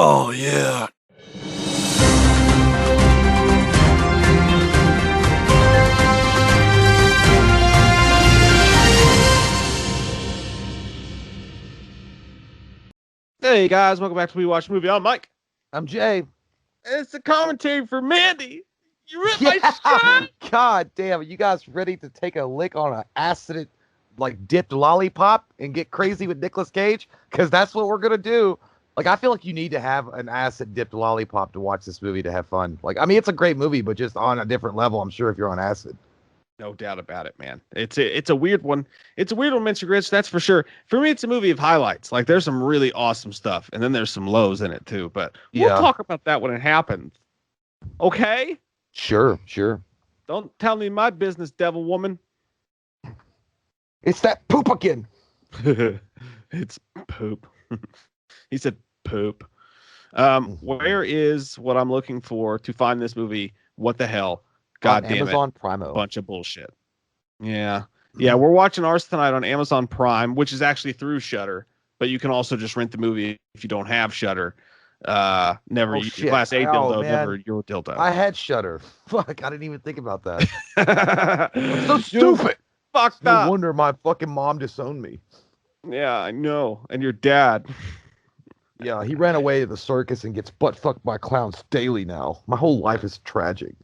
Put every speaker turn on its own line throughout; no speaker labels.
Oh, yeah. Hey, guys. Welcome back to We Watch Movie. I'm Mike.
I'm Jay.
It's a commentary for Mandy. You ripped my
Yeah.
shirt.
God damn, are you guys ready to take a lick on an acid, dipped lollipop and get crazy with Nicolas Cage? Because that's what we're gonna do. I feel like you need to have an acid dipped lollipop to watch this movie to have fun. It's a great movie, but just on a different level. I'm sure if you're on acid.
No doubt about it, man. It's a weird one. It's a weird one, Mr. Gritch, that's for sure. For me, it's a movie of highlights. There's some really awesome stuff, and then there's some lows in it too. But we'll talk about that when it happens. Okay?
Sure.
Don't tell me my business, devil woman.
It's that poop again.
It's poop. He said poop. Where is what I'm looking for to find this movie? What the hell? God damn
Amazon
it.
Prime.
Bunch of bullshit. Yeah. We're watching ours tonight on Amazon Prime, which is actually through Shudder, but you can also just rent the movie if you don't have Shudder. Never Class A dildo, never your dildo.
I had Shudder. Fuck, I didn't even think about that. I'm so stupid.
Fucked
no
up.
wonder my fucking mom disowned me.
Yeah, I know. And your dad.
Yeah, he ran away to the circus and gets butt fucked by clowns daily now. My whole life is tragic.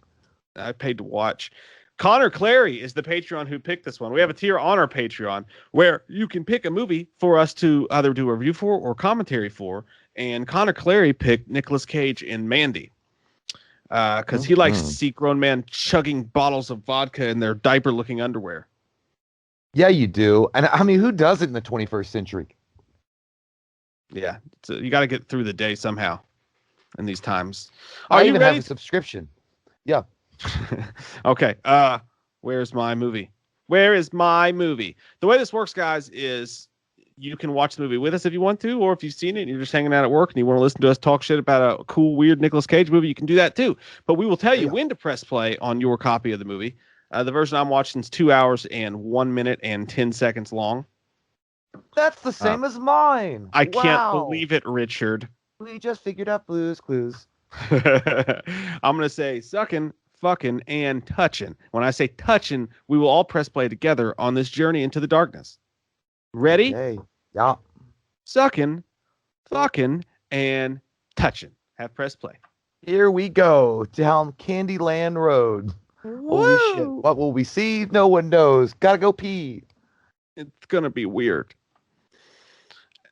I paid to watch. Connor Clary is the Patreon who picked this one. We have a tier on our Patreon where you can pick a movie for us to either do a review for or commentary for. And Connor Clary picked Nicolas Cage in Mandy because he likes to see grown men chugging bottles of vodka in their diaper-looking underwear.
Yeah, you do. And I mean, who does it in the 21st century?
Yeah, you got to get through the day somehow in these times.
I even have a subscription. Yeah.
Okay. Where's my movie? Where is my movie? The way this works, guys, is you can watch the movie with us if you want to, or if you've seen it and you're just hanging out at work and you want to listen to us talk shit about a cool, weird Nicolas Cage movie, you can do that too. But we will tell you when to press play on your copy of the movie. The version I'm watching is 2 hours and 1 minute and 10 seconds long.
That's the same as mine.
I can't believe it, Richard.
We just figured out Blue's Clues.
I'm going to say sucking, fucking, and touching. When I say touching, we will all press play together on this journey into the darkness. Ready?
Okay. Yeah.
Sucking, fucking, and touching. Have press play.
Here we go down Candyland Road.
Whoa.
Holy shit. What will we see? No one knows. Gotta go pee.
It's going to be weird.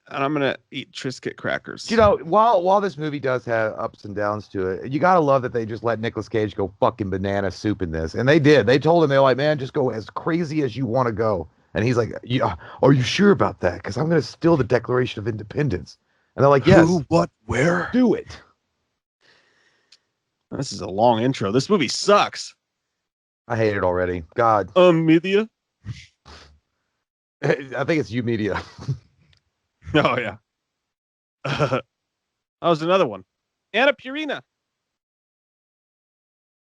And I'm going to eat Triscuit crackers.
You know, while this movie does have ups and downs to it, you got to love that they just let Nicolas Cage go fucking banana soup in this. And they did. They told him, they're like, man, just go as crazy as you want to go. And he's like, yeah, are you sure about that? Because I'm going to steal the Declaration of Independence. And they're like, yes.
Who, what, where?
Do it.
This is a long intro. This movie sucks.
I hate it already. God.
Media?
I think it's you media.
Oh, yeah. That was another one. Anna Purina.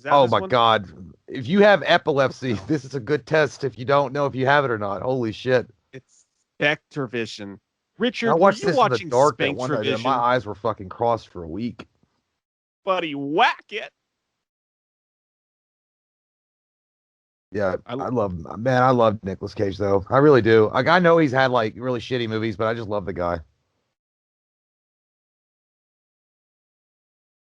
Oh, my God. If you have epilepsy, this is a good test if you don't know if you have it or not. Holy shit.
It's Spectravision. Richard,
I watched this in the dark that one night, and my eyes were fucking crossed for a week.
Buddy, whack it.
Yeah, I love Nicolas Cage, though. I really do. I know he's had, really shitty movies, but I just love the guy.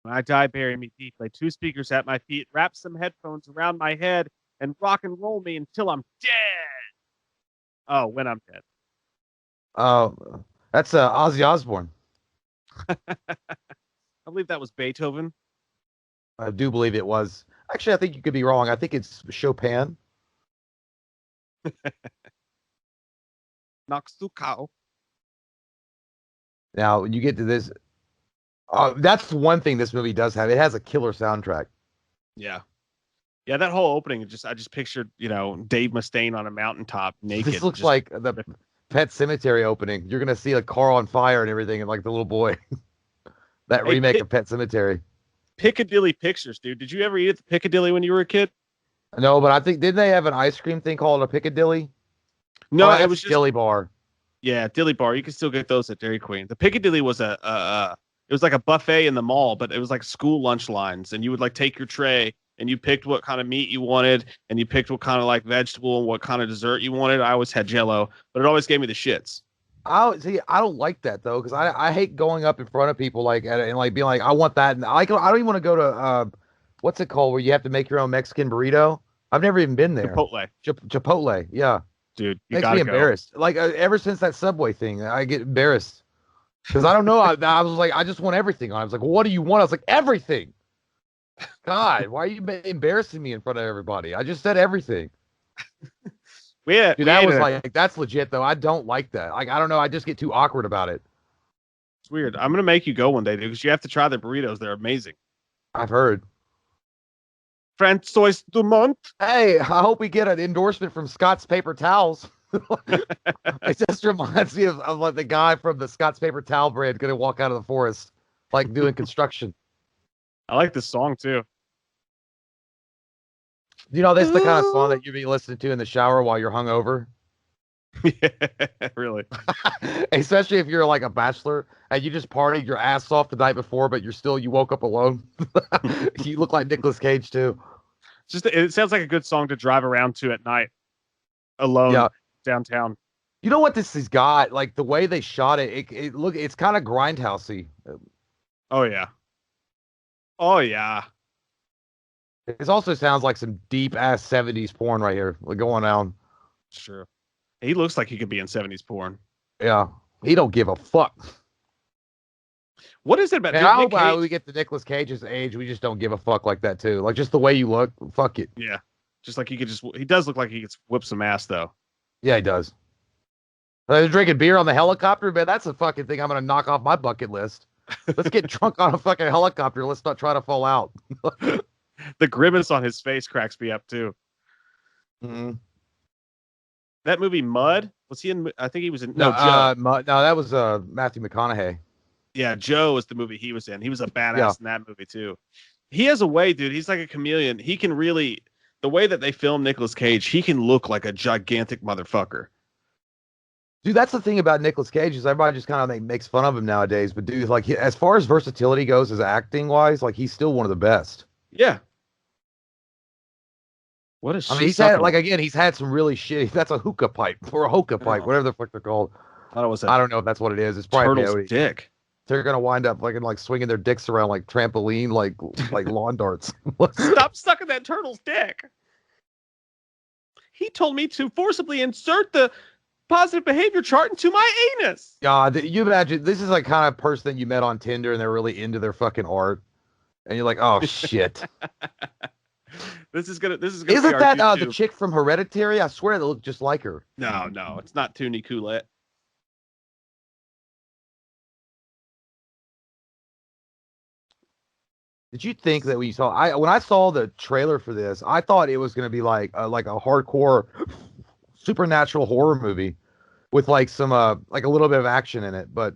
When I die, bury me deep. Lay 2 speakers at my feet. Wrap some headphones around my head and rock and roll me until I'm dead. Oh, when I'm dead.
That's Ozzy Osbourne.
I believe that was Beethoven.
I do believe it was. Actually, I think you could be wrong. I think it's Chopin.
Noxucao.
Now, when you get to this, that's one thing this movie does have. It has a killer soundtrack.
Yeah. Yeah, that whole opening, I just pictured, Dave Mustaine on a mountaintop naked.
This looks like the Pet Cemetery opening. You're going to see a car on fire and everything, and the little boy. That remake of Pet Cemetery.
Piccadilly Pictures, dude. Did you ever eat at the Piccadilly when you were a kid?
No, but I think, didn't they have an ice cream thing called a Piccadilly?
No, it was just
Dilly Bar.
Yeah, Dilly Bar. You can still get those at Dairy Queen. The Piccadilly was it It was like a buffet in the mall, but it was like school lunch lines, and you would like take your tray and you picked what kind of meat you wanted, and you picked what kind of like vegetable and what kind of dessert you wanted. I always had Jello, but it always gave me the shits.
I don't like that though, because I hate going up in front of people like and like being like, I want that, and I don't even want to go to what's it called, where you have to make your own Mexican burrito. I've never even been there.
Chipotle,
Chipotle, yeah,
dude, you
makes
gotta
me
go.
embarrassed. Like ever since that Subway thing, I get embarrassed because I don't know. I was like, I just want everything. I was like, well, what do you want? I was like, everything. God, why are you embarrassing me in front of everybody? I just said everything. Dude, that was like, that's legit though. I don't like that. Like, I don't know. I just get too awkward about it.
It's weird. I'm gonna make you go one day, dude, because you have to try the burritos. They're amazing.
I've heard.
François Dumont.
Hey, I hope we get an endorsement from Scott's Paper Towels. It just reminds me of like the guy from the Scott's Paper Towel brand gonna walk out of the forest, like doing construction.
I like this song too.
You know, this is the kind of song that you'd be listening to in the shower while you're hungover.
Yeah, really.
Especially if you're like a bachelor and you just partied your ass off the night before, but you woke up alone. You look like Nicolas Cage too.
It sounds like a good song to drive around to at night alone downtown.
You know what this has got? Like the way they shot it, it's kind of grindhousey.
Oh yeah. Oh yeah.
It also sounds like some deep ass 70s porn right here, like going on.
Sure. He looks like he could be in 70s porn.
Yeah. He don't give a fuck.
What is it about?
And I hope we get to Nicolas Cage's age, we just don't give a fuck like that too. Like just the way you look, fuck it.
Yeah. Just like he does look like he could whip some ass though.
Yeah, he does. They're drinking beer on the helicopter, man. That's a fucking thing I'm gonna knock off my bucket list. Let's get drunk on a fucking helicopter. Let's not try to fall out.
The grimace on his face cracks me up too.
Mm-hmm.
That movie Mud, was he in? I think he was in.
No,
Joe.
no, that was Matthew McConaughey.
Yeah, Joe was the movie he was in. He was a badass in that movie too. He has a way, dude. He's like a chameleon. He can really, the way that they film Nicolas Cage, he can look like a gigantic motherfucker.
Dude, that's the thing about Nicolas Cage is everybody just kind of makes fun of him nowadays. But dude, like as far as versatility goes, as acting wise, like he's still one of the best.
Yeah. What is?
I mean, he's had some really shitty. That's a hookah pipe or a hookah pipe, whatever the fuck they're called.
I
don't know if that's what it is. It's probably
turtle's dick.
They're gonna wind up like swinging their dicks around like trampoline, like lawn darts.
Stop sucking that turtle's dick. He told me to forcibly insert the positive behavior chart into my anus.
Yeah, you imagine this is like kind of person that you met on Tinder and they're really into their fucking art, and you're like, oh shit.
This is gonna. Isn't
that the chick from Hereditary? I swear they look just like her.
No, it's not Toonie Coolette.
Did you think that when I saw the trailer for this, I thought it was gonna be like a hardcore supernatural horror movie with like some like a little bit of action in it, but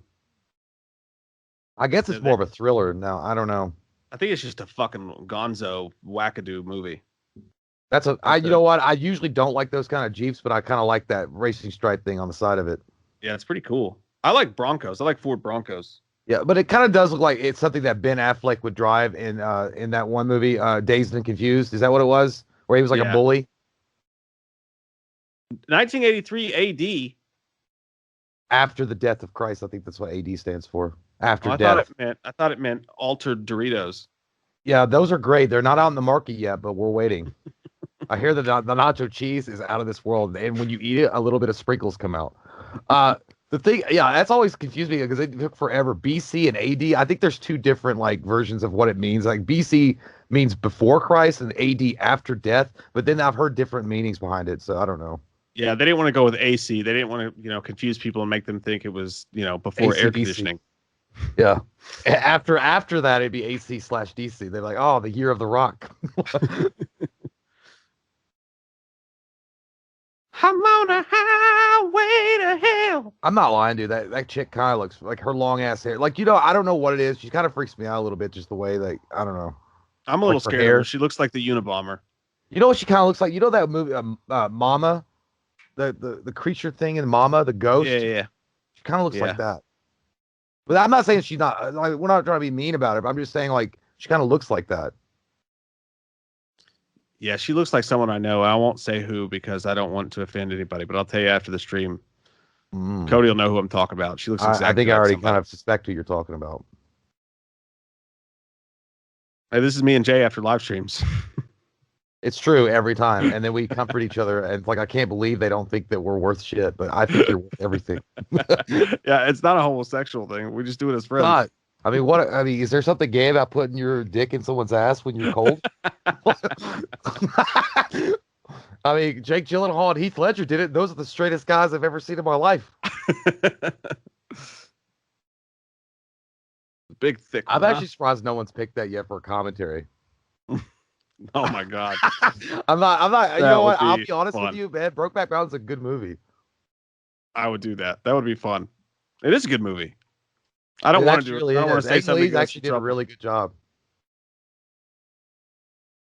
I guess it's more of a thriller now. I don't know.
I think it's just a fucking gonzo wackadoo movie.
You know what? I usually don't like those kind of Jeeps, but I kind of like that racing stripe thing on the side of it.
Yeah, it's pretty cool. I like Broncos. I like Ford Broncos.
Yeah, but it kind of does look like it's something that Ben Affleck would drive in that one movie, Dazed and Confused. Is that what it was? Where he was like a bully?
1983 AD.
After the death of Christ. I think that's what AD stands for. After
death. I thought it meant altered Doritos.
Yeah, those are great. They're not out in the market yet, but we're waiting. I hear that the nacho cheese is out of this world, and when you eat it, a little bit of sprinkles come out. The thing, that's always confused me because it took forever. BC and AD, I think there's two different like versions of what it means. Like BC means before Christ and AD after death, but then I've heard different meanings behind it, so I don't know.
Yeah, they didn't want to go with AC. They didn't want to, confuse people and make them think it was, before AC, air conditioning.
Yeah. After that, it'd be AC/DC. They're like, oh, the year of the rock.
I'm on a highway to hell.
I'm not lying, dude. That chick kind of looks like her long ass hair. Like, I don't know what it is. She kind of freaks me out a little bit, just the way, like, I don't know.
I'm a little scared of her. She looks like the Unabomber.
You know what she kind of looks like? You know that movie, Mama? The creature thing in Mama, the ghost?
Yeah.
She kind of looks like that. But I'm not saying she's not. Like, we're not trying to be mean about it. But I'm just saying like she kind of looks like that.
Yeah, she looks like someone I know. I won't say who because I don't want to offend anybody, but I'll tell you after the stream. Cody will know who I'm talking about. She looks exactly
I think I
like
already
somebody.
kind of suspect who you're talking about.
Hey, this is me and Jay after live streams.
It's true every time, and then we comfort each other, and like I can't believe they don't think that we're worth shit, but I think you're worth everything.
Yeah, it's not a homosexual thing. We just do it as friends.
God, I mean, what? I mean, is there something gay about putting your dick in someone's ass when you're cold? I mean, Jake Gyllenhaal and Heath Ledger did it. Those are the straightest guys I've ever seen in my life.
Big thick.
I'm actually surprised no one's picked that yet for a commentary.
Oh my god.
I'm not. You know what? I'll be honest
fun.
with you, man. Brokeback Mountain's a good movie.
I would do that. That would be fun. It is a good movie. I don't want to do it. I don't want to say something.
He actually did a really good job.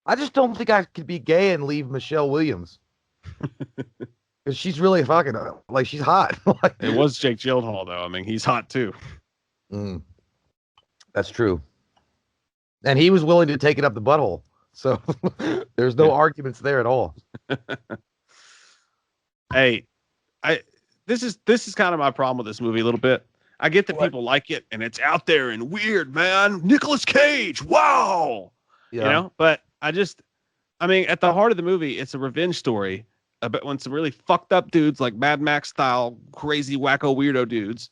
I just don't think I could be gay and leave Michelle Williams. Because she's really fucking, like, she's hot.
It was Jake Gyllenhaal, though. I mean, he's hot, too.
That's true. And he was willing to take it up the butthole. So there's no arguments there at all.
Hey, this is kind of my problem with this movie a little bit. I get that people like it, and it's out there and weird, man. Nicolas Cage, wow!
Yeah.
You know? But I mean, at the heart of the movie, it's a revenge story about when some really fucked up dudes, like Mad Max style, crazy, wacko, weirdo dudes.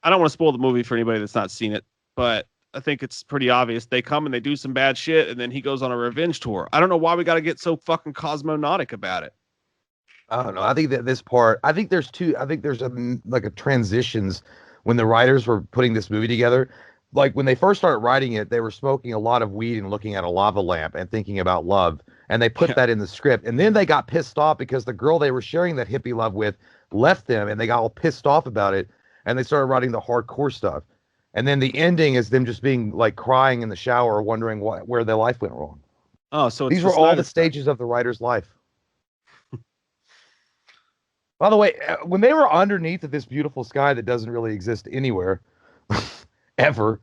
I don't want to spoil the movie for anybody that's not seen it, but I think it's pretty obvious. They come and they do some bad shit, and then he goes on a revenge tour. I don't know why we got to get so fucking cosmonautic about it.
I don't know. I think that this part, I think there's a transitions when the writers were putting this movie together. Like when they first started writing it, they were smoking a lot of weed and looking at a lava lamp and thinking about love. And they put that in the script. And then they got pissed off because the girl they were sharing that hippie love with left them, and they got all pissed off about it. And they started writing the hardcore stuff. And then the ending is them just being like crying in the shower, wondering where their life went wrong.
Oh, so
these were all the stages of the writer's life. By the way, when they were underneath of this beautiful sky that doesn't really exist anywhere, ever,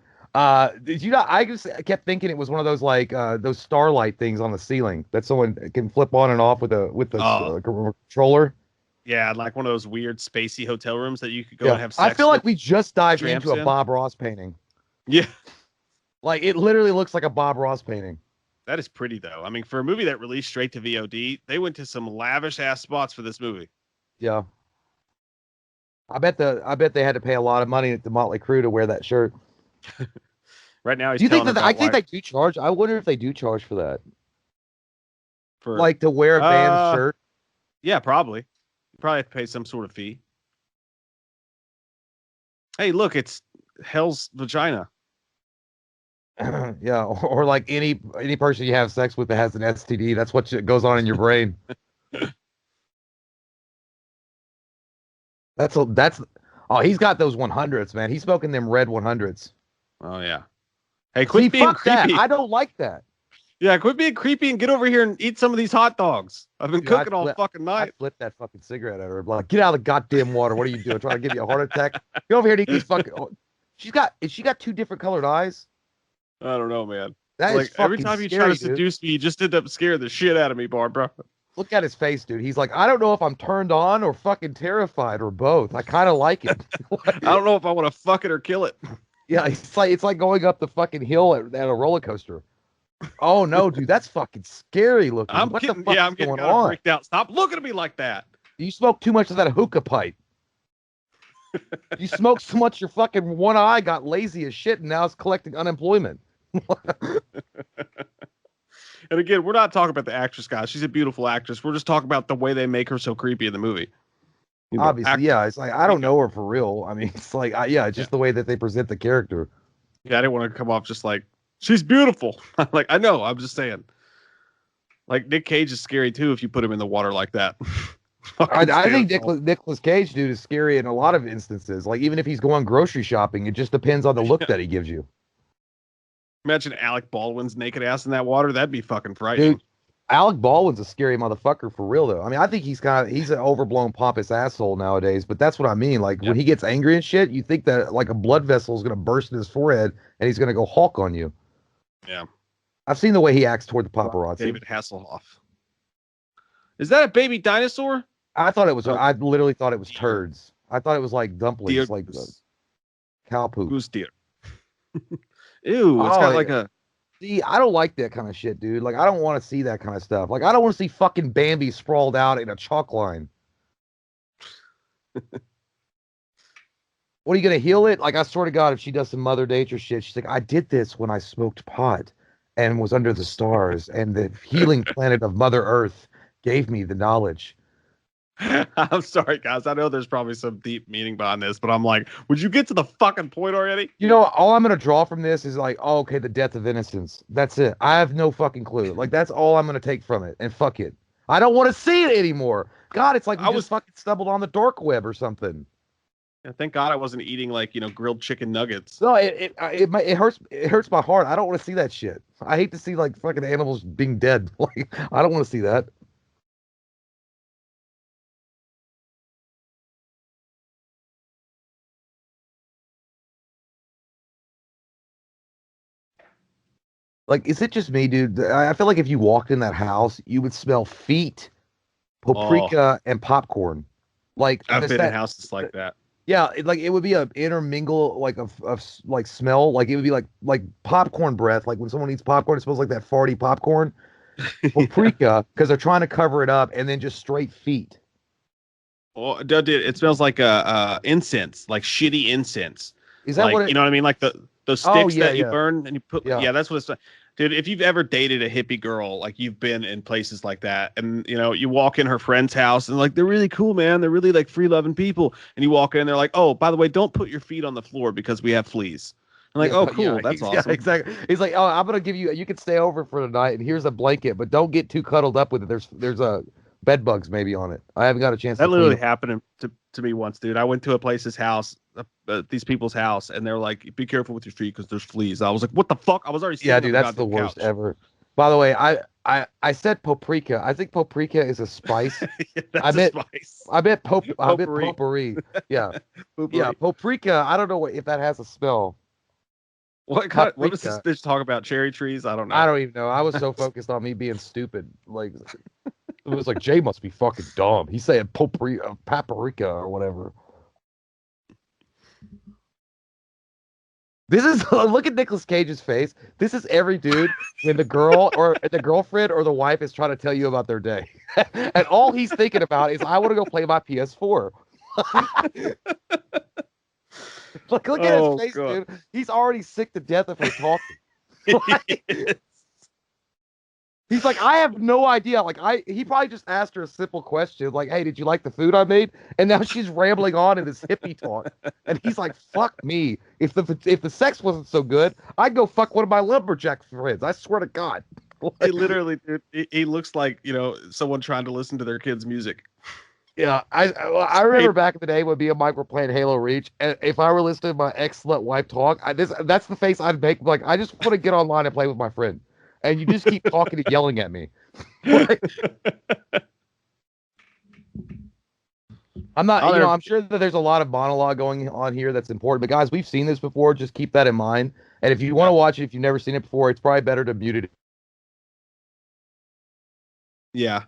did you not? I just kept thinking it was one of those like those starlight things on the ceiling that someone can flip on and off with a controller.
Yeah, like one of those weird spacey hotel rooms that you could go and have sex.
I feel like we just dived into a
in.
Bob Ross painting.
Yeah.
Like it literally looks like a Bob Ross painting.
That is pretty though. I mean, for a movie that released straight to VOD, they went to some lavish ass spots for this movie.
Yeah. I bet they had to pay a lot of money at the Motley Crue to wear that shirt.
Right now,
do you think that I think they do charge? I wonder if they do charge for that. For like to wear a band's shirt.
Yeah, probably. You probably have to pay some sort of fee. Hey, look, it's Hell's Vagina.
Yeah, or like any person you have sex with that has an STD. That's what goes on in your brain. Oh, he's got those 100s, man. He's smoking them red 100s.
Oh yeah. Hey, quit being creepy.
That. I don't like that.
Yeah, quit being creepy and get over here and eat some of these hot dogs. I've been cooking all fucking night.
I flipped that fucking cigarette at her. Like, get out of the goddamn water. What are you doing? Trying to give you a heart attack? Get over here and eat these fucking. She got two different colored eyes.
I don't know, man.
That
like
is fucking
every time you try to seduce me, you just end up scaring the shit out of me, Barbara.
Look at his face, dude. He's like, I don't know if I'm turned on or fucking terrified or both. I kind of like it.
I don't know if I want to fuck it or kill it.
Yeah, it's like going up the fucking hill at a roller coaster. Oh no, dude, that's fucking scary looking.
I'm
what
getting,
the fuck
yeah, I'm
is
getting
going on?
freaked out. Stop looking at me like that.
You smoke too much of that hookah pipe. You smoked so much your fucking one eye got lazy as shit and now it's collecting unemployment.
And again, we're not talking about the actress, guys. She's a beautiful actress. We're just talking about the way they make her so creepy in the movie.
You know, obviously, yeah. It's like I don't know her for real. I mean, it's like, it's just the way that they present the character.
Yeah, I didn't want to come off just like she's beautiful. Like I know, I'm just saying. Like Nick Cage is scary too if you put him in the water like that.
I think Nicolas Cage, dude, is scary in a lot of instances. Like even if he's going grocery shopping, it just depends on the look that he gives you.
Imagine Alec Baldwin's naked ass in that water. That'd be fucking frightening.
Dude, Alec Baldwin's a scary motherfucker for real though. I mean, I think he's an overblown pompous asshole nowadays, but that's what I mean. Like
Yeah.
when he gets angry and shit, you think that like a blood vessel is gonna burst in his forehead and he's gonna go Hulk on you.
Yeah.
I've seen the way he acts toward the paparazzi.
David Hasselhoff. Is that a baby dinosaur?
I thought it was.
Oh,
I literally thought it was
deer.
turds. I thought it was like
Deer.
dumplings, like cow poop.
Goose deer. Ew, it's got like a.
See, I don't like that kind of shit, dude. Like, I don't want to see that kind of stuff. Like, I don't want to see fucking Bambi sprawled out in a chalk line. What are you gonna heal it? Like, I swear to God, if she does some Mother Nature shit, she's like, I did this when I smoked pot and was under the stars, and the healing planet of Mother Earth gave me the knowledge.
I'm sorry, guys. I know there's probably some deep meaning behind this, but I'm like, would you get to the fucking point already?
You know, all I'm gonna draw from this is like, oh, okay, the death of innocence. That's it. I have no fucking clue. Like, that's all I'm gonna take from it. And fuck it. I don't want to see it anymore. God, it's like we just fucking stumbled on the dark web or something.
Yeah, thank God I wasn't eating like grilled chicken nuggets.
No, it hurts. It hurts my heart. I don't want to see that shit. I hate to see like fucking animals being dead. Like, I don't want to see that. Like, is it just me, dude? I feel like if you walked in that house, you would smell feet, paprika, and popcorn. Like,
I've been in houses like that.
Yeah, it would be a intermingle like of like smell. Like it would be like popcorn breath. Like when someone eats popcorn, it smells like that farty popcorn. Paprika, because they're trying to cover it up, and then just straight feet.
Oh, dude, it smells like incense, like shitty incense.
Is that
like,
what
you know what I mean? Like those sticks that you
yeah.
burn and you put.
Yeah.
That's what it's. Dude, if you've ever dated a hippie girl, like you've been in places like that, and you walk in her friend's house and like they're really cool, man. They're really like free loving people. And you walk in, they're like, oh, by the way, don't put your feet on the floor because we have fleas. I'm like, oh, cool, that's awesome.
Yeah, exactly. He's like, oh, I'm gonna give you. You can stay over for the night, and here's a blanket, but don't get too cuddled up with it. There's a bed bugs maybe on it. I haven't got a chance.
That literally happened to me once, dude. I went to a place's house, these people's house, and they're like, "Be careful with your feet because there's fleas." I was like, "What the fuck?" I was already
dude. That's the worst ever. By the way, I said paprika. I think paprika is a spice.
Yeah,
I bet
spice.
I bet potpourri. Yeah, yeah, paprika. I don't know if that has a smell.
What does this bitch talk about? Cherry trees? I don't know.
I don't even know. I was so focused on me being stupid. Like, it was like, Jay must be fucking dumb. He's saying paprika or whatever. This is look at Nicolas Cage's face. This is every dude when the girl or the girlfriend or the wife is trying to tell you about their day, and all he's thinking about is, I want to go play my PS4. Look at his face, God. Dude. He's already sick to death of her talking. He's like, I have no idea. Like, he probably just asked her a simple question, like, "Hey, did you like the food I made?" And now she's rambling on in this hippie talk, and he's like, "Fuck me. If the sex wasn't so good, I'd go fuck one of my lumberjack friends. I swear to God."
He literally, dude, he looks like someone trying to listen to their kids' music.
Yeah, I remember back in the day when me and Mike were playing Halo Reach, and if I were listening to my ex-slut wife talk, that's the face I'd make. Like, I just want to get online and play with my friend. And you just keep talking and yelling at me. I'm not, I'm sure that there's a lot of monologue going on here that's important. But guys, we've seen this before. Just keep that in mind. And if you want to watch it, if you've never seen it before, it's probably better to mute it.
Yeah.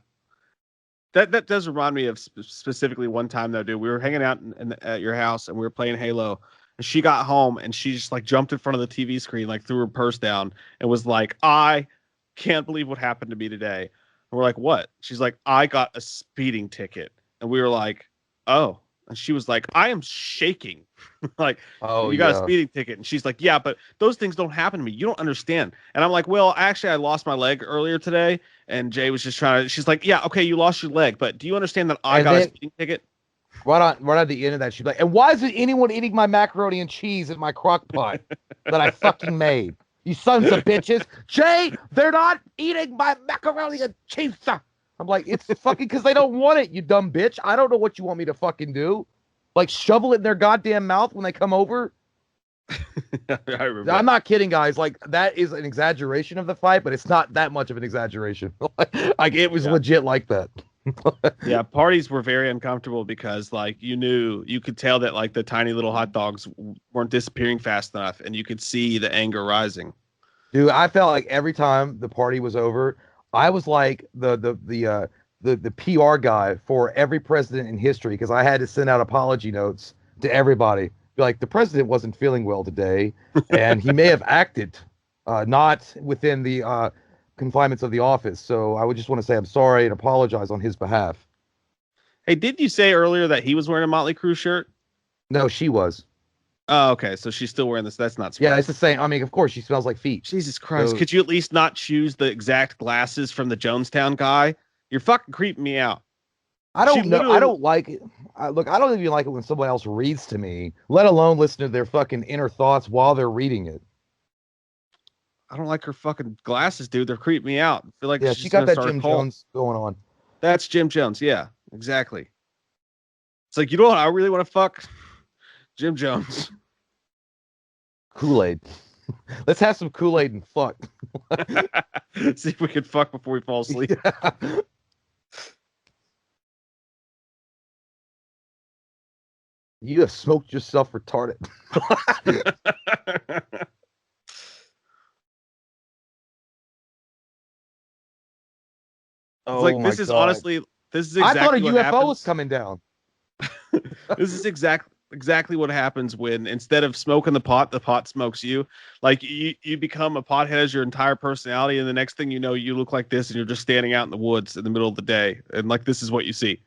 That does remind me of specifically one time though, dude. We were hanging out at your house and we were playing Halo. And she got home and she just like jumped in front of the TV screen, like threw her purse down and was like, "I can't believe what happened to me today." And we're like, "What?" She's like, "I got a speeding ticket." And we were like, "Oh." And she was like, "I am shaking." Like, "Oh, you got a speeding ticket." And she's like, "Yeah, but those things don't happen to me. You don't understand." And I'm like, "Well, actually, I lost my leg earlier today." And Jay was just she's like, "Yeah, okay, you lost your leg, but do you understand that I got a speeding ticket?"
Right at the end of that, she'd be like, "And why isn't anyone eating my macaroni and cheese in my crock pot that I fucking made? You sons of bitches." Jay, they're not eating my macaroni and cheese. I'm like, it's fucking because they don't want it, you dumb bitch. I don't know what you want me to fucking do. Like, shovel it in their goddamn mouth when they come over.
I remember
I'm
that.
not kidding, guys. Like that is an exaggeration of the fight, but it's not that much of an exaggeration. Like it was
Yeah.
legit like that.
Yeah, parties were very uncomfortable because like you could tell that like the tiny little hot dogs weren't disappearing fast enough and you could see the anger rising.
Dude, I felt like every time the party was over, I was like the PR guy for every president in history because I had to send out apology notes to everybody. Be like, the president wasn't feeling well today, and he may have acted not within the confinements of the office. So I would just want to say I'm sorry and apologize on his behalf.
Hey, did you say earlier that he was wearing a Motley Crue shirt?
No, she was.
Oh, okay. So she's still wearing this. That's not
Yeah, it's the
surprising.
same. I mean, of course, she smells like feet.
Jesus Christ.
So
Could you at least not choose the exact glasses from the Jonestown guy? You're fucking creeping me out.
I
She
don't know. I
literally,
don't like it. Look, I don't even like it when someone else reads to me, let alone listen to their fucking inner thoughts while they're reading it.
I don't like her fucking glasses, dude. They're creeping me out. I feel like
Yeah, she
she's
got
gonna
that
start a
Jim
cult.
Jones going on.
That's Jim Jones. Yeah, exactly. It's like, you know what? I really want to fuck Jim Jones.
Kool-Aid. Let's have some Kool-Aid and fuck.
See if we can fuck before we fall asleep.
Yeah. You have smoked yourself retarded.
It's like
Oh my
this is
God.
honestly, this is
I thought a
exactly what
UFO was
happens.
coming down.
This is exactly what happens when instead of smoking the pot smokes you. Like you become a pothead as your entire personality, and the next thing you know, you look like this, and you're just standing out in the woods in the middle of the day, and like this is what you see.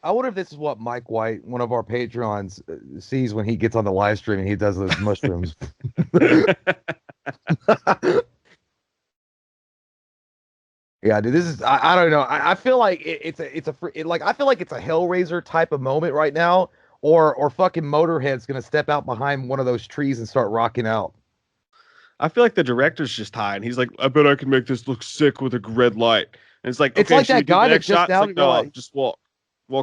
I wonder if this is what Mike White, one of our Patreons, sees when he gets on the live stream and he does those mushrooms. Yeah, dude, this is I don't know. I feel like like I feel like it's a Hellraiser type of moment right now, or fucking Motorhead's gonna step out behind one of those trees and start rocking out.
I feel like the director's just high, and he's like, "I bet I can make this look sick with a red light." And it's like,
It's
"Okay,
like
should we
that
do the
guy that
next
just
shot?" It's
now
like, "No,
realized.
just walk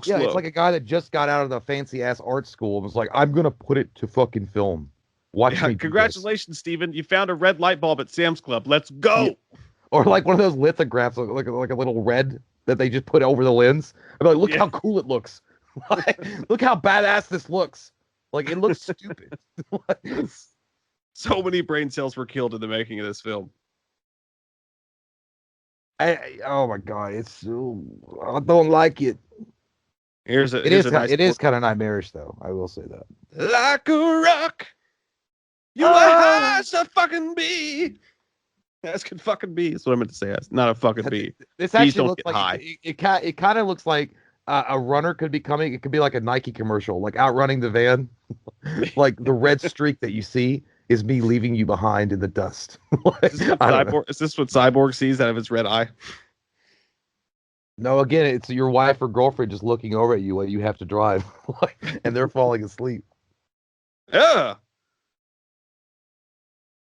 Yeah, it's
slow."
like a guy that just got out of the fancy ass art school and was like, I'm gonna put it to fucking film. Watch
Yeah,
me do this.
congratulations, Steven. You found a red light bulb at Sam's Club. Let's
Yeah.
go.
Or like one of those lithographs, like a little red that they just put over the lens. I'm like, look
Yeah.
how cool it looks. Like, look how badass this looks. Like it looks stupid.
So many brain cells were killed in the making of this film.
Oh my god, I don't like it.
Here's a nice
It is
quote.
kind of nightmarish though. I will say that.
Like a rock, you are high
Oh,
as a fucking bee. As can fucking be. That's what I meant to say. As not a fucking bee.
this
Bees
actually
don't
looks
get
like
high.
it kind of looks like a runner could be coming. It could be like a Nike commercial, like outrunning the van. Like the red streak that you see is me leaving you behind in the dust. Like, I don't know.
Is this what Cyborg sees out of his red eye?
No, again, it's your wife or girlfriend just looking over at you while you have to drive, like, and they're falling asleep.
Yeah.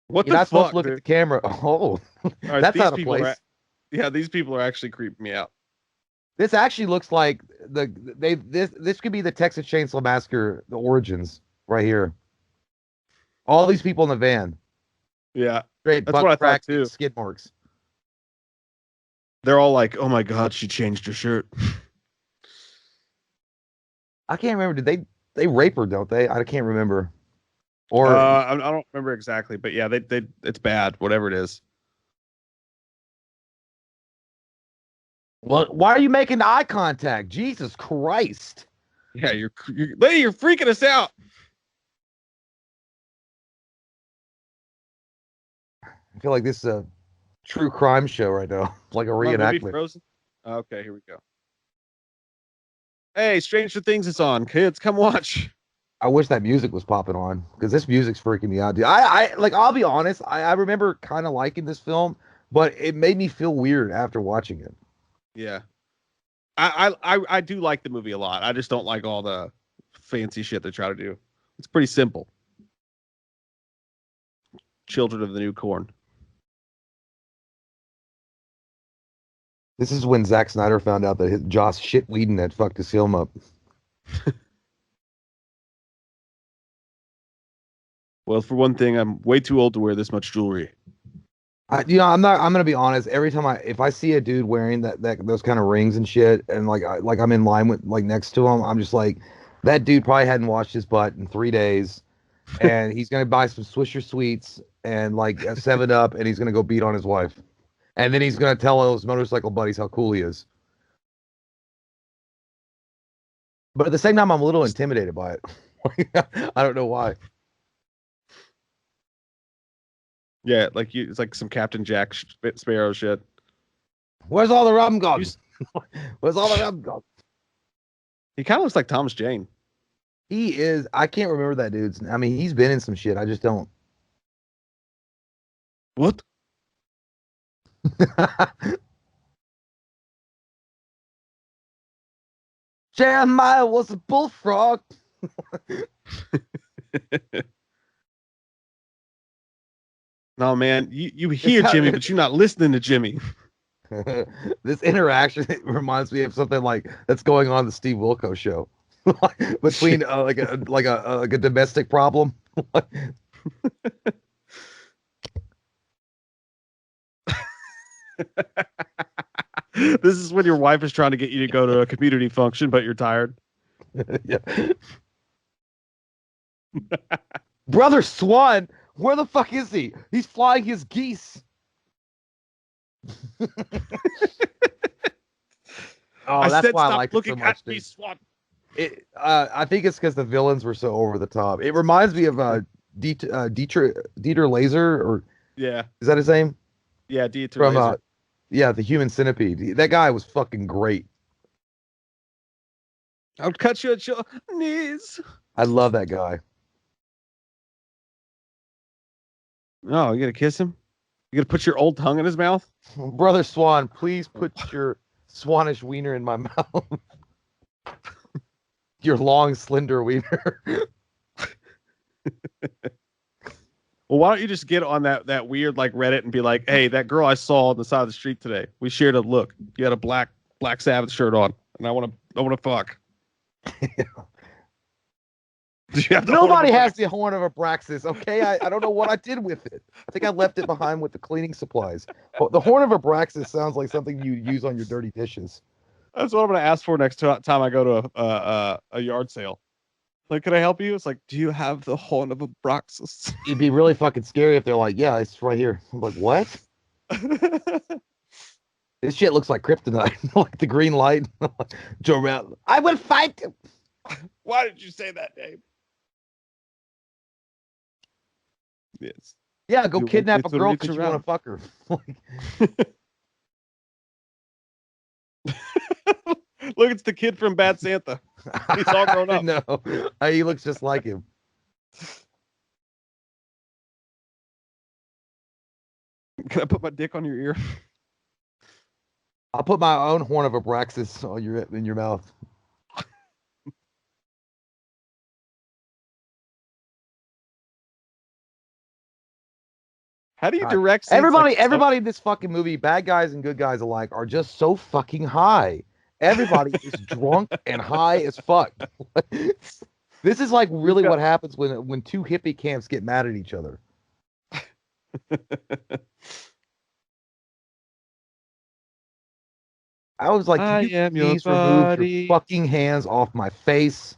What
You're
the
not supposed to
fuck,
look at the
dude?
camera. Oh,
All right,
that's
these
out of
people are.
place.
Yeah, these people are actually creeping me out.
This actually looks like this could be the Texas Chainsaw Massacre, the origins right here. All these people in the van,
Yeah,
straight
that's what
butt
I thought
crack and
too.
skid marks.
They're all like, "Oh my god, she changed her shirt."
I can't remember. Did they rape her? Don't they? I can't remember. Or
I don't remember exactly, but yeah, they it's bad, whatever it is.
well, why are you making eye contact? Jesus Christ!
Yeah, lady, you're freaking us out.
I feel like this is a true crime show right now, like a
My movie
reenactment.
Frozen. Okay, here we go. Hey, Stranger Things is on. Kids, come watch.
I wish that music was popping on because this music's freaking me out, dude. I like. I'll be honest. I remember kind of liking this film, but it made me feel weird after watching it.
Yeah, I do like the movie a lot. I just don't like all the fancy shit they try to do. It's pretty simple. Children of the New Corn.
This is when Zack Snyder found out that Joss shit Whedon had fucked his film up.
Well, for one thing, I'm way too old to wear this much jewelry.
I'm not. I'm gonna be honest. Every time if I see a dude wearing that those kind of rings and shit, and like I'm in line with like next to him, I'm just like, that dude probably hadn't washed his butt in 3 days, and he's gonna buy some Swisher Sweets and like a 7 Up, and he's gonna go beat on his wife, and then he's gonna tell all his motorcycle buddies how cool he is. But at the same time, I'm a little intimidated by it. I don't know why.
Yeah, like it's like some Captain Jack Sparrow shit.
Where's all the rum gone? Where's all the rum gone?
He kind of looks like Thomas Jane.
He is. I can't remember that dude's. I mean, he's been in some shit. I just don't.
What?
Jeremiah was a bullfrog.
No, man, you hear Jimmy, but you're not listening to Jimmy.
This interaction reminds me of something like that's going on the Steve Wilkos show between like a domestic problem.
This is when your wife is trying to get you to go to a community function, but you're tired.
Yeah. Brother Swan, where the fuck is he? He's flying his geese.
I
that's
said
why I
stop
like
looking
it so much,
at me, Swan.
I think it's because the villains were so over the top. It reminds me of Dieter Laser, or
Yeah,
is that his name?
yeah, Dieter
From
Laser.
the Human Centipede. That guy was fucking great.
I'll cut you at your knees.
I love that guy.
Oh, you gonna kiss him? You gonna put your old tongue in his mouth?
Brother Swan, please put your Swanish wiener in my mouth. Your long, slender wiener.
Well, why don't you just get on that weird like Reddit and be like, hey, that girl I saw on the side of the street today. We shared a look. You had a Black Sabbath shirt on, and I want to fuck.
Nobody has the horn of Abraxas, okay? I don't know what I did with it. I think I left it behind with the cleaning supplies. But the horn of Abraxas sounds like something you use on your dirty dishes.
That's what I'm going to ask for next time I go to a yard sale. Like, can I help you? It's like, do you have the horn of Abraxas?
It'd be really fucking scary if they're like, yeah, it's right here. I'm like, what? This shit looks like kryptonite, like the green light. Jor-El, I will fight him.
Why did you say that name? Yes.
Yeah, go
You
kidnap a
want me to
girl
reach
because you want to fuck her.
Look, it's the kid from Bad Santa. He's all grown up.
No, he looks just like him.
Can I put my dick on your ear?
I'll put my own horn of Abraxas on in your mouth.
How do you direct
everybody in this fucking movie, bad guys and good guys alike, are just so fucking high. Everybody is drunk and high as fuck. This is like really what happens when two hippie camps get mad at each other. I was like, can you please remove your fucking hands off my face?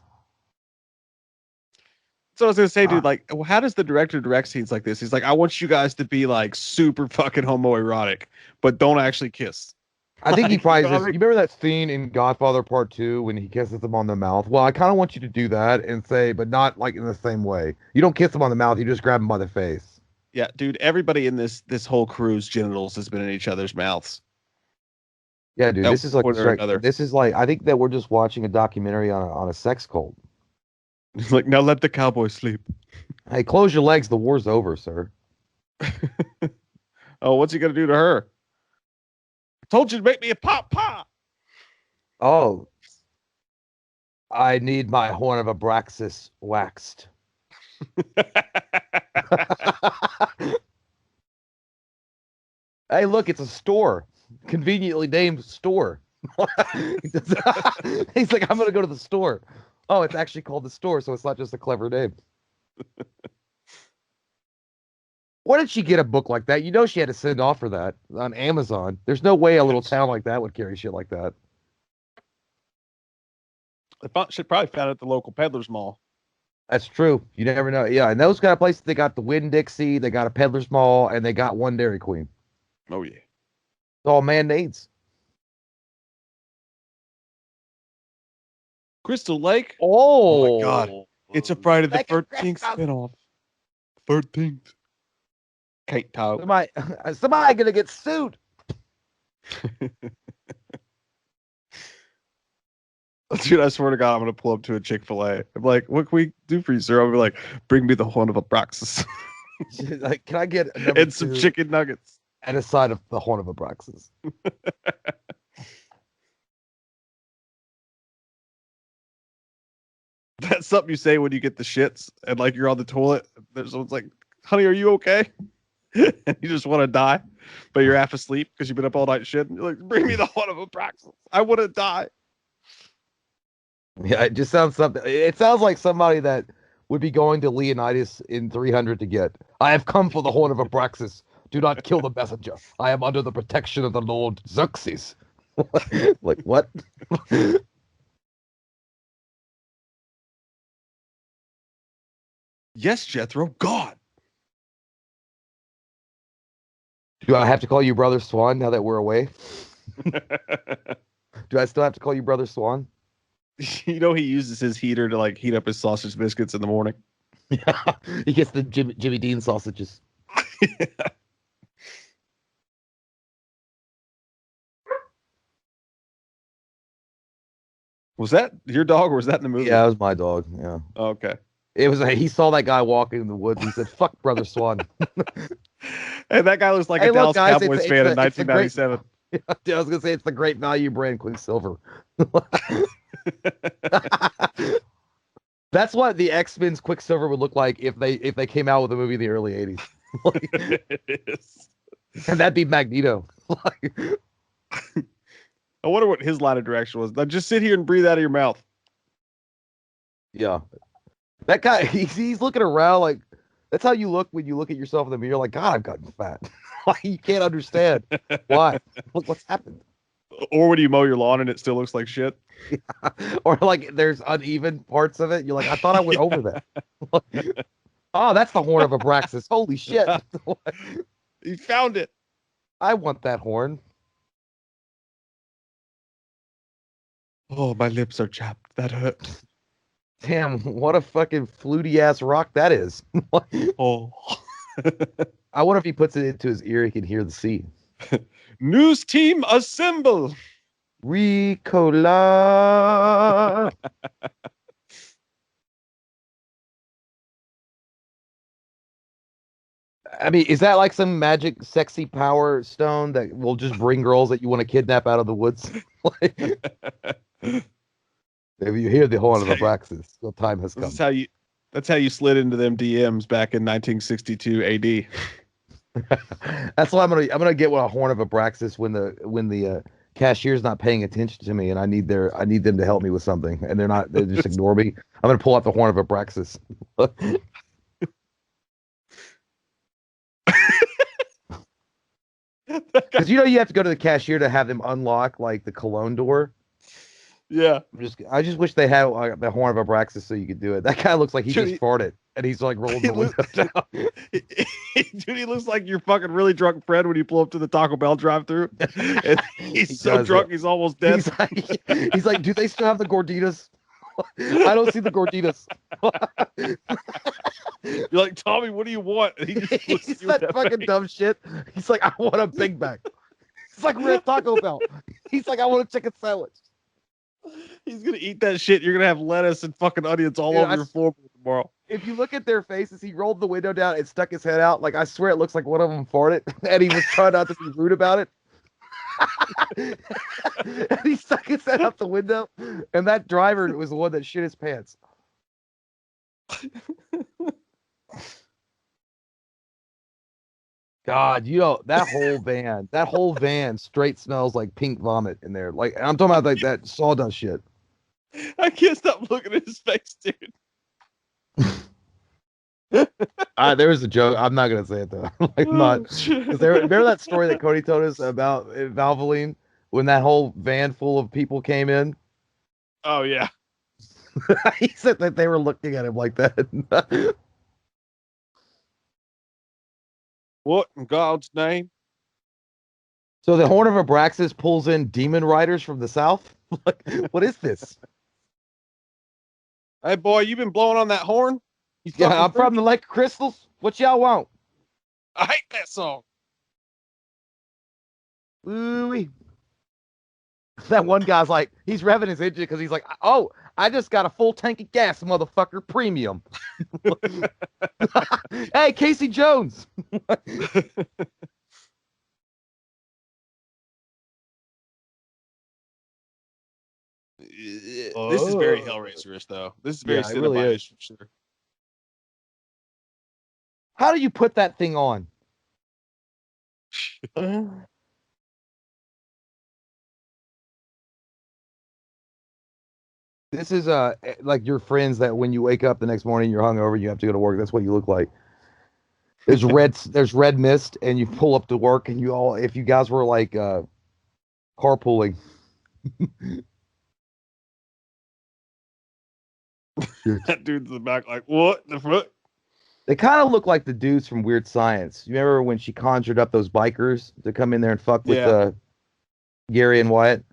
So I was gonna say, dude, like, how does the director direct scenes like this? He's like, I want you guys to be like super fucking homoerotic, but don't actually kiss.
I think he probably says, you remember that scene in Godfather Part 2 when he kisses them on the mouth? Well, I kind of want you to do that and say, but not like in the same way. You don't kiss them on the mouth, you just grab them by the face.
Yeah, dude, everybody in this whole crew's genitals has been in each other's mouths.
Yeah, dude, this is like I think that we're just watching a documentary on a sex cult.
It's like, now let the cowboy sleep.
Hey, close your legs. The war's over, sir.
Oh, what's he gonna do to her? I told you to make me a pop.
Oh, I need my horn of Abraxas waxed. Hey, look, it's a store. Conveniently named store. He's like, I'm gonna go to the store. Oh, it's actually called the store, so it's not just a clever name. Where did she get a book like that? You know she had to send off for that on Amazon. There's no way a little town like that would carry shit like that.
She probably found it at the local peddler's mall.
That's true. You never know. Yeah, and those kind of places, they got the Winn-Dixie, they got a Peddler's Mall, and they got one Dairy Queen.
Oh, yeah.
It's all man needs.
Crystal Lake?
Oh,
my God. It's a Friday the 13th spinoff. 13th. Kate Todd.
Somebody gonna get sued.
Dude, I swear to God, I'm gonna pull up to a Chick-fil-A. I'm like, what can we do for you, sir? I'll be like, bring me the horn of Abraxas.
Like, can I get
and some chicken nuggets
and a side of the horn of Abraxas?
That's something you say when you get the shits and like you're on the toilet. There's someone's like, honey, are you okay? And you just want to die, but you're half asleep because you've been up all night shit. And you're like, bring me the horn of Abraxas. I want to die.
Yeah, it just sounds something. It sounds like somebody that would be going to Leonidas in 300 to get. I have come for the horn of Abraxas. Do not kill the messenger. I am under the protection of the Lord Xerxes. Like, what?
Yes, Jethro. God.
Do I have to call you Brother Swan now that we're away? Do I still have to call you Brother Swan?
You know he uses his heater to like heat up his sausage biscuits in the morning.
Yeah, he gets the Jimmy Dean sausages.
Yeah. Was that your dog or was that in the movie?
Yeah, it was my dog. Yeah.
Okay.
It was he saw that guy walking in the woods. He said, "Fuck Brother Swan."
Hey, that guy was like a Dallas Cowboys fan in 1997.
I was gonna say it's the great value brand Quicksilver. That's what the X-Men's Quicksilver would look like if they came out with a movie in the early 80s.
It is.
And that'd be Magneto.
I wonder what his line of direction was. Now just sit here and breathe out of your mouth.
Yeah. That guy, he's looking around like, that's how you look when you look at yourself in the mirror, like, God, I've gotten fat. Like, you can't understand why. Look what's happened.
Or when you mow your lawn and it still looks like shit.
Yeah. Or like there's uneven parts of it. You're like, I thought I went over that. Oh, that's the horn of Abraxas. Holy shit.
You found it.
I want that horn.
Oh, my lips are chapped. That hurt.
Damn, what a fucking fluty ass rock that is.
Oh.
I wonder if he puts it into his ear, he can hear the sea.
News team assemble.
Ricola. I mean, is that like some magic sexy power stone that will just bring girls that you want to kidnap out of the woods? If you hear the horn of Abraxas, your time has come.
That's how you slid into them DMs back in 1962 AD.
That's why I'm gonna get a horn of Abraxas when the cashier's not paying attention to me and I need them to help me with something and they just ignore me. I'm gonna pull out the horn of Abraxas. Because you have to go to the cashier to have them unlock like the cologne door.
Yeah.
I just wish they had like, the horn of Abraxas so you could do it. That guy looks like he just farted and he's like rolling the window down.
Dude, he looks like your fucking really drunk friend when you pull up to the Taco Bell drive-thru. And he's so drunk he's almost dead.
He's like, do they still have the gorditas? I don't see the gorditas.
You're like, Tommy, what do you want? And
he said fucking dumb shit. He's like, I want a Big Mac. It's like we're at Taco Bell. He's like, I want a chicken sandwich.
He's gonna eat that shit. You're gonna have lettuce and fucking onions all over your floor tomorrow.
If you look at their faces, he rolled the window down and stuck his head out. Like I swear, it looks like one of them farted, and he was trying not to be rude about it. And he stuck his head out the window, and that driver was the one that shit his pants. God, that whole van straight smells like pink vomit in there. Like I'm talking about like that sawdust shit.
I can't stop looking at his face, dude.
There was a joke. I'm not gonna say it though. Like not because remember that story that Cody told us about Valvoline when that whole van full of people came in.
Oh yeah.
He said that they were looking at him like that.
What in God's name?
So the Horn of Abraxas pulls in demon riders from the south. Like, what is this?
Hey boy, you been blowing on that horn? You
Yeah,
fucking
I'm from
freak.
the Lake of Crystals. What y'all want?
I hate that song.
Ooh. That one guy's like, he's revving his engine because he's like, oh, I just got a full tank of gas, motherfucker, premium. Hey, Casey Jones.
This is very Hellraiser-ish, though. This is very
Yeah, it really is.
Cinnabon-ish, for sure.
How do you put that thing on? This is like your friends that when you wake up the next morning, you're hungover, you have to go to work. That's what you look like. There's red mist, and you pull up to work, and you all, if you guys were like carpooling.
That dude's in the back, like, what the fuck?
They kind of look like the dudes from Weird Science. You remember when she conjured up those bikers to come in there and fuck with
Yeah.
Gary and Wyatt?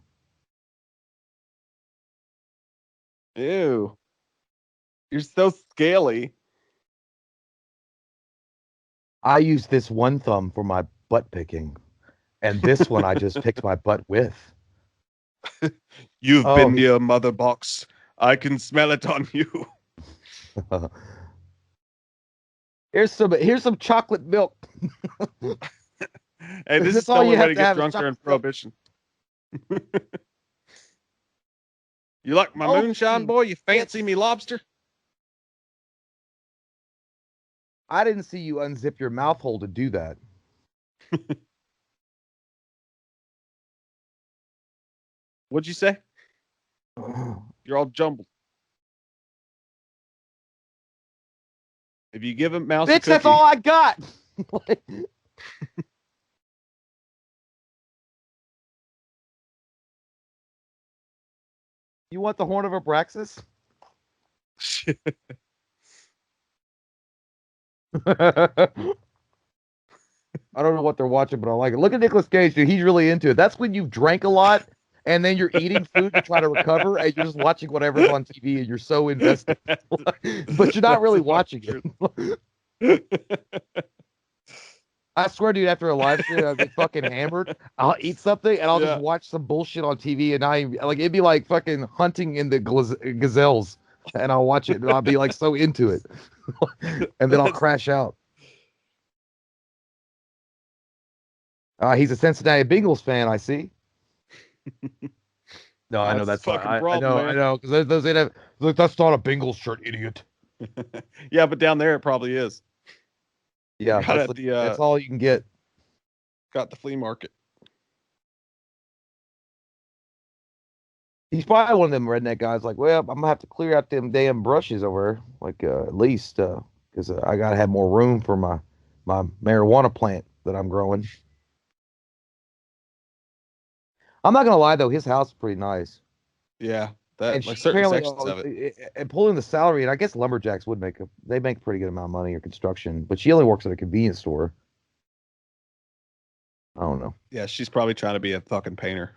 Ew. You're so scaly.
I use this one thumb for my butt picking, and this one I just picked my butt with.
You've been near Mother Box. I can smell it on you.
Here's some chocolate milk.
Hey, this is still a way to get drunk during Prohibition. You like my moonshine, boy? You fancy me lobster?
I didn't see you unzip your mouth hole to do that.
What'd you say? You're all jumbled. If you give a mouse a cookie,
that's all I got. You want the Horn of Abraxas? I don't know what they're watching, but I like it. Look at Nicolas Cage, dude. He's really into it. That's when you've drank a lot and then you're eating food to try to recover and you're just watching whatever's on TV and you're so invested. But you're not really watching it. I swear, dude, after a live stream, I'll get fucking hammered. I'll eat something and I'll just watch some bullshit on TV and it'd be like fucking hunting in the gazelles. And I'll watch it and I'll be like so into it. And then I'll crash out. He's a Cincinnati Bengals fan, I see. No, I know that's
fucking
I
problem,
I know, because those ain't look, that's not a Bengals shirt, idiot.
Yeah, but down there it probably is.
Yeah, that's all you can get.
Got the flea market.
He's probably one of them redneck guys. Like, well, I'm gonna have to clear out them damn brushes over here, like at least because I gotta have more room for my marijuana plant that I'm growing. I'm not gonna lie though, his house is pretty nice.
Yeah, that
And
like
she
certain
apparently
sections of it.
and pulling the salary, and I guess lumberjacks would make they make a pretty good amount of money or construction, but she only works at a convenience store. I don't know.
Yeah, she's probably trying to be a fucking painter.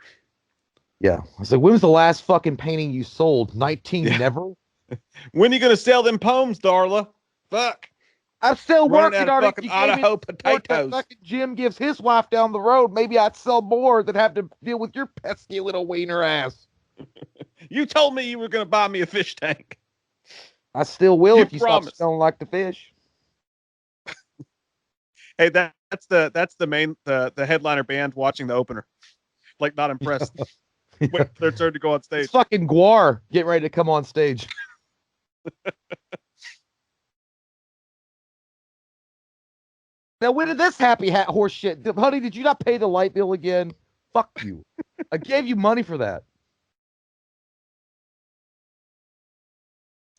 Yeah. So when was the last fucking painting you sold? 19 never?
When are you gonna sell them poems, Darla? Fuck.
I'm still
Running
working
out of
on it.
fucking Idaho potatoes.
Fucking Jim gives his wife down the road. Maybe I'd sell more than have to deal with your pesky little wiener ass.
You told me you were gonna buy me a fish tank.
I still will if you
promised.
stop smelling like the fish.
Hey, that's the main the headliner band watching the opener. Like not impressed. Wait for their turn to go on stage.
It's fucking Guar getting ready to come on stage. Now, when did this happy hat horse shit? Honey, did you not pay the light bill again? Fuck you. I gave you money for that.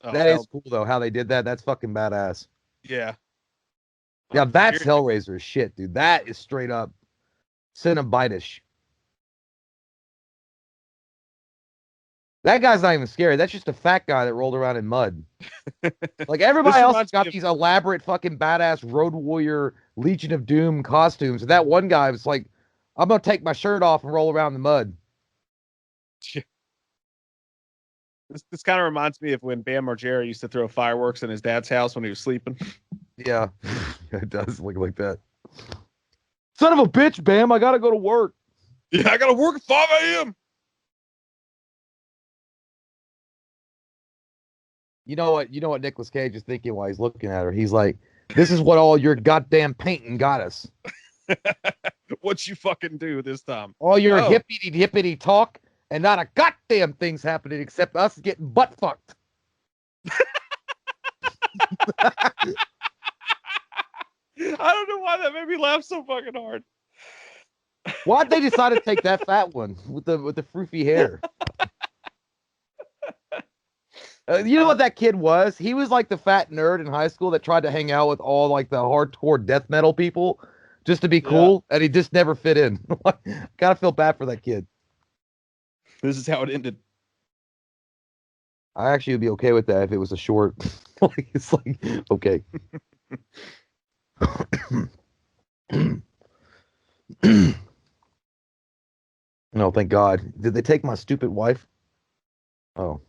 That is cool, though, how they did that. That's fucking badass.
Yeah.
Yeah, that's
Here-
Hellraiser shit, dude. That is straight up Cinnabitish. That guy's not even scary. That's just a fat guy that rolled around in mud. Like everybody
This
else has
reminds me
got
of
these elaborate fucking badass Road Warrior Legion of Doom costumes. And that one guy was like, I'm gonna take my shirt off and roll around in the mud.
this kind of reminds me of when Bam Margera used to throw fireworks in his dad's house when he was sleeping.
Yeah. It does look like that. Son of a bitch, Bam, I gotta go to work.
Yeah, I gotta work at 5 a.m.
You know what Nicolas Cage is thinking while he's looking at her. He's like, this is what all your goddamn painting got us.
What you fucking do this time?
All your
Oh.
hippity talk and not a goddamn thing's happening except us getting butt fucked.
I don't know why that made me laugh so fucking hard.
Why'd they decide to take that fat one with the froofy hair? You know what that kid was? He was like the fat nerd in high school that tried to hang out with all like the hardcore death metal people just to be cool, and he just never fit in. Gotta feel bad for that kid.
This is how it ended.
I actually would be okay with that if it was a short. Like, it's like, okay. No, thank God. Did they take my stupid wife? Oh.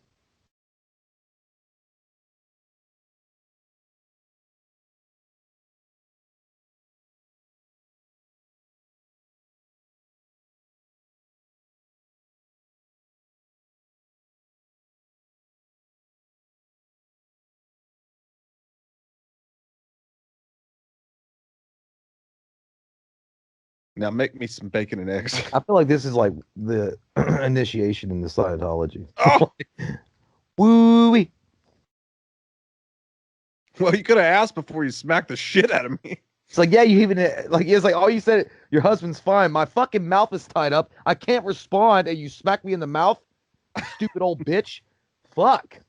Now make me some bacon and eggs.
I feel like this is like the initiation into Scientology.
Oh,
Woo-wee.
well, you could have asked before you smacked the shit out of me.
It's like, yeah, you even like it's like, oh, you said your husband's fine. My fucking mouth is tied up. I can't respond, and you smack me in the mouth, stupid old bitch. Fuck.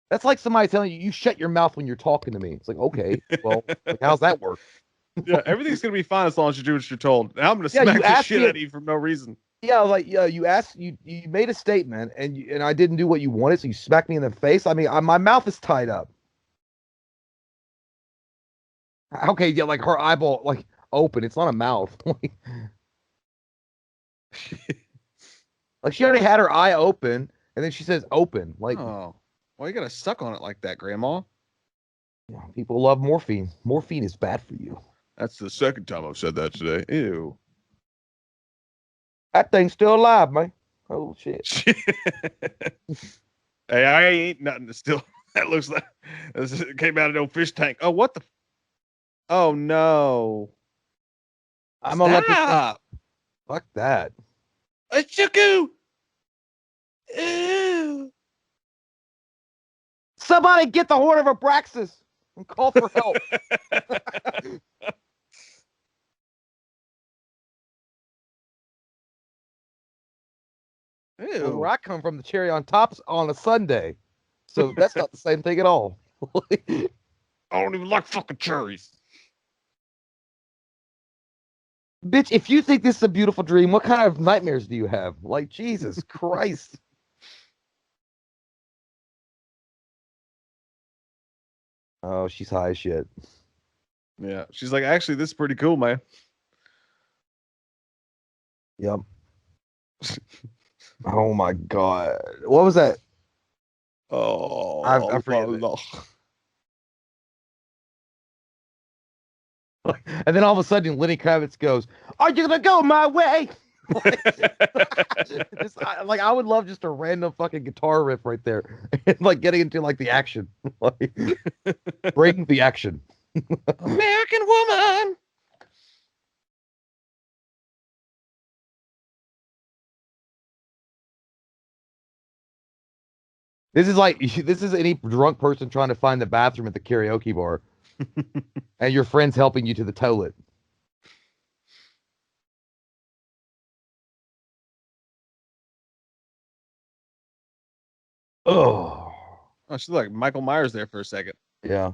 That's like somebody telling you you shut your mouth when you're talking to me. It's like, okay, well, like, how's that work?
Yeah, everything's gonna be fine as long as you do what you're told. Now I'm gonna
Yeah,
smack
you
the
asked
shit
me
out of you for no reason.
Yeah, like yeah, you made a statement, and I didn't do what you wanted, so you smacked me in the face. I mean, my mouth is tied up. Okay, yeah, like her eyeball like open. It's not a mouth. Like she already had her eye open, and then she says open. Like
Oh, why you gotta suck on it like that, Grandma?
people love morphine. Morphine is bad for you.
That's the second time I've said that today. Ew.
That thing's still alive, man. Oh shit.
Hey, I ain't nothing to still. That looks like it came out of no fish tank. Oh, what the? Oh no!
I'm gonna let this thing.
Stop!
Fuck that.
A chuku! Ew!
Somebody get the horn of Abraxas and call for help. Well, where
Ew!
I come from, the cherry on top's on a Sunday. So that's not the same thing at all.
I don't even like fucking cherries.
Bitch, if you think this is a beautiful dream, what kind of nightmares do you have? Like, Jesus Christ. Oh, she's high as shit.
Yeah, she's like, actually, this is pretty cool, man.
Yep. Oh my God. What was that?
Oh,
I forget it.
no.
And then all of a sudden, Lenny Kravitz goes, "Are you gonna go my way?" Like I would love just a random fucking guitar riff right there, and like getting into like the action, like bring the action.
American woman.
This is like this is any drunk person trying to find the bathroom at the karaoke bar, and your friend's helping you to the toilet. Oh,
Oh, she's like Michael Myers there for a second.
Yeah.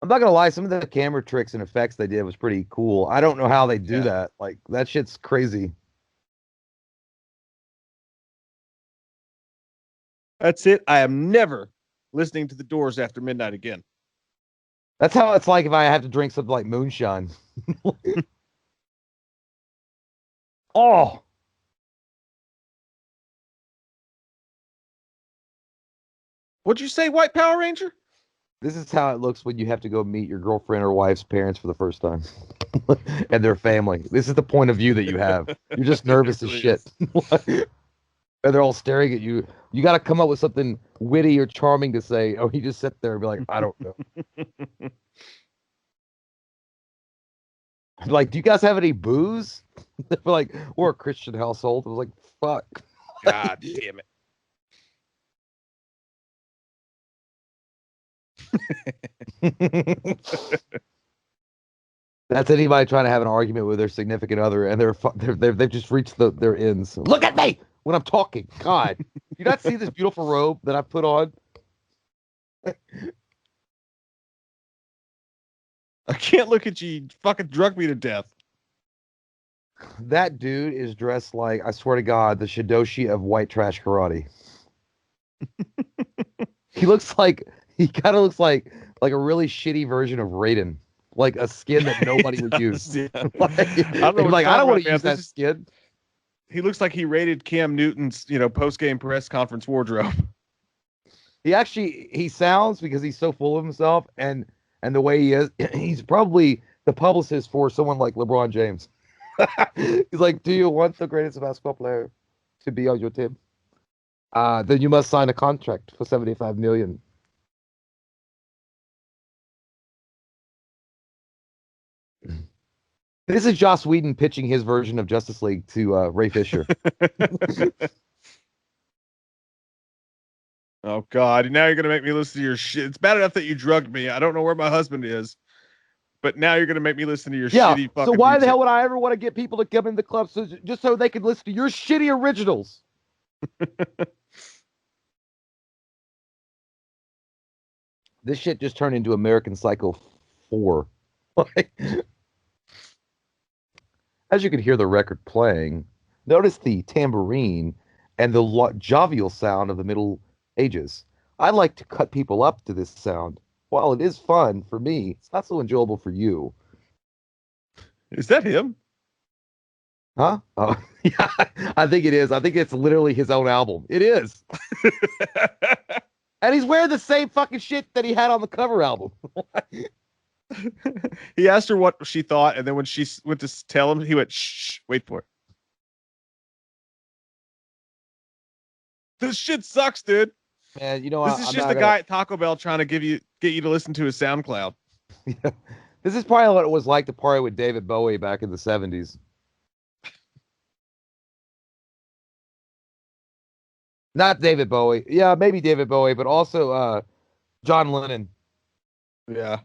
I'm not gonna lie, some of the camera tricks and effects they did was pretty cool. I don't know how they do
Yeah.
that. Like that shit's crazy.
That's it. I am never listening to the Doors after midnight again.
That's how it's like if I have to drink something like moonshine. Oh,
What'd you say, White Power Ranger?
this is how it looks when you have to go meet your girlfriend or wife's parents for the first time. And their family. This is the point of view that you have. You're just nervous
It
as
really
shit.
is.
And they're all staring at you. You got to come up with something witty or charming to say. Oh, you just sit there and be like, I don't know. Like, do you guys have any booze? They're like, we're a Christian household. I was like, fuck.
God damn it.
That's anybody trying to have an argument with their significant other, and they've just reached their ends. Look at me when I'm talking. God, you not see this beautiful robe that I put on?
I can't look at you. You fucking drug me to death.
That dude is dressed like, I swear to God, the Shidoshi of white trash karate. He looks like he kind of looks like a really shitty version of Raiden, like a skin that nobody would use.
Yeah.
Like,
I don't know what
like
you're
I don't
talking
want
about,
to
man.
use that skin.
He looks like he rated Cam Newton's, post game press conference wardrobe.
He sounds because he's so full of himself and the way he is, he's probably the publicist for someone like LeBron James. He's like, do you want the greatest basketball player to be on your team? Then you must sign a contract for 75 million. This is Joss Whedon pitching his version of Justice League to Ray Fisher.
Oh God! Now you're gonna make me listen to your shit. It's bad enough that you drugged me. I don't know where my husband is, but now you're gonna make me listen to your
Yeah.
shitty
So
fucking
why the
music.
hell would I ever want to get people to come in the club just so they can listen to your shitty originals? This shit just turned into American Psycho 4. As you can hear the record playing, notice the tambourine and the jovial sound of the Middle Ages. I like to cut people up to this sound. While it is fun for me, it's not so enjoyable for you.
Is that him?
Huh? Oh, yeah, I think it is. I think it's literally his own album. It is. And he's wearing the same fucking shit that he had on the cover album.
He asked her what she thought, and then when she went to tell him, he went, "Shh, wait for it." This shit sucks, dude.
Man, you know,
This is
I'm
just
not
a
gonna.
guy at Taco Bell trying to get you to listen to his SoundCloud.
Yeah. This is probably what it was like to party with David Bowie back in the 70s. Not David Bowie. Yeah, maybe David Bowie, but also John Lennon.
Yeah.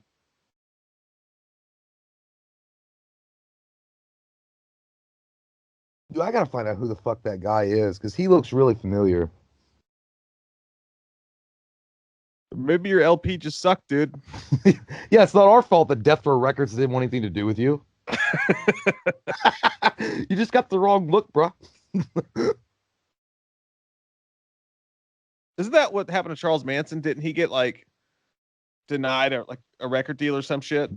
Dude, I gotta find out who the fuck that guy is because he looks really familiar.
Maybe your LP just sucked, dude.
Yeah, it's not our fault that Death Row Records didn't want anything to do with you. You just got the wrong look, bro.
Isn't that what happened to Charles Manson? Didn't he get denied a record deal or some shit?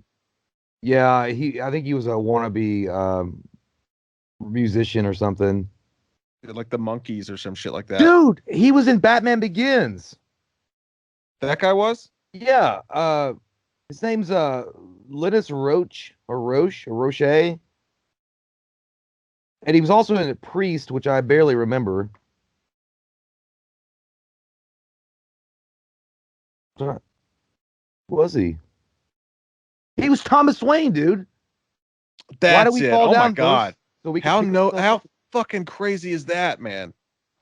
Yeah, I think he was a wannabe musician or something.
Like the Monkeys or some shit like that.
Dude, he was in Batman Begins.
That guy was?
Yeah, his name's Linus Roche or Roche or Roche. And he was also in a Priest, which I barely remember. Who was he? He was Thomas Wayne, dude. Why do
That's
we
it.
fall
Oh my
down, Bruce?
God.
So we can
How
pick
no
ourselves
how
up?
fucking crazy is that, man?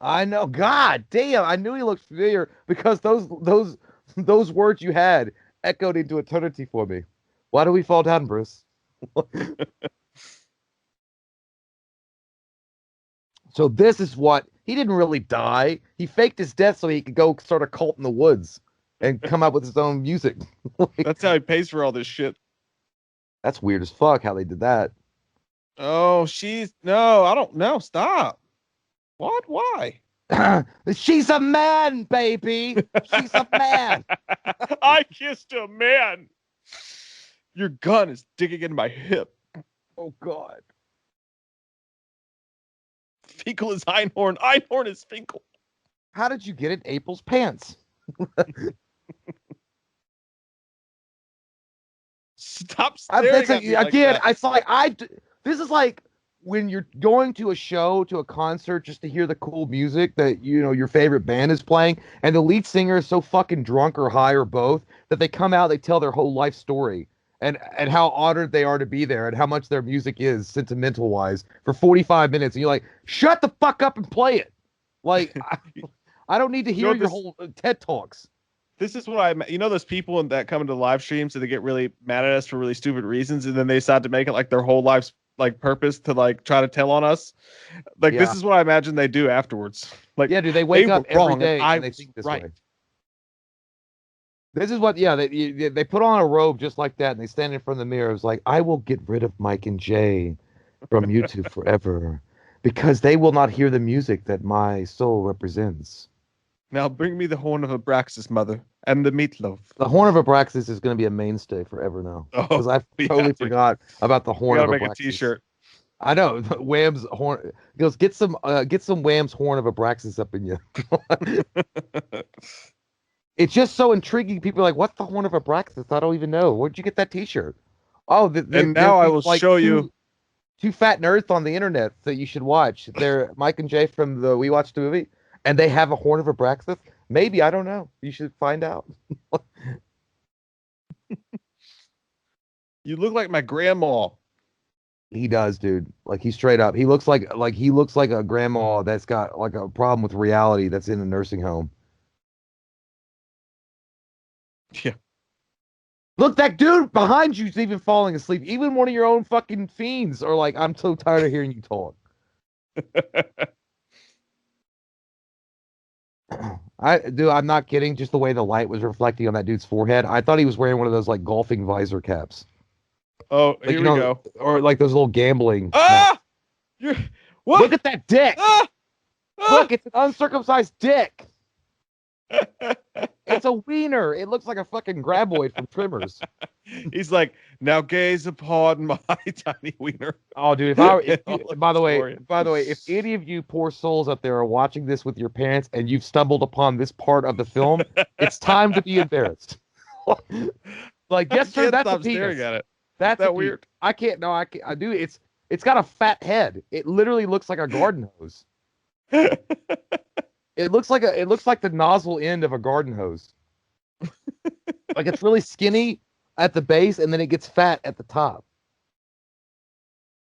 I know. God damn, I knew he looked familiar because those words you had echoed into eternity for me. Why do we fall down, Bruce? So this is what he didn't really die. He faked his death so he could go start a cult in the woods. and come up with his own music. Like,
That's how he pays for all this shit.
that's weird as fuck how they did that.
Oh, no, I don't know. Stop. What? Why?
She's a man, baby. She's a man.
I kissed a man. Your gun is digging in my hip.
Oh God.
Finkel is Einhorn. Einhorn is Finkel.
How did you get in April's pants?
Stop staring at me like
again,
that.
it's like this is like when you're going to a show, to a concert, just to hear the cool music that your favorite band is playing, and the lead singer is so fucking drunk or high or both that they come out, they tell their whole life story and how honored they are to be there and how much their music is sentimental wise for 45 minutes, and you're like, shut the fuck up and play it. Like I don't need to hear your whole TED Talks.
This is what those people that come into live streams and they get really mad at us for really stupid reasons, and then they decide to make it like their whole life's like purpose to like try to tell on us. Like This is what I imagine they do afterwards. Like,
yeah, do they wake up every day and they think this
right.
way? This is what, they put on a robe just like that, and they stand in front of the mirror. It's like, I will get rid of Mike and Jay from YouTube forever because they will not hear the music that my soul represents.
Now bring me the horn of Abraxas, mother, and the meatloaf.
The horn of Abraxas is going to be a mainstay forever now. Because I totally forgot about the horn of Abraxas. You gotta make a t-shirt. I know. Wham's horn. He goes, get some Wham's horn of Abraxas up in you. It's just so intriguing. People are like, what's the horn of Abraxas? I don't even know. Where'd you get that t-shirt? Oh,
and now I will show you.
Two fat nerds on the internet that you should watch. They're Mike and Jay from the We Watched the Movie. And they have a horn of Abraxas? Maybe, I don't know. You should find out.
You look like my grandma.
He does, dude. Like, he straight up. He looks like a grandma that's got like a problem with reality that's in a nursing home.
Yeah.
Look, that dude behind you's even falling asleep. Even one of your own fucking fiends are like, I'm so tired of hearing you talk. I'm not kidding. Just the way the light was reflecting on that dude's forehead, I thought he was wearing one of those like golfing visor caps.
Oh, like, here we go.
Or like those little gambling.
Ah! What?
Look at that dick. Ah! Look, it's an uncircumcised dick. It's a wiener. It looks like a fucking graboid from Trimmers.
He's like, now gaze upon my tiny wiener.
Oh, dude! By the way, if any of you poor souls out there are watching this with your parents and you've stumbled upon this part of the film, it's time to be embarrassed. Like, yes, sir, that's a penis. Staring at it. That's that weird. I can't. No, I can't. I do. It's got a fat head. It literally looks like a garden hose. It looks like the nozzle end of a garden hose. Like, it's really skinny at the base, and then it gets fat at the top.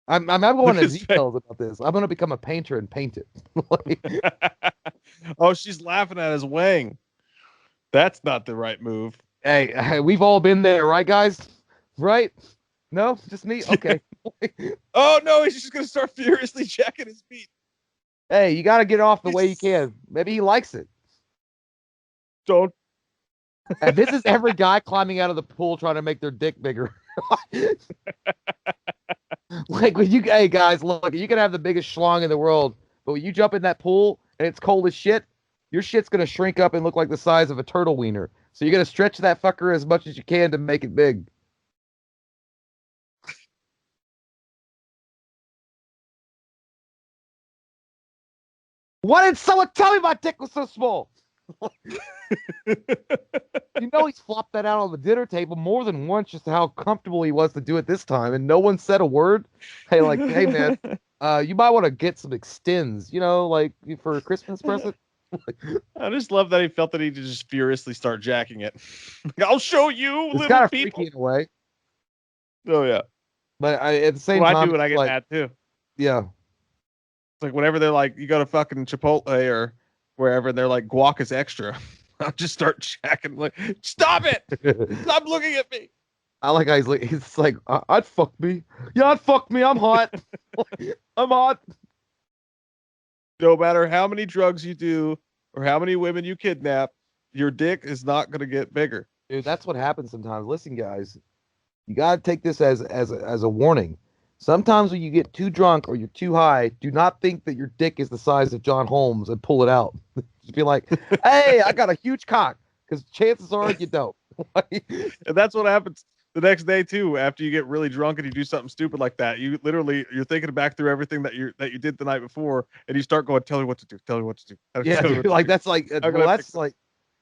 I'm going into details about this. I'm going to become a painter and paint it.
Oh, she's laughing at his wang. That's not the right move.
Hey, we've all been there, right, guys? Right? No, just me. Okay.
Oh no, he's just going to start furiously jacking his feet.
Hey, you got to get off the way you can. Maybe he likes it.
Don't.
And this is every guy climbing out of the pool trying to make their dick bigger. Like, hey guys, look, you can have the biggest schlong in the world, but when you jump in that pool and it's cold as shit, your shit's going to shrink up and look like the size of a turtle wiener. So you're going to stretch that fucker as much as you can to make it big. Why didn't someone tell me my dick was so small? He's flopped that out on the dinner table more than once, just how comfortable he was to do it this time, and no one said a word. Hey, man, you might want to get some extends, like for a Christmas present.
I just love that he felt that he could just furiously start jacking it. I'll show you,
it's kind of freaky in a way.
Oh yeah,
but at the same time,
I do when I get mad too.
Yeah.
It's like whenever they're like, you go to fucking Chipotle or wherever, and they're like, guac is extra. I'll just start jacking. Like, stop it! Stop looking at me.
I like how he's like, I'd fuck me. Yeah, I'd fuck me. I'm hot. I'm hot.
No matter how many drugs you do or how many women you kidnap, your dick is not going to get bigger.
Dude, that's what happens sometimes. Listen, guys, you gotta take this as a warning. Sometimes when you get too drunk or you're too high, do not think that your dick is the size of John Holmes and pull it out. Just be like, "Hey, I got a huge cock," because chances are you don't.
And that's what happens the next day too. After you get really drunk and you do something stupid like that, you're thinking back through everything that you did the night before, and you start going, "Tell me what to do. Tell me what to do."
Yeah,
Tell me
dude,
what to
like
do.
that's like
How can
well,
I
that's
fix it?
like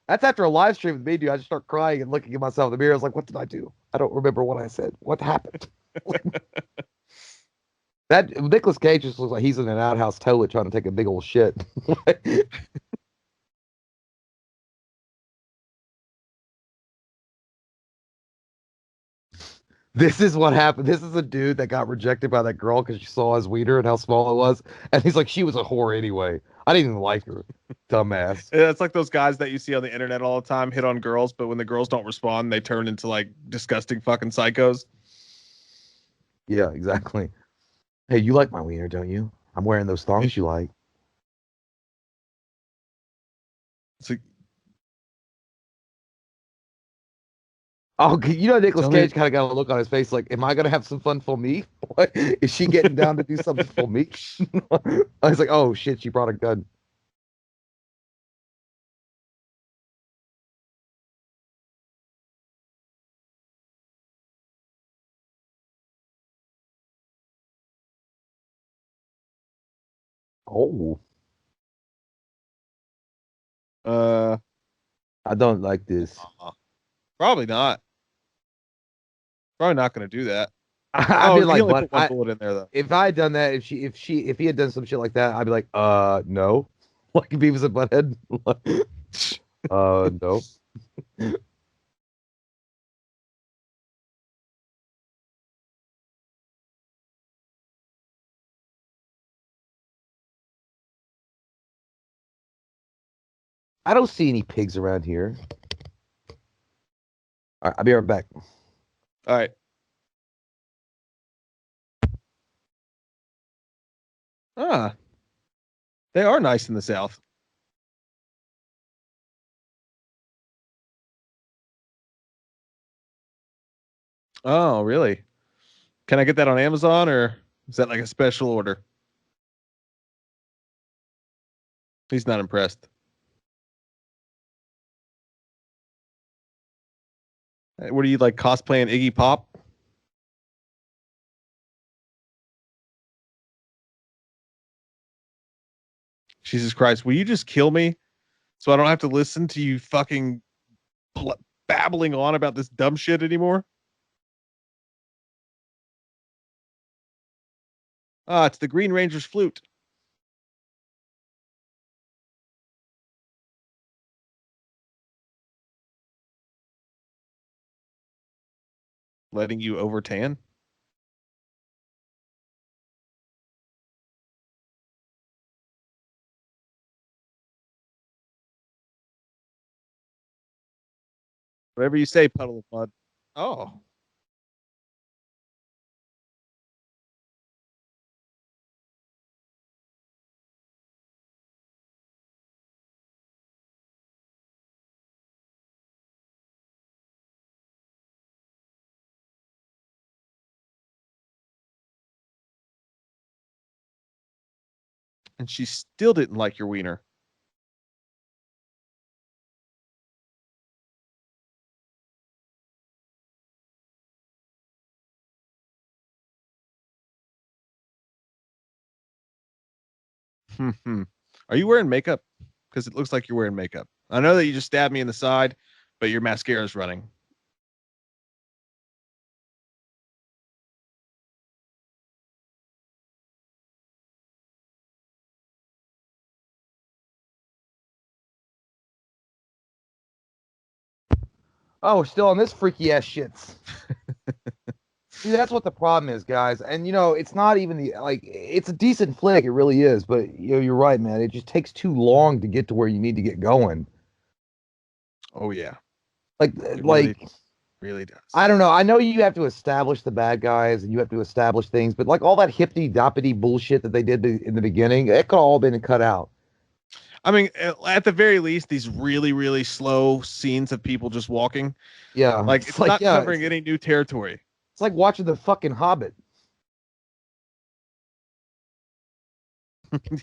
that's after a live stream with me, dude. I just start crying and looking at myself in the mirror. I was like, "What did I do? I don't remember what I said. What happened?" That Nicolas Cage just looks like he's in an outhouse toilet trying to take a big old shit. This is what happened. This is a dude that got rejected by that girl because she saw his wiener and how small it was. And he's like, she was a whore anyway. I didn't even like her. Dumbass.
Yeah, it's like those guys that you see on the internet all the time hit on girls, but when the girls don't respond, they turn into like disgusting fucking psychos.
Yeah, exactly. Hey, you like my wiener, don't you? I'm wearing those thongs you like.
It's like,
Oh, you know, Nicolas
tell me,
Cage kind of got a look on his face like, am I going to have some fun for me? What? Is she getting down to do something for me? I was like, oh shit, she brought a gun. Oh,
uh,
I don't like this.
probably not. Probably not going to do that.
I'd
Oh,
be
he
like,
only
what?
put one bullet in there though.
If I had done that, if he had done some shit like that, I'd be like, no. Like Beavis and Butthead. No. I don't see any pigs around here. All right, I'll be right back.
All right. Ah, they are nice in the South. Oh, really? Can I get that on Amazon or is that like a special order? He's not impressed. What are you like cosplaying Iggy Pop? Jesus Christ, will you just kill me so I don't have to listen to you fucking babbling on about this dumb shit anymore? Ah, it's the Green Ranger's flute. Letting you overtan. Whatever you say, puddle of mud. Oh, and she still didn't like your wiener. Hmm. Are you wearing makeup? Because it looks like you're wearing makeup. I know that you just stabbed me in the side, but your mascara is running.
Oh, we're still on this freaky ass shits. See, that's what the problem is, guys. And you know, it's not even the like it's a decent flick, it really is, but you know, you're right, man. It just takes too long to get to where you need to get going.
Oh yeah,
Like
it really,
like
really does.
I don't know. I know you have to establish the bad guys and you have to establish things, but like all that hippity doppity bullshit that they did in the beginning, it could all been cut out.
I mean, at the very least, these really, really slow scenes of people just walking,
Yeah,
like it's not covering any new territory.
It's like watching the fucking Hobbit.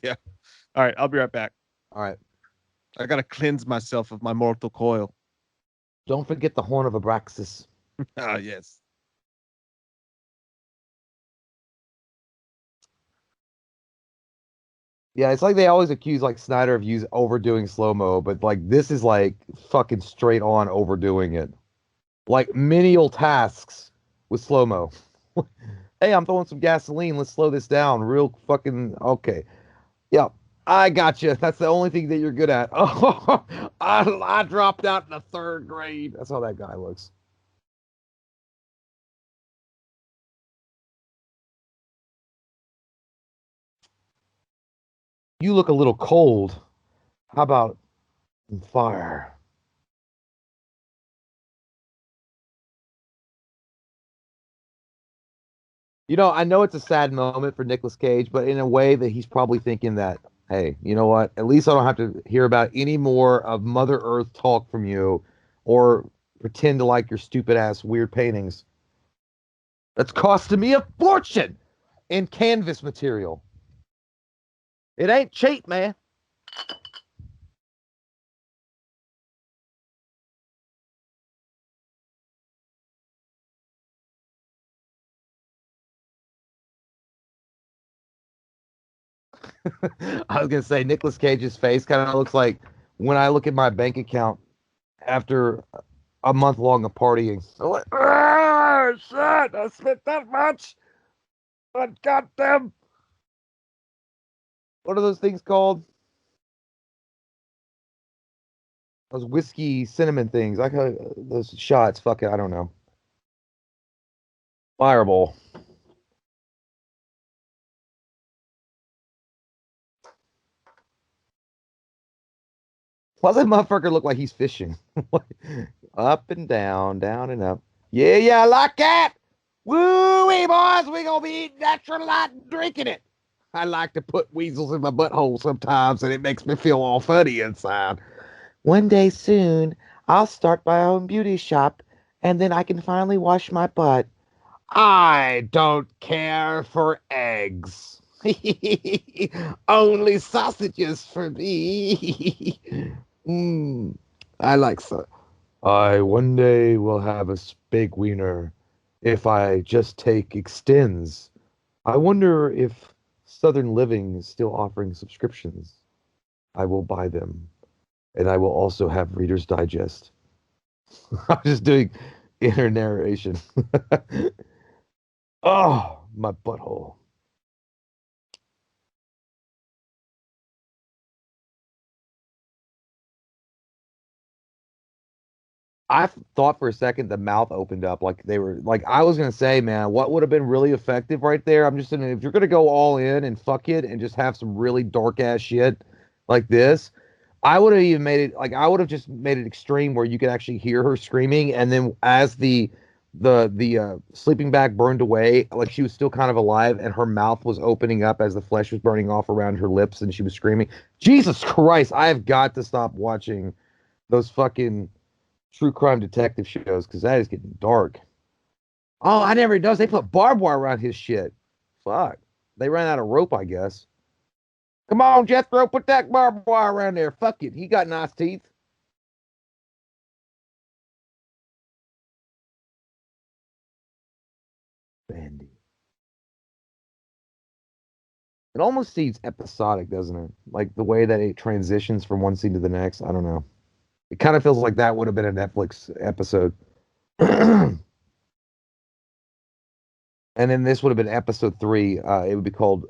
Yeah. All right, I'll be right back.
All right.
I gotta cleanse myself of my mortal coil.
Don't forget the horn of Abraxas.
Ah, yes.
Yeah, it's like they always accuse like Snyder of overdoing slow-mo, but like this is like fucking straight on overdoing it. Like menial tasks with slow-mo. Hey, I'm throwing some gasoline. Let's slow this down. Real fucking okay. Yeah, I got you. That's the only thing that you're good at. Oh, I dropped out in the third grade. That's how that guy looks. You look a little cold. How about fire? You know, I know it's a sad moment for Nicolas Cage, but in a way that he's probably thinking that, hey, you know what? At least I don't have to hear about any more of Mother Earth talk from you or pretend to like your stupid ass weird paintings. That's costing me a fortune in canvas material. It ain't cheap, man. I was gonna say Nicolas Cage's face kind of looks like when I look at my bank account after a month long of partying. I'm like, ah, shit, I spent that much. But goddamn, what are those things called? Those whiskey cinnamon things. I got those shots. Fuck it, I don't know. Fireball. Why does that motherfucker look like he's fishing? Up and down and up. Yeah, yeah, I like that. Woo-wee, boys. We gonna be eating natural light and drinking it. I like to put weasels in my butthole sometimes, and it makes me feel all funny inside. One day soon, I'll start my own beauty shop, and then I can finally wash my butt. I don't care for eggs. Only sausages for me. I like so. I one day will have a big wiener if I just take extends. I wonder if Southern Living is still offering subscriptions. I will buy them, and I will also have Reader's Digest. I'm just doing inner narration. Oh, my butthole. I thought for a second the mouth opened up like they were like I was gonna say, man, what would have been really effective right there? I'm just saying if you're gonna go all in and fuck it and just have some really dark ass shit like this, I would have even made it like I would have just made it extreme where you could actually hear her screaming, and then as the sleeping bag burned away, like she was still kind of alive, and her mouth was opening up as the flesh was burning off around her lips, and she was screaming. Jesus Christ, I have got to stop watching those fucking true crime detective shows because that is getting dark. Oh, I never noticed they put barbed wire around his shit. Fuck, they ran out of rope, I guess. Come on, Jethro, put that barbed wire around there. Fuck it, he got nice teeth. Bandy. It almost seems episodic, doesn't it? Like the way that it transitions from one scene to the next. I don't know. It kind of feels like that would have been a Netflix episode. And then this would have been episode three. It would be called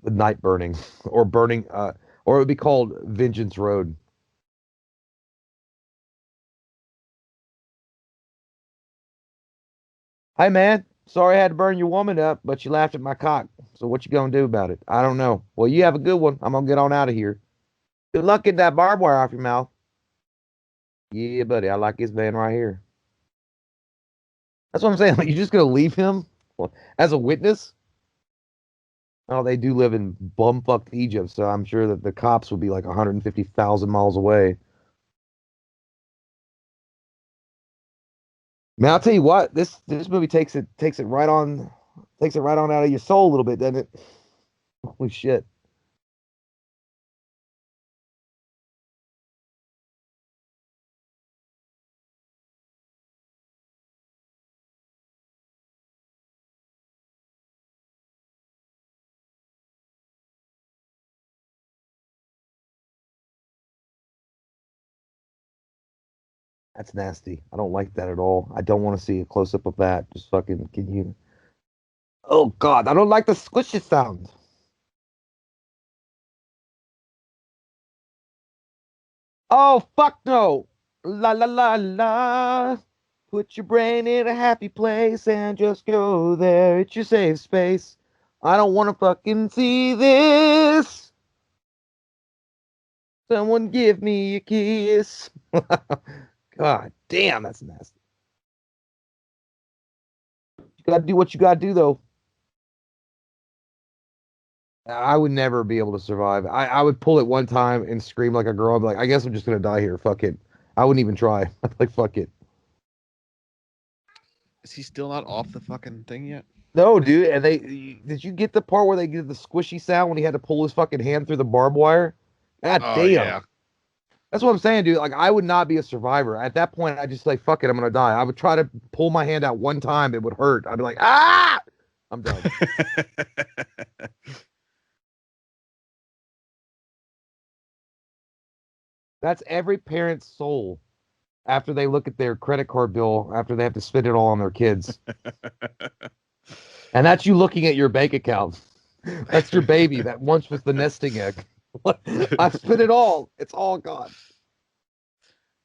The Night Burning or Burning, or it would be called Vengeance Road. Hey man, sorry I had to burn your woman up, but you laughed at my cock. So what you gonna do about it? I don't know. Well, you have a good one. I'm gonna get on out of here. Good luck getting that barbed wire off your mouth. Yeah, buddy, I like this man right here. That's what I'm saying. Like, you're just gonna leave him as a witness? Oh, they do live in bumfucked Egypt, so I'm sure that the cops would be like 150,000 miles away. Man, I'll tell you what, this movie takes it right on out of your soul a little bit, doesn't it? Holy shit. That's nasty. I don't like that at all. I don't want to see a close up of that. Just fucking can you Oh God, I don't like the squishy sound. Oh fuck no. La la la la. Put your brain in a happy place and just go there. It's your safe space. I don't want to fucking see this. Someone give me a kiss. God damn, that's nasty. You gotta do what you gotta do, though. I would never be able to survive. I would pull it one time and scream like a girl. I'd be like, I guess I'm just gonna die here. Fuck it. I wouldn't even try. I'd be like, fuck it.
Is he still not off the fucking thing yet?
No, dude. And did you get the part where they did the squishy sound when he had to pull his fucking hand through the barbed wire? God
Oh
damn.
yeah.
That's what I'm saying, dude. Like, I would not be a survivor. At that point, I just like, fuck it, I'm gonna die. I would try to pull my hand out one time, it would hurt. I'd be like, ah, I'm done. That's every parent's soul after they look at their credit card bill after they have to spend it all on their kids. And that's you looking at your bank account. That's your baby that once was the nesting egg. I've spent it all. It's all gone.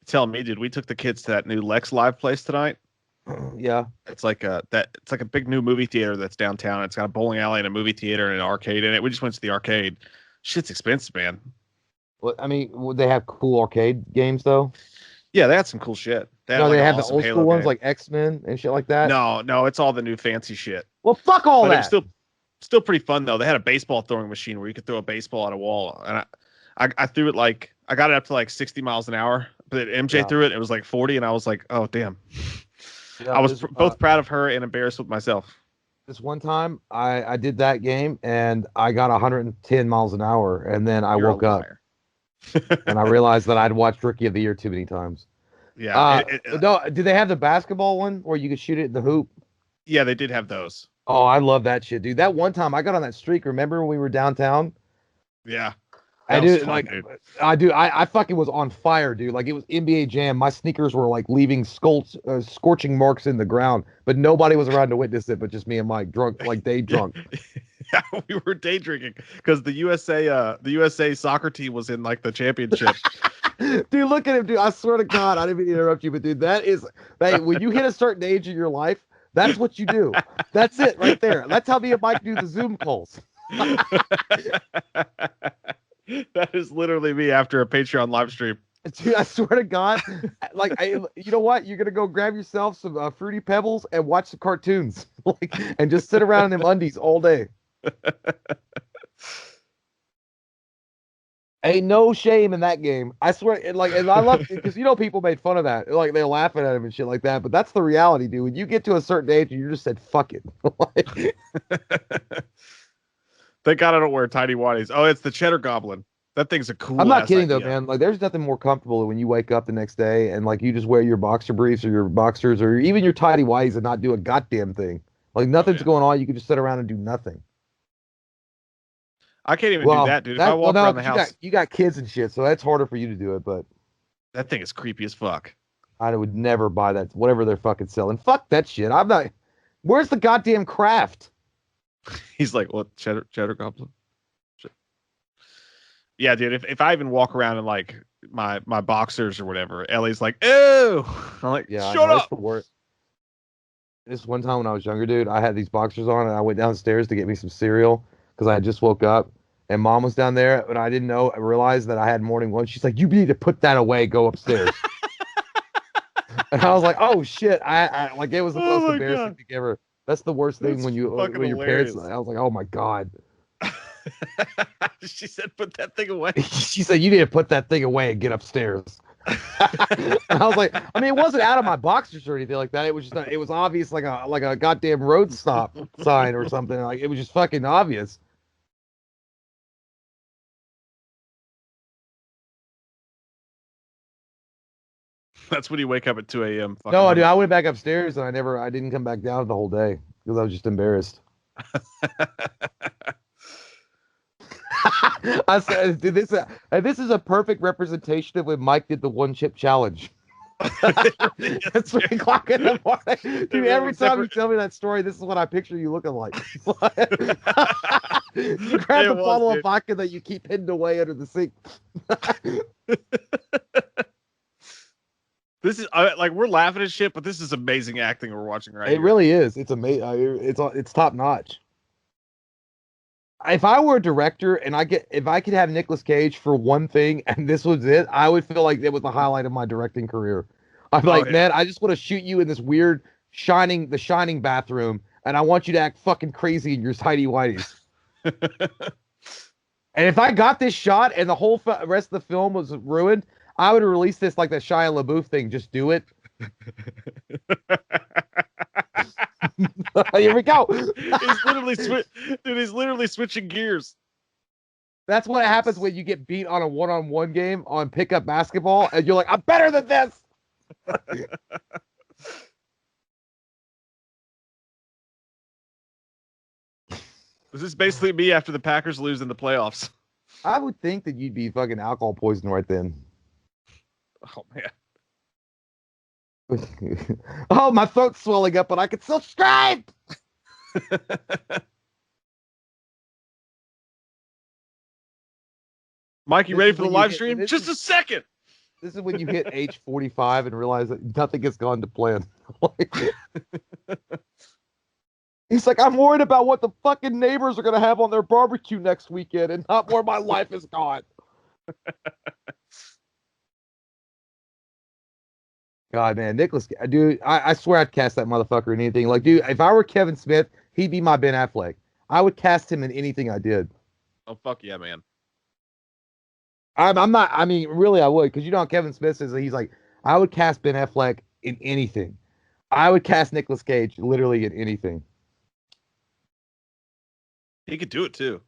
Tell me, dude, we took the kids to that new Lex Live place tonight.
Yeah.
It's like a big new movie theater that's downtown. It's got a bowling alley and a movie theater and an arcade in it. We just went to the arcade. Shit's expensive, man.
Well, I mean, would they have cool arcade games though?
Yeah, they had some cool shit. They had
No,
like
they
an
have the
awesome
old
Halo
school ones
game.
like X-Men and shit like that.
No, it's all the new fancy shit.
Well, fuck all
But it was
that.
still pretty fun though. They had a baseball throwing machine where you could throw a baseball at a wall, and I threw it like I got it up to like 60 miles an hour. But MJ
Yeah.
threw it. It was like 40, and I was like, oh damn.
Yeah,
I was both proud of her and embarrassed with myself.
this one time I did that game and I got 110 miles an hour and then I
You're
woke
a
up
liar.
and I realized that I'd watched Rookie of the Year too many times.
Yeah,
No, do they have the basketball one where you could shoot it in the hoop?
yeah, they did have those.
Oh, I love that shit, dude. That one time I got on that streak. Remember when we were downtown?
Yeah,
I
that was
do
fun,
like
dude.
I fucking was on fire, dude. Like it was NBA Jam. My sneakers were like leaving scorching marks in the ground, but nobody was around to witness it, but just me and Mike, drunk, like day drunk.
Yeah, we were day drinking because the USA soccer team was in like the championship.
Dude, look at him, dude. I swear to God, I didn't mean to interrupt you, but dude, hey, when you hit a certain age in your life, that's what you do. That's it right there. That's how me and Mike do the Zoom calls.
That is literally me after a Patreon live stream.
Dude, I swear to God, you know what? You're gonna go grab yourself some Fruity Pebbles and watch some cartoons, and just sit around in them undies all day. Ain't no shame in that game. I swear, and I love it because people made fun of that, like they're laughing at him and shit like that. But that's the reality, dude. When you get to a certain age, and you just said fuck it.
Thank God I don't wear tidy whities. Oh, it's the Cheddar Goblin. That thing's a cool.
I'm not kidding
idea.
though, man. Like, there's nothing more comfortable than when you wake up the next day and like you just wear your boxer briefs or your boxers or even your tidy whities and not do a goddamn thing. Like nothing's going on. You can just sit around and do nothing.
I can't even do that, dude. If I walk around the house,
you got kids and shit, so that's harder for you to do it. But
that thing is creepy as fuck.
I would never buy that. Whatever they're fucking selling, fuck that shit. I'm not. Where's the goddamn craft?
He's like, what? Cheddar Goblin? Shit. Yeah, dude. If I even walk around in like my boxers or whatever, Ellie's like, ew. I'm like,
Yeah,
shut up.
It's the worst. This one time when I was younger, dude, I had these boxers on and I went downstairs to get me some cereal because I just woke up and mom was down there and I didn't know. I realized that I had morning wood. She's like, you need to put that away. Go upstairs. And I was like, oh shit. I like it was the most embarrassing thing ever. That's the worst thing when your parents. I was like, oh my God.
She said, "Put that thing away."
She said, "You need to put that thing away and get upstairs." And I was like, I mean, it wasn't out of my boxers or anything like that. It was just, it was obvious, like a goddamn road stop sign or something. Like it was just fucking obvious.
That's when you wake up at 2 a.m.
No, dude,
Fucking
I went back upstairs and I didn't come back down the whole day because I was just embarrassed. I said, dude, this is a perfect representation of when Mike did the one chip challenge. It's 3 o'clock in the morning. Dude, every time you tell me that story, this is what I picture you looking like. You grab the bottle of vodka that you keep hidden away under the sink.
This is like we're laughing at shit, but this is amazing acting we're watching right
It
here.
really is. It's amazing. It's top notch. If I were a director and if I could have Nicolas Cage for one thing and this was it, I would feel like it was the highlight of my directing career. I'm like, man, I just want to shoot you in this weird the Shining bathroom, and I want you to act fucking crazy in your tidy whities. And if I got this shot and the whole rest of the film was ruined, I would release this like the Shia LaBeouf thing. Just do it. Here we go.
He's literally switching gears.
That's what happens when you get beat on a one-on-one game on pickup basketball, and you're like, I'm better than this.
This is basically me after the Packers lose in the playoffs.
I would think that you'd be fucking alcohol poisoned right then.
Oh man.
Oh, my throat's swelling up, but I can still scream.
Mike, you ready for the live stream? Just a second.
This is when you hit age 45 and realize that nothing has gone to plan. He's like, I'm worried about what the fucking neighbors are going to have on their barbecue next weekend and not where my life is gone. God, man, Nicholas, dude, I swear I'd cast that motherfucker in anything. Like, dude, if I were Kevin Smith, he'd be my Ben Affleck. I would cast him in anything I did.
Oh, fuck yeah, man.
I'm not, I mean, really, I would, because you know how Kevin Smith says, he's like, I would cast Ben Affleck in anything. I would cast Nicolas Cage literally in anything.
He could do it too.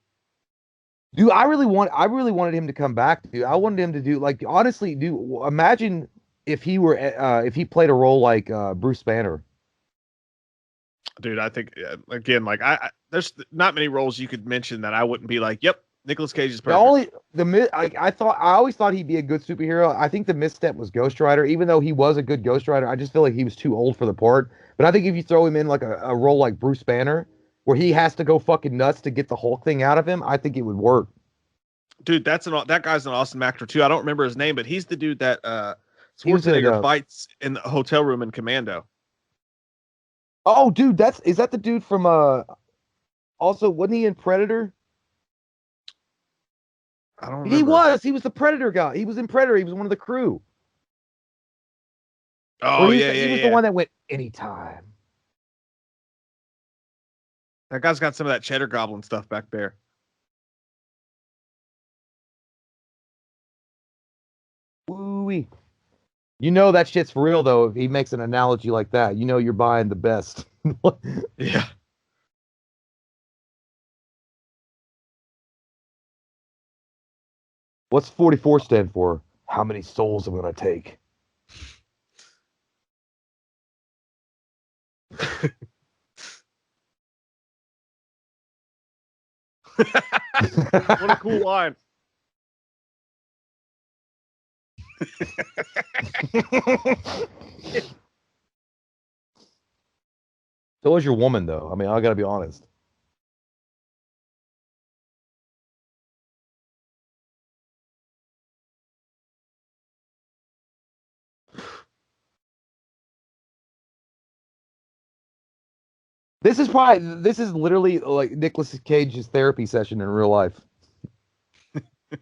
Dude, I really wanted him to come back, dude. I wanted him to do, like, honestly, dude, imagine if he played a role like Bruce Banner.
Dude, I think again, like there's not many roles you could mention that I wouldn't be like, yep, Nicolas Cage is perfect.
I always thought he'd be a good superhero. I think the misstep was Ghost Rider. Even though he was a good Ghost Rider, I just feel like he was too old for the part. But I think if you throw him in like a role like Bruce Banner, where he has to go fucking nuts to get the Hulk thing out of him, I think it would work.
Dude, that guy's an awesome actor too. I don't remember his name, but he's the dude that Schwarzenegger fights in the hotel room in Commando.
Oh, dude, is that the dude from also wasn't he in Predator?
I don't remember.
He was the Predator guy. He was in Predator. He was one of the crew.
Oh,
he was the one that went anytime.
That guy's got some of that cheddar goblin stuff back there.
Woo-wee. You know that shit's for real, though, if he makes an analogy like that. You know you're buying the best.
Yeah.
What's 44 stand for? How many souls I'm going to take?
What a cool line.
So was your woman, though. I mean, I got to be honest. This is literally like Nicolas Cage's therapy session in real life.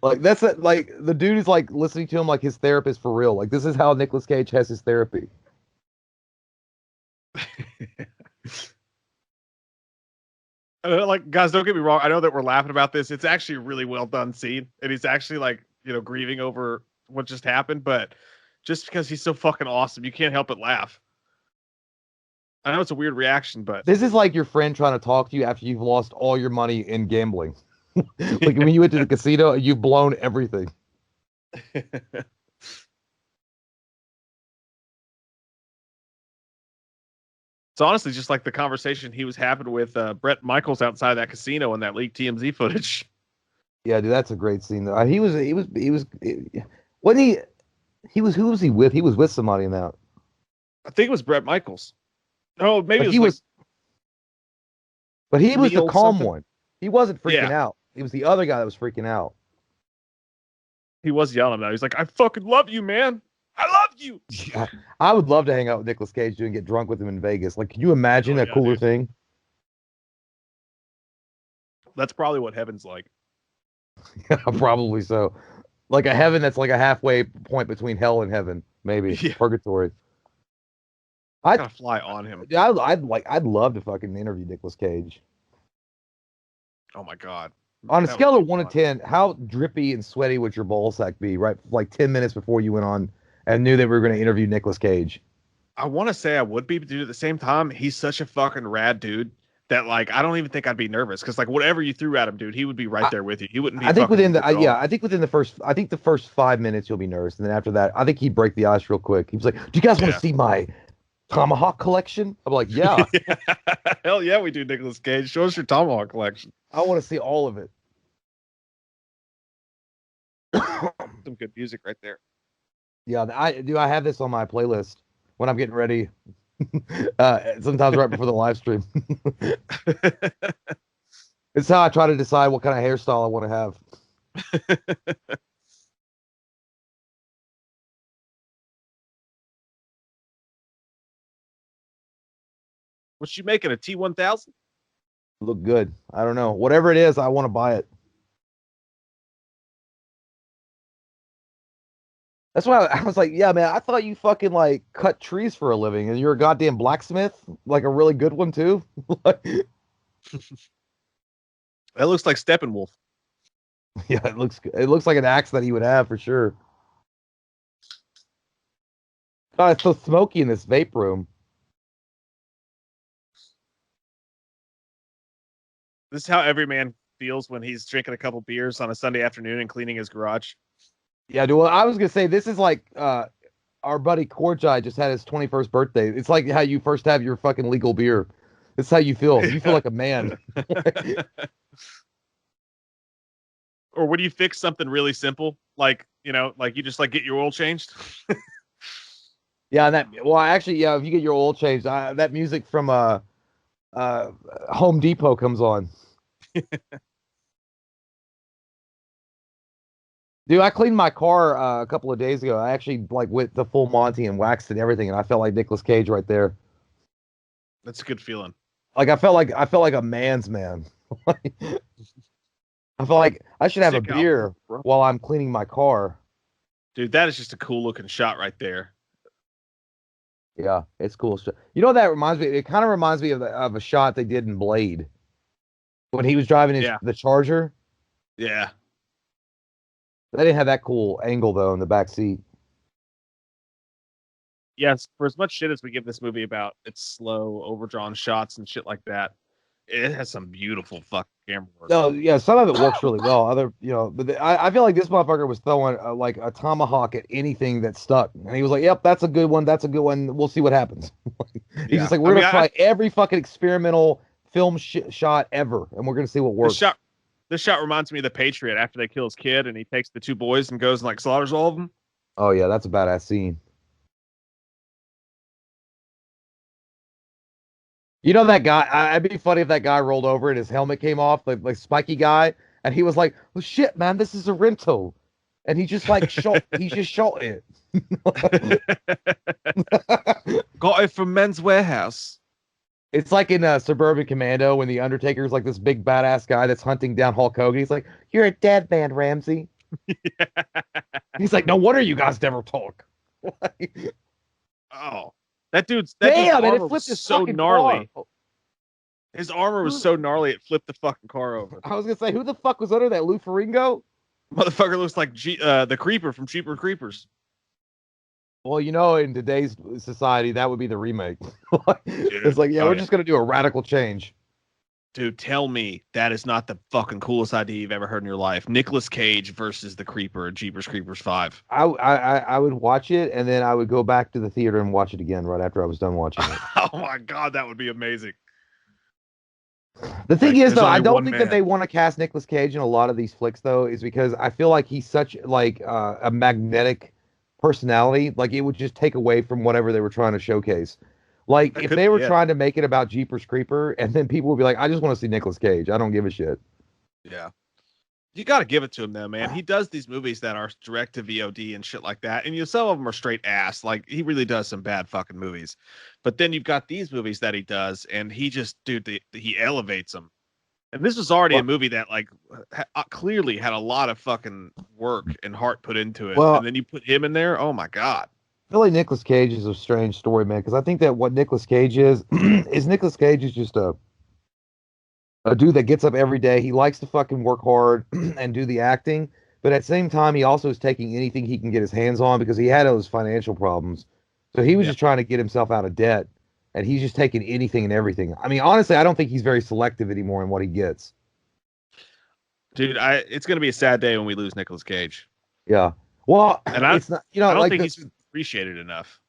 Like like the dude is like listening to him like his therapist for real. Like this is how Nicolas Cage has his therapy.
Like, guys, don't get me wrong. I know that we're laughing about this. It's actually a really well done scene, and he's actually like, grieving over what just happened. But just because he's so fucking awesome, you can't help but laugh. I know it's a weird reaction, but
This is like your friend trying to talk to you after you've lost all your money in gambling. Like when you went to the casino, you've blown everything.
It's honestly just like the conversation he was having with Brett Michaels outside that casino in that leaked TMZ footage.
Yeah, dude, that's a great scene though. Wasn't he? Who was he with? He was with somebody in that.
I think it was Brett Michaels. Oh, maybe
But
it was
but he was the
Neil
calm
something.
one. He wasn't freaking
Yeah,
out. He was the other guy that was freaking out.
he was yelling at him. He's like, "I fucking love you, man. I love you."
Yeah, I would love to hang out with Nicolas Cage and get drunk with him in Vegas. Like, can you imagine
Oh
a
yeah,
cooler
dude.
thing?
That's probably what heaven's like.
Probably so. Like a heaven that's like a halfway point between hell and heaven, maybe
Yeah,
purgatory. I
gotta fly on him.
I'd love to fucking interview Nicolas Cage.
Oh my god,
On a
that would
scale
be
of 1 to 10,
fun.
how drippy and sweaty would your ball sack be, right? Like 10 minutes before you went on and knew that we were going to interview Nicolas Cage.
I want to say I would be, but dude, at the same time, he's such a fucking rad dude that like I don't even think I'd be nervous because like whatever you threw at him, dude, he would be right
I,
there with you. He wouldn't be
I think
fucking
within
with
the
you at all.
I think within the first 5 minutes you'll be nervous, and then after that, I think he'd break the ice real quick. He was like, "Do you guys want to
Yeah.
see my tomahawk collection?" I'm like, "Yeah,
Hell yeah, we do, Nicolas Cage. Show us your tomahawk collection.
I want to see all of it."
Some good music right there.
Yeah, I have this on my playlist when I'm getting ready. Sometimes right before the live stream. It's how I try to decide what kind of hairstyle I want to have.
What you making, a T1000?
Look good. I don't know. Whatever it is, I want to buy it. That's why I was like, yeah, man, I thought you fucking like cut trees for a living and you're a goddamn blacksmith, like a really good one too.
That looks like Steppenwolf.
Yeah, it looks like an axe that he would have for sure. God, it's so smoky in this vape room.
This is how every man feels when he's drinking a couple beers on a Sunday afternoon and cleaning his garage.
Yeah, dude. Well, I was gonna say this is like our buddy Korjai just had his 21st birthday. It's like how you first have your fucking legal beer. It's how you feel. You feel like a man.
Or would you fix something really simple, like like you just like get your oil changed?
Yeah, and actually, yeah, if you get your oil changed, that music from Home Depot comes on. Dude, I cleaned my car a couple of days ago. I actually like went the full Monty and waxed and everything, and I felt like Nicolas Cage right there.
That's a good feeling.
Like I felt like a man's man. I feel like I should have a
Sick
beer
album, bro.
while I'm cleaning my car.
Dude, that is just a cool looking shot right there.
Yeah, it's cool. You know what that reminds me? It kind of reminds me of a shot they did in Blade when he was driving
Yeah,
the Charger.
yeah.
They didn't have that cool angle though in the back seat.
Yes, for as much shit as we give this movie about its slow, overdrawn shots and shit like that, it has some beautiful fucking camera work.
No, yeah, some of it works really well. I feel like this motherfucker was throwing like a tomahawk at anything that stuck, and he was like, "Yep, that's a good one. That's a good one. We'll see what happens." He's
Yeah,
just like, "We're gonna try every fucking experimental film shot ever, and we're gonna see what works."
This shot reminds me of the Patriot after they kill his kid, and he takes the two boys and goes and like slaughters all of them.
Oh yeah, that's a badass scene. You know that guy? It'd be funny if that guy rolled over and his helmet came off, like spiky guy, and he was like, "Well, shit, man, this is a rental," and he just like shot. He just shot it.
Got it from Men's Warehouse.
It's like in Suburban Commando when the Undertaker's like this big badass guy that's hunting down Hulk Hogan. He's like, "You're a dead man, Ramsey." He's like, "No wonder you guys never talk."
Oh, that dude's
Damn, and it
armor
flipped
was
his
so
fucking
gnarly.
car.
His armor was so gnarly it flipped the fucking car over.
I was gonna say, who the fuck was under that? Lou Ferrigno?
Motherfucker looks like the Creeper from Cheaper Creepers.
Well, in today's society, that would be the remake. It's like, we're just gonna do a radical change.
Dude, tell me that is not the fucking coolest idea you've ever heard in your life. Nicolas Cage versus the Creeper, Jeepers Creepers 5.
I would watch it, and then I would go back to the theater and watch it again right after I was done watching it.
Oh my god, that would be amazing.
The thing is, though, I don't think that they want to cast Nicolas Cage in a lot of these flicks, though, is because I feel like he's such like a magnetic personality. Like it would just take away from whatever they were trying to showcase. Like if they were trying to make it about Jeepers Creeper, and then people would be like, "I just want to see Nicolas Cage. I don't give a shit."
Yeah, you got to give it to him, though, man. He does these movies that are direct to VOD and shit like that, and some of them are straight ass. Like he really does some bad fucking movies, but then you've got these movies that he does, and he just, dude, he elevates them. And this was already a movie that like clearly had a lot of fucking work and heart put into it, and then you put him in there. Oh my god.
I feel like Nicolas Cage is a strange story, man, because I think that what Nicolas Cage is Nicolas Cage is just a dude that gets up every day. He likes to fucking work hard and do the acting, but at the same time, he also is taking anything he can get his hands on because he had those financial problems. So he was just trying to get himself out of debt, and he's just taking anything and everything. I mean, honestly, I don't think he's very selective anymore in what he gets.
Dude, it's going to be a sad day when we lose Nicolas Cage.
Yeah. Well,
and
it's not,
I don't think he's appreciated enough.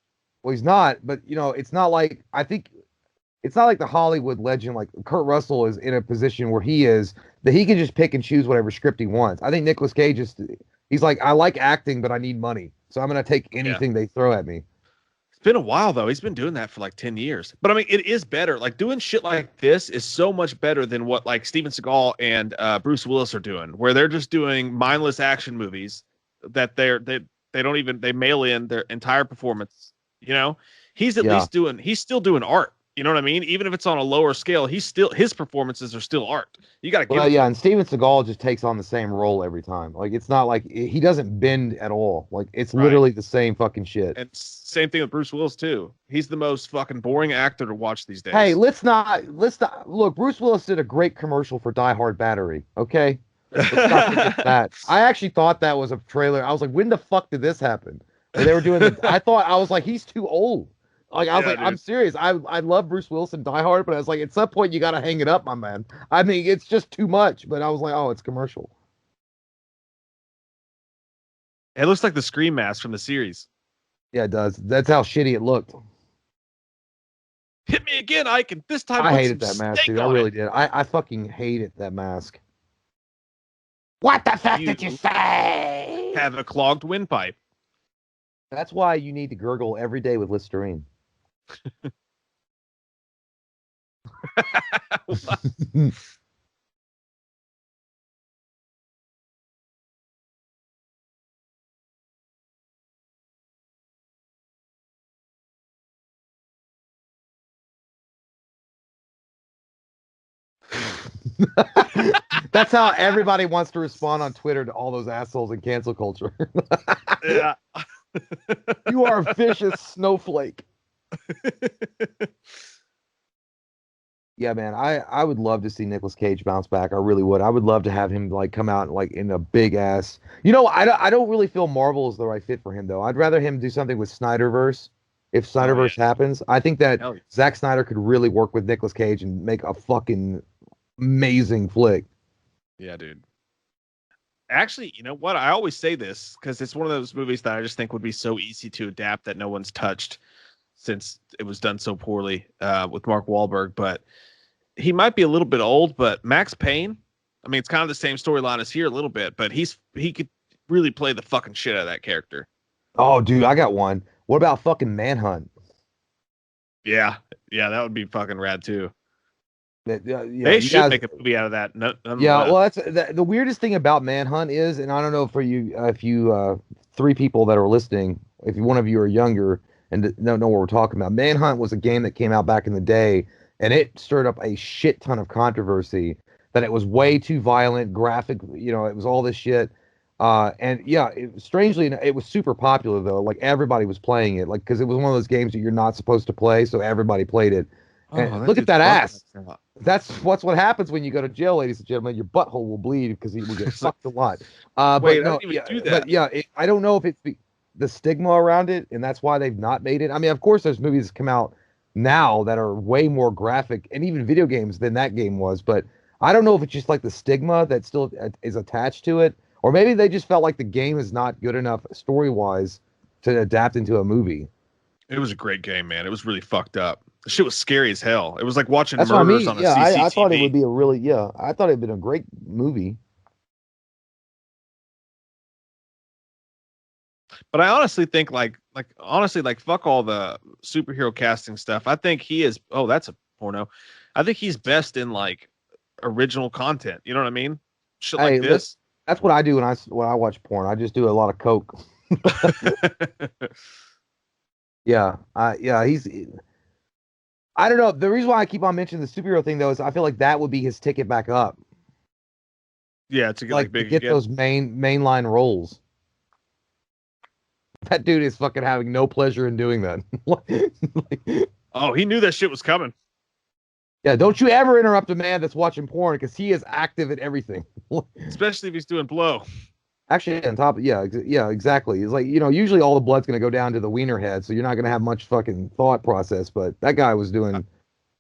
Well, he's not, but it's not like, I think it's not like the Hollywood legend like Kurt Russell is in a position where he is that he can just pick and choose whatever script he wants. I think Nicolas Cage he's like, I like acting, but I need money, so I'm gonna take anything they throw at me.
It's been a while though. He's been doing that for like 10 years. But I mean, it is better. Like doing shit like this is so much better than what like Steven Seagal and Bruce Willis are doing, where they're just doing mindless action movies that they mail in their entire performance. He's still doing art. You know what I mean? Even if it's on a lower scale, his performances are still art. You got to give.
And Steven Seagal just takes on the same role every time. Like it's not like he doesn't bend at all. Like it's literally the same fucking shit.
And same thing with Bruce Willis too. He's the most fucking boring actor to watch these days.
Hey, let's not look. Bruce Willis did a great commercial for Die Hard Battery. Okay, let's not forget that. I actually thought that was a trailer. I was like, when the fuck did this happen? And they were doing I was like, he's too old. Like I was like, dude. I'm serious. I love Bruce Willis and Die Hard, but I was like, at some point you got to hang it up, my man. I mean, it's just too much. But I was like, oh, it's commercial.
It looks like the Scream mask from the series.
Yeah, it does. That's how shitty it looked.
Hit me again, Ike, and this time
I hated that mask, dude. I really did. I fucking hated that mask. What the fuck did you say?
Have a clogged windpipe.
That's why you need to gurgle every day with Listerine. That's how everybody wants to respond on Twitter to all those assholes in cancel culture.
Yeah.
You are a vicious snowflake. Yeah, man, I would love to see Nicolas Cage bounce back. I really would. I would love to have him like come out like in a big ass. I don't really feel Marvel is the right fit for him though. I'd rather him do something with Snyderverse. If Snyderverse happens, I think that Zack Snyder could really work with Nicolas Cage and make a fucking amazing flick.
Yeah, dude. Actually, you know what? I always say this because it's one of those movies that I just think would be so easy to adapt that no one's touched since it was done so poorly with Mark Wahlberg. But he might be a little bit old, but Max Payne, I mean, it's kind of the same storyline as here a little bit, but he could really play the fucking shit out of that character.
Oh, dude, I got one. What about fucking Manhunt?
Yeah, that would be fucking rad too.
They
should make a movie out of that.
Well, that's the weirdest thing about Manhunt is, and I don't know for you, if you three people that are listening, if one of you are younger and don't know what we're talking about, Manhunt was a game that came out back in the day, and it stirred up a shit ton of controversy. That it was way too violent, graphic. It was all this shit. Strangely, it was super popular though. Like everybody was playing it, like because it was one of those games that you're not supposed to play, so everybody played it. And look at that ass. That's what happens when you go to jail, ladies and gentlemen. Your butthole will bleed because you will get
It's like,
fucked a lot.
wait,
But
I
no,
didn't even
yeah,
do that.
but yeah, I don't know if it's the stigma around it, and that's why they've not made it. I mean, of course, there's movies that come out now that are way more graphic, and even video games than that game was. But I don't know if it's just like the stigma that still is attached to it, or maybe they just felt like the game is not good enough story wise to adapt into a movie.
It was a great game, man. It was really fucked up. The shit was scary as hell. It was like watching
That's what I
murders
mean.
on a
Yeah, I thought it would
CCTV.
be a really I thought it'd been a great movie.
But I honestly think like fuck all the superhero casting stuff. I think he is. Oh, that's a porno. I think he's best in like original content. You know what I mean? Shit like
Hey, look,
this.
that's what I do when I watch porn. I just do a lot of coke. Yeah, he's. I don't know. The reason why I keep on mentioning the superhero thing though is I feel like that would be his ticket back up,
Yeah, to get like
like to
big
get
again.
those mainline roles. That dude is fucking having no pleasure in doing that. Like,
Oh, he knew that shit was coming.
yeah, don't you ever interrupt a man that's watching porn because he is active at everything.
Especially if he's doing blow.
Actually, on top of yeah, exactly. It's like usually all the blood's gonna go down to the wiener head, so you're not gonna have much fucking thought process. But that guy was
Uh,
doing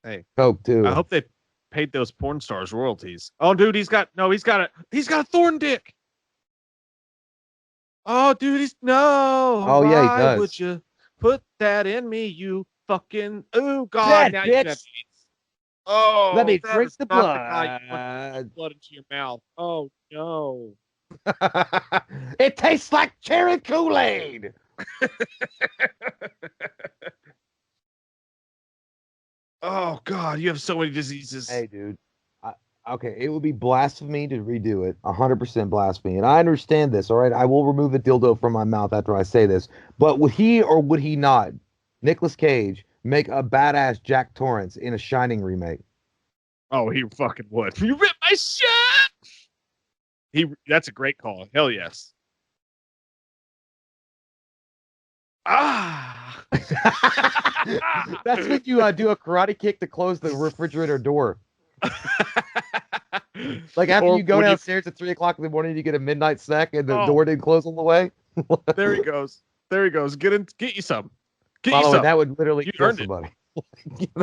Hey,
coke
I
too.
hope they paid those porn stars royalties. Oh, dude, he's got a thorn dick. Oh, dude, he's no.
Oh yeah, he
Why would
does.
you put that in me? You fucking. Oh God,
Dead
now you have
bitch.
AIDS.
Let
Oh,
me
that
drink
is
the
not the guy you want to put
blood.
blood into your mouth. Oh no.
It tastes like cherry Kool-Aid.
Oh God, you have so many diseases.
Hey, dude. I, okay, it would be blasphemy to redo it. 100% blasphemy. And I understand this, all right? I will remove the dildo from my mouth after I say this. But would he or would he not, Nicolas Cage, make a badass Jack Torrance in a Shining remake?
Oh, he fucking would. You ripped my shirt. That's a great call. Hell yes. Ah.
That's when you do a karate kick to close the refrigerator door. Like after
Or
you go
when you
downstairs at 3 o'clock in the morning, you get a midnight snack and the
oh
door didn't close on the way.
there he goes. There he goes. Get you some. Get
By
you
the way,
some.
that would literally
You
kill
earned it.
somebody.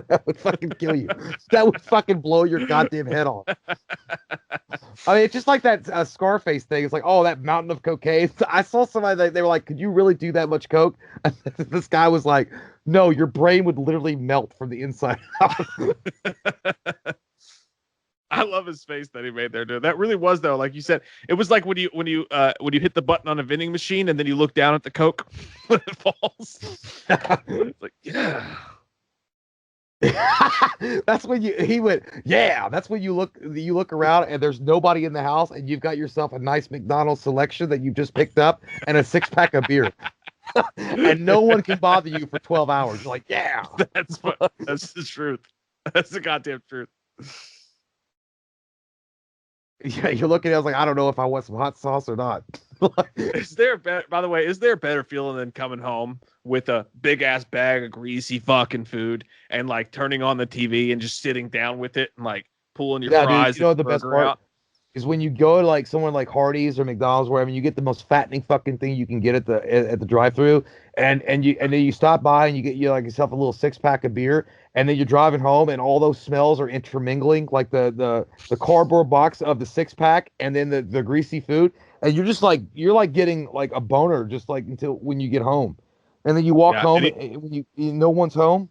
That would fucking kill you. That would fucking blow your goddamn head off. I mean, it's just like that Scarface thing. It's like, oh, that mountain of cocaine. I saw somebody that they were like, could you really do that much coke? And this guy was like, no, your brain would literally melt from the inside out.
I love his face that he made there, dude. That really was though, like you said, it was like when you hit the button on a vending machine and then you look down at the Coke when it falls. It's like, yeah.
That's when he went, yeah. That's when you look around and there's nobody in the house and you've got yourself a nice McDonald's selection that you've just picked up and a 6-pack of beer. And no one can bother you for 12 hours. You're like, yeah.
That's the truth. That's the goddamn truth.
Yeah, you're looking at it, I was like, I don't know if I want some hot sauce or not.
By the way, is there a better feeling than coming home with a big ass bag of greasy fucking food and like turning on the TV and just sitting down with it and like pulling your
Yeah, dude,
fries
you
and
know
your
the best
burger
part
out?
is when you go to like somewhere like Hardee's or McDonald's, wherever, you get the most fattening fucking thing you can get at the drive-through, and then you stop by and you get like yourself a little 6-pack of beer, and then you're driving home and all those smells are intermingling, like the cardboard box of the 6-pack and then the greasy food, and you're like getting like a boner just like until when you get home, and then you walk
Yeah,
home and when no one's home.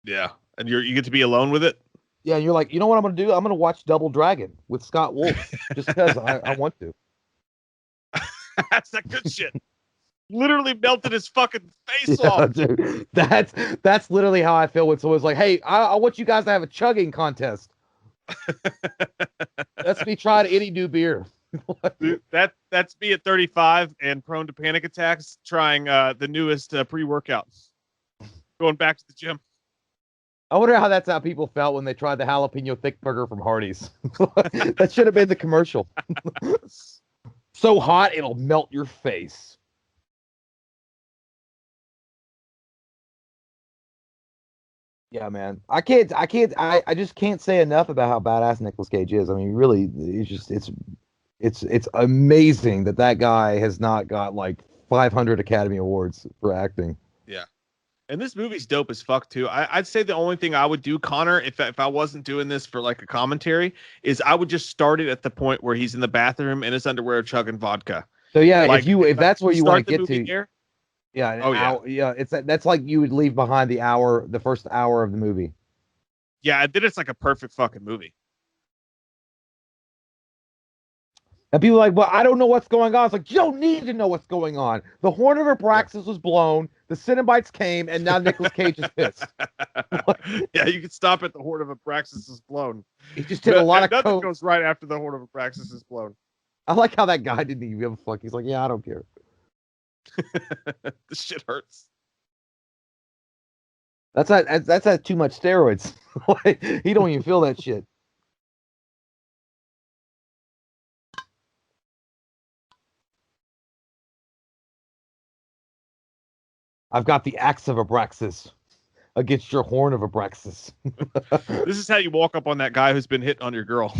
yeah, and you get to be alone with it.
Yeah, and you're like, you know what I'm gonna do? I'm gonna watch Double Dragon with Scott Wolf just because I want to.
That's that good shit. Literally melted his fucking face
Yeah,
off.
dude. That's literally how I feel when someone's like, "Hey, I want you guys to have a chugging contest. Let's be trying any new beer."
Dude, that's me at 35 and prone to panic attacks, trying the newest pre-workout. Going back to the gym.
I wonder how people felt when they tried the jalapeno thick burger from Hardee's. That should have been the commercial. So hot it'll melt your face. Yeah, man. I just can't say enough about how badass Nicolas Cage is. I mean, really, it's amazing that that guy has not got like 500 Academy Awards for acting.
Yeah. And this movie's dope as fuck too. I'd say the only thing I would do, Connor, if I wasn't doing this for like a commentary, is I would just start it at the point where he's in the bathroom in his underwear chugging vodka.
So yeah,
Like
if that's where you want to
start the
get
movie
to,
there.
yeah, an
Oh yeah,
hour, yeah, that's like you would leave behind the first hour of the movie.
yeah. Then it's like a perfect fucking movie.
And people are like, well, I don't know what's going on. It's like, you don't need to know what's going on. The horn of
Yeah.
Abraxas was blown, the Cenobites came, and now Nicolas Cage is pissed.
Yeah, you can stop at the Horde of Abraxas is blown.
He just did a lot of
Nothing
coke.
goes right after the Horde of Abraxas is blown.
I like how that guy didn't even give a fuck. He's like, yeah, I don't care.
This shit hurts.
That's too much steroids. Like, he don't even feel that shit. I've got the axe of Abraxas against your horn of Abraxas.
This is how you walk up on that guy who's been hitting on your girl.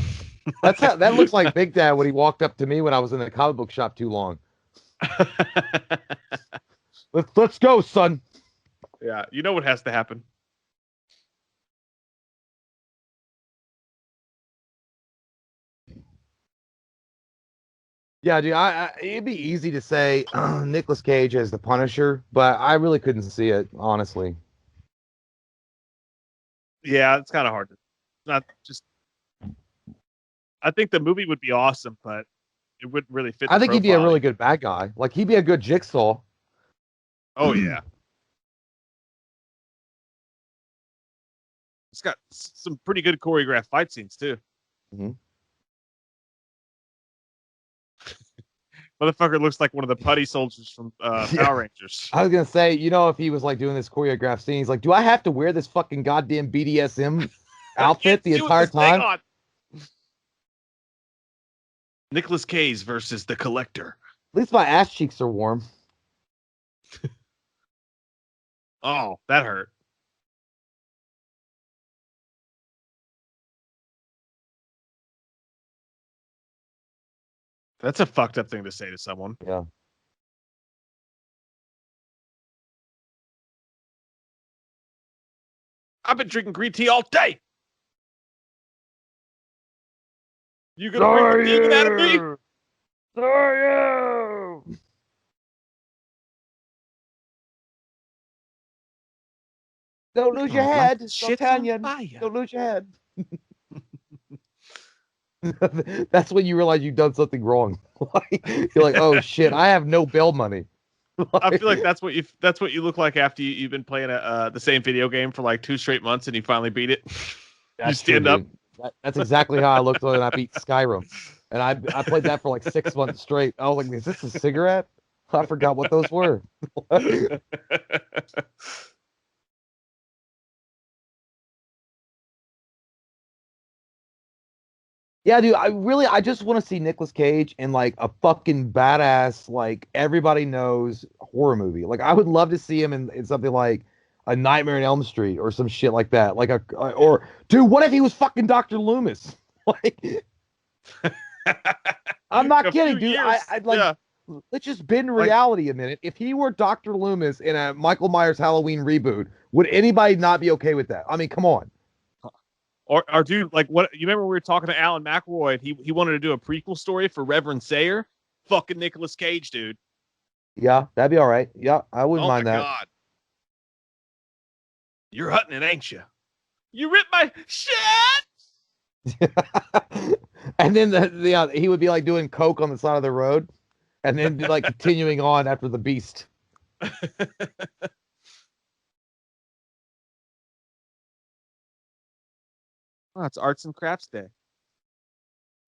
That looks like Big Dad when he walked up to me when I was in the comic book shop too long. Let's go, son.
Yeah, you know what has to happen.
Yeah, dude, it'd be easy to say Nicolas Cage as the Punisher, but I really couldn't see it, honestly.
Yeah, it's kind of hard to not just. I think the movie would be awesome, but it wouldn't really fit.
I
The
think he'd be a
profile.
really good bad guy. Like, he'd be a good Jigsaw.
Oh yeah, it's got some pretty good choreographed fight scenes too.
Mm-hmm.
Motherfucker looks like one of the putty soldiers from Power Rangers.
I was gonna say, if he was like doing this choreographed scene, he's like, do I have to wear this fucking goddamn BDSM outfit the entire time?
Nicolas Cage versus the Collector.
At least my ass cheeks are warm.
Oh, that hurt. That's a fucked up thing to say to someone.
Yeah.
I've been drinking green tea all day. You gonna bring the demon out of me?
So are you? Don't lose your head. Don't tell you. Don't lose your head. That's when you realize you've done something wrong. You're like, oh shit, I have no bail money.
I feel like that's what you look like after you've been playing the same video game for like 2 straight months and you finally beat it. You stand up.
That's exactly how I looked when I beat Skyrim, and I played that for like 6 months straight. I was like, is this a cigarette? I forgot what those were. Yeah, dude, I just want to see Nicolas Cage in like a fucking badass, like everybody knows horror movie. Like I would love to see him in something like a Nightmare on Elm Street or some shit like that. Or dude, what if he was fucking Dr. Loomis? Like I'm not kidding, dude. I'd like let's just bend reality a minute. If he were Dr. Loomis in a Michael Myers Halloween reboot, would anybody not be okay with that? I mean, come on.
Or dude, like what you remember we were talking to Alan McElroy and he wanted to do a prequel story for Reverend Sayer? Fucking Nicolas Cage, dude.
Yeah, that'd be all right. Yeah, I wouldn't mind that.
God. You're hunting it, ain't you? You ripped my shit.
And then he would be like doing coke on the side of the road, and then like continuing on after the beast.
Oh, it's Arts and Crafts Day.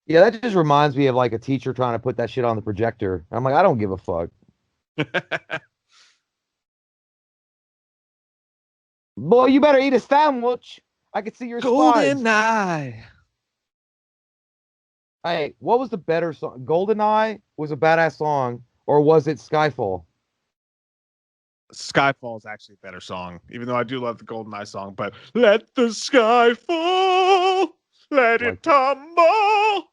Yeah, that just reminds me of like a teacher trying to put that shit on the projector. I'm like, I don't give a fuck. Boy, you better eat a sandwich. I can see your
Golden
spies.
Eye.
Hey, what was the better song? Golden Eye was a badass song, or was it Skyfall?
Skyfall is actually a better song, even though I do love the GoldenEye song. But let the sky fall, let it tumble.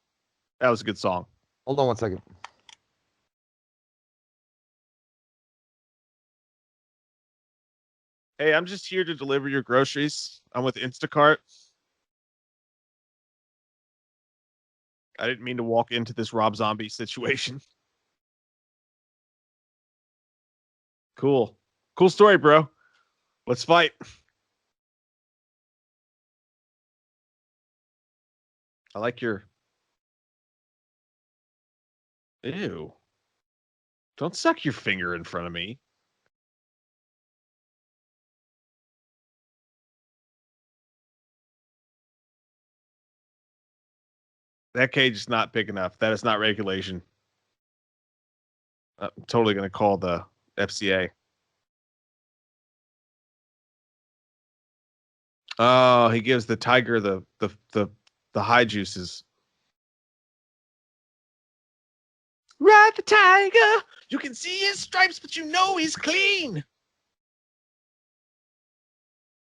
That was a good song.
Hold on one second.
Hey, I'm just here to deliver your groceries. I'm with Instacart. I didn't mean to walk into this Rob Zombie situation. Cool. Cool story, bro. Let's fight. I like your... Ew. Don't suck your finger in front of me. That cage is not big enough. That is not regulation. I'm totally going to call the FCA. Oh, he gives the tiger the high juices. Ride the tiger. You can see his stripes, but you know he's clean.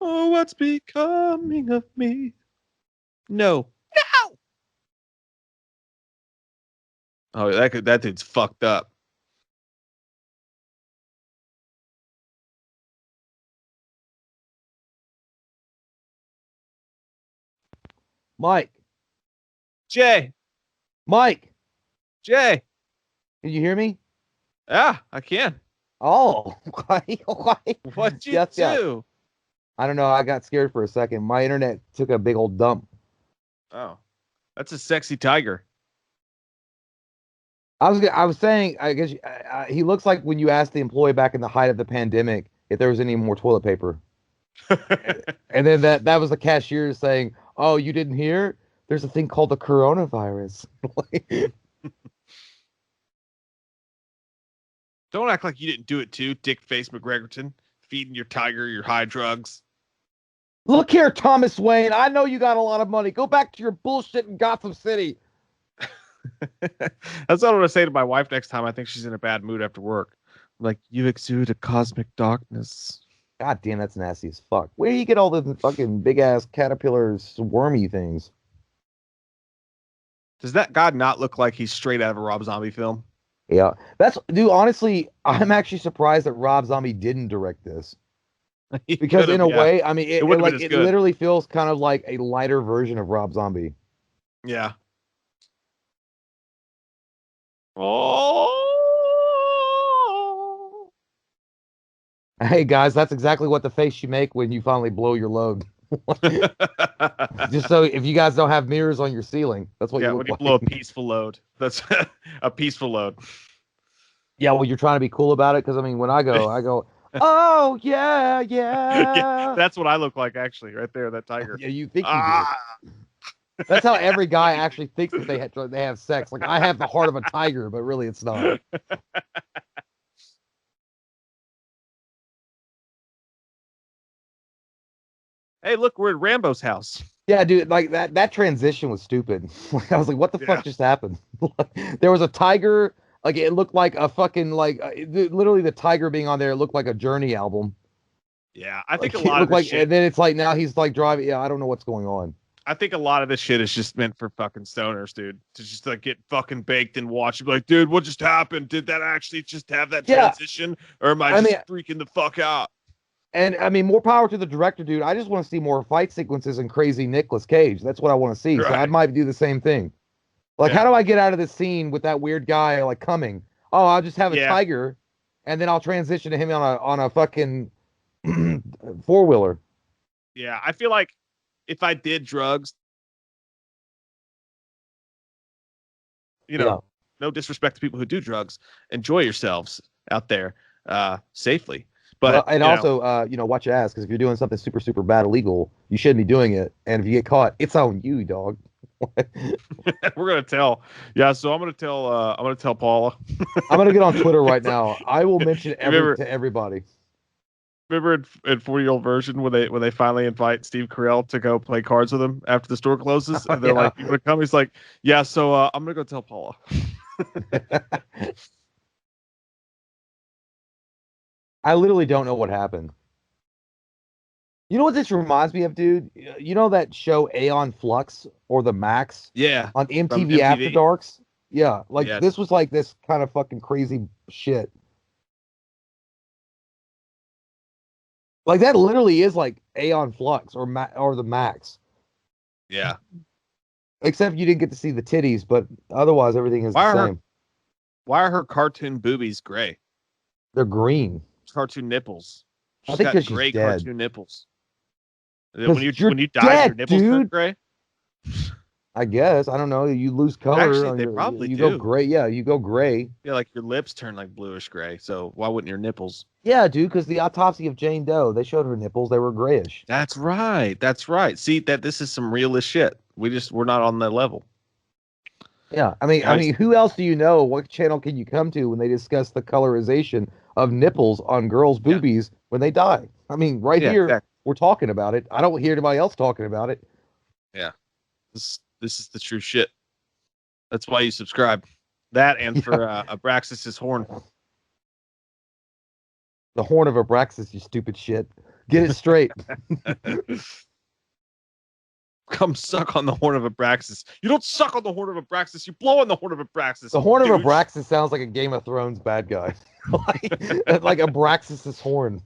Oh, what's becoming of me? No. No. Oh, that dude's fucked up.
Mike.
Jay.
Mike.
Jay.
Can you hear me?
Yeah, I can.
Oh.
What'd you do?
I don't know. I got scared for a second. My internet took a big old dump.
Oh, that's a sexy tiger.
I was saying, I guess he looks like when you asked the employee back in the height of the pandemic if there was any more toilet paper. And then that was the cashier saying, "Oh, you didn't hear? There's a thing called the coronavirus."
Don't act like you didn't do it too, Dick Face McGregorton, feeding your tiger your high drugs.
Look here, Thomas Wayne. I know you got a lot of money. Go back to your bullshit in Gotham City.
That's what I'm gonna say to my wife next time I think she's in a bad mood after work. I'm like, you exude a cosmic darkness.
God damn, that's nasty as fuck. Where do you get all the fucking big ass caterpillars, wormy things?
Does that god not look like he's straight out of a Rob Zombie film?
Yeah, dude. Honestly, I'm actually surprised that Rob Zombie didn't direct this. Because in a way, I mean, it literally feels kind of like a lighter version of Rob Zombie.
Yeah. Oh.
Hey guys, that's exactly what the face you make when you finally blow your load. Just so if you guys don't have mirrors on your ceiling, that's what you look
when you
like.
blow a peaceful load. That's a peaceful load.
Yeah, well, you're trying to be cool about it because I mean, when I go, oh yeah,
yeah, that's what I look like actually, right there, that tiger.
Yeah, you think you do. That's how every guy actually thinks that they have sex. Like I have the heart of a tiger, but really it's not.
Hey, look, we're at Rambo's house.
Yeah, dude, like that transition was stupid. I was like, what the fuck just happened? There was a tiger, like it looked like a fucking literally the tiger being on there looked like a Journey album.
Yeah, I think
like,
a lot of this shit.
And then it's like now he's like driving. Yeah, I don't know what's going on.
I think a lot of this shit is just meant for fucking stoners, dude. To just like get fucking baked and watch. Be like, dude, what just happened? Did that actually just have that transition, or am I just freaking the fuck out?
And I mean, more power to the director, dude. I just want to see more fight sequences and crazy Nicolas Cage. That's what I want to see. Right. So I might do the same thing. Like, how do I get out of this scene with that weird guy like coming? Oh, I'll just have a tiger, and then I'll transition to him on a fucking four-wheeler.
Yeah, I feel like if I did drugs, no disrespect to people who do drugs, enjoy yourselves out there safely. But
also, watch your ass, because if you're doing something super, super bad illegal, you shouldn't be doing it. And if you get caught, it's on you, dog.
We're gonna tell. Yeah, so I'm gonna tell Paula.
I'm gonna get on Twitter right now. I will mention to everybody.
Remember in 40-year-old version when they finally invite Steve Carell to go play cards with them after the store closes, and they're like, "You want to come?" He's like, "Yeah." So I'm gonna go tell Paula.
I literally don't know what happened. You know what this reminds me of, dude? You know that show Aeon Flux or The Max
Yeah,
on
from
MTV After
MTV.
Darks? Yeah, like
Yes.
this was like this kind of fucking crazy shit. Like that literally is like Aeon Flux or The Max.
Yeah.
Except you didn't get to see the titties, but otherwise everything is the
Why are her
same.
Why are her cartoon boobies gray?
They're green.
Cartoon nipples.
I
She's
think
got
because she's
gray
dead.
cartoon nipples.
Because you're
When you die, your
dead,
nipples turn
dude.
gray.
I guess. I don't know. You lose color
Actually,
on
they
your
probably
you go
do.
gray. Yeah, you go gray.
Yeah, like your lips turn like bluish gray. So why wouldn't your nipples?
Yeah, dude, because the autopsy of Jane Doe, they showed her nipples. They were grayish.
That's right. That's right. See that this is some realist shit. We're not on that level.
Yeah. I mean, who else do you know? What channel can you come to when they discuss the colorization of nipples on girls'
Yeah.
boobies when they die? I mean, right
Yeah.
here,
Exactly.
we're talking about it. I don't hear anybody else talking about it.
Yeah. This is the true shit. That's why you subscribe. That and for Abraxas's horn.
The horn of Abraxas, you stupid shit. Get it straight.
Come suck on the horn of Abraxas. You don't suck on the horn of Abraxas. You blow on the horn of Abraxas.
The horn of
douche.
Abraxas sounds like a Game of Thrones bad guy. like Abraxas's horn.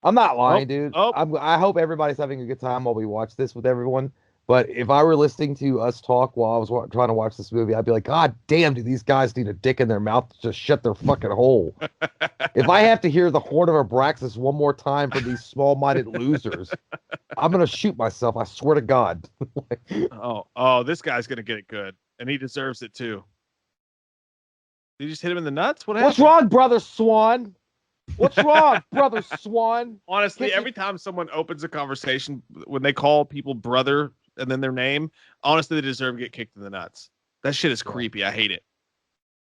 I'm not lying, dude.
Oh,
I hope everybody's having a good time while we watch this with everyone. But if I were listening to us talk while I was trying to watch this movie, I'd be like, God damn, do these guys need a dick in their mouth to just shut their fucking hole? If I have to hear the horn of Abraxas one more time from these small-minded losers, I'm gonna shoot myself. I swear to God.
oh, this guy's gonna get it good, and he deserves it too. Did you just hit him in the nuts? What happened?
What's wrong, brother Swan? What's wrong, brother Swan?
Honestly, every time someone opens a conversation, when they call people brother and then their name, honestly, they deserve to get kicked in the nuts. That shit is creepy. I hate it.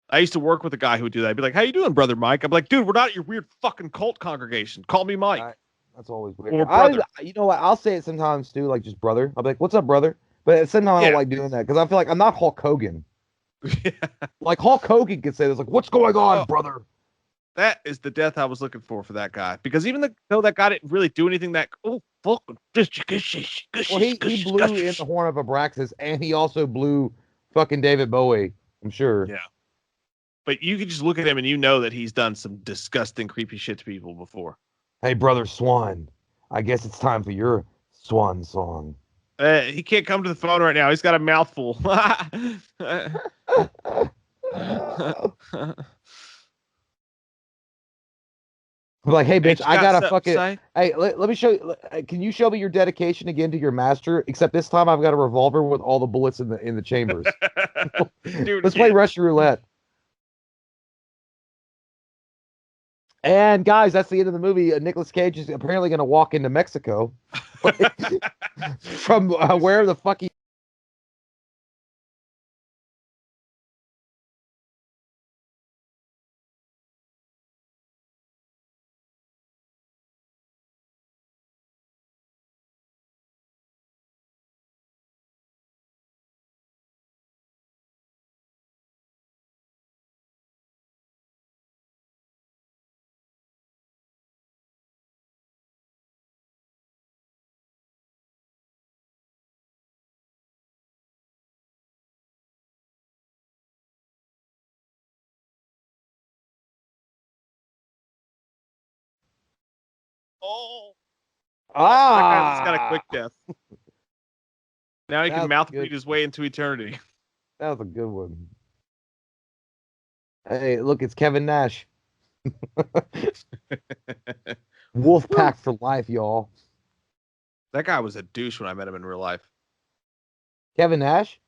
I used to work with a guy who would do that. I'd be like, "How you doing, brother Mike?" I'm like, "Dude, we're not your weird fucking cult congregation. Call me Mike."
That's always weird.
Or brother.
You know what? I'll say it sometimes too, like just brother. I'll be like, "What's up, brother?" But sometimes I don't like doing that because I feel like I'm not Hulk Hogan.
Yeah.
Like Hulk Hogan could say this, like, "What's going on, brother?"
That is the death I was looking for that guy. Because even though that guy didn't really do anything that fuck.
Well, he blew in the horn of Abraxas, and he also blew fucking David Bowie. I'm sure.
Yeah. But you can just look at him and you know that he's done some disgusting, creepy shit to people before.
Hey, brother Swan, I guess it's time for your swan song.
He can't come to the phone right now. He's got a mouthful.
I'm like, hey, bitch, I gotta fucking.
Say?
Hey, let me show you. Can you show me your dedication again to your master? Except this time, I've got a revolver with all the bullets in the chambers.
Dude,
let's play Russian roulette. And guys, that's the end of the movie. Nicolas Cage is apparently going to walk into Mexico from where the fuck he.
Oh.
Ah,
That guy just got a quick death. Now he can mouth breathe his way into eternity.
That was a good one. Hey, look, it's Kevin Nash. Wolf pack for life, y'all.
That guy was a douche when I met him in real life.
Kevin Nash?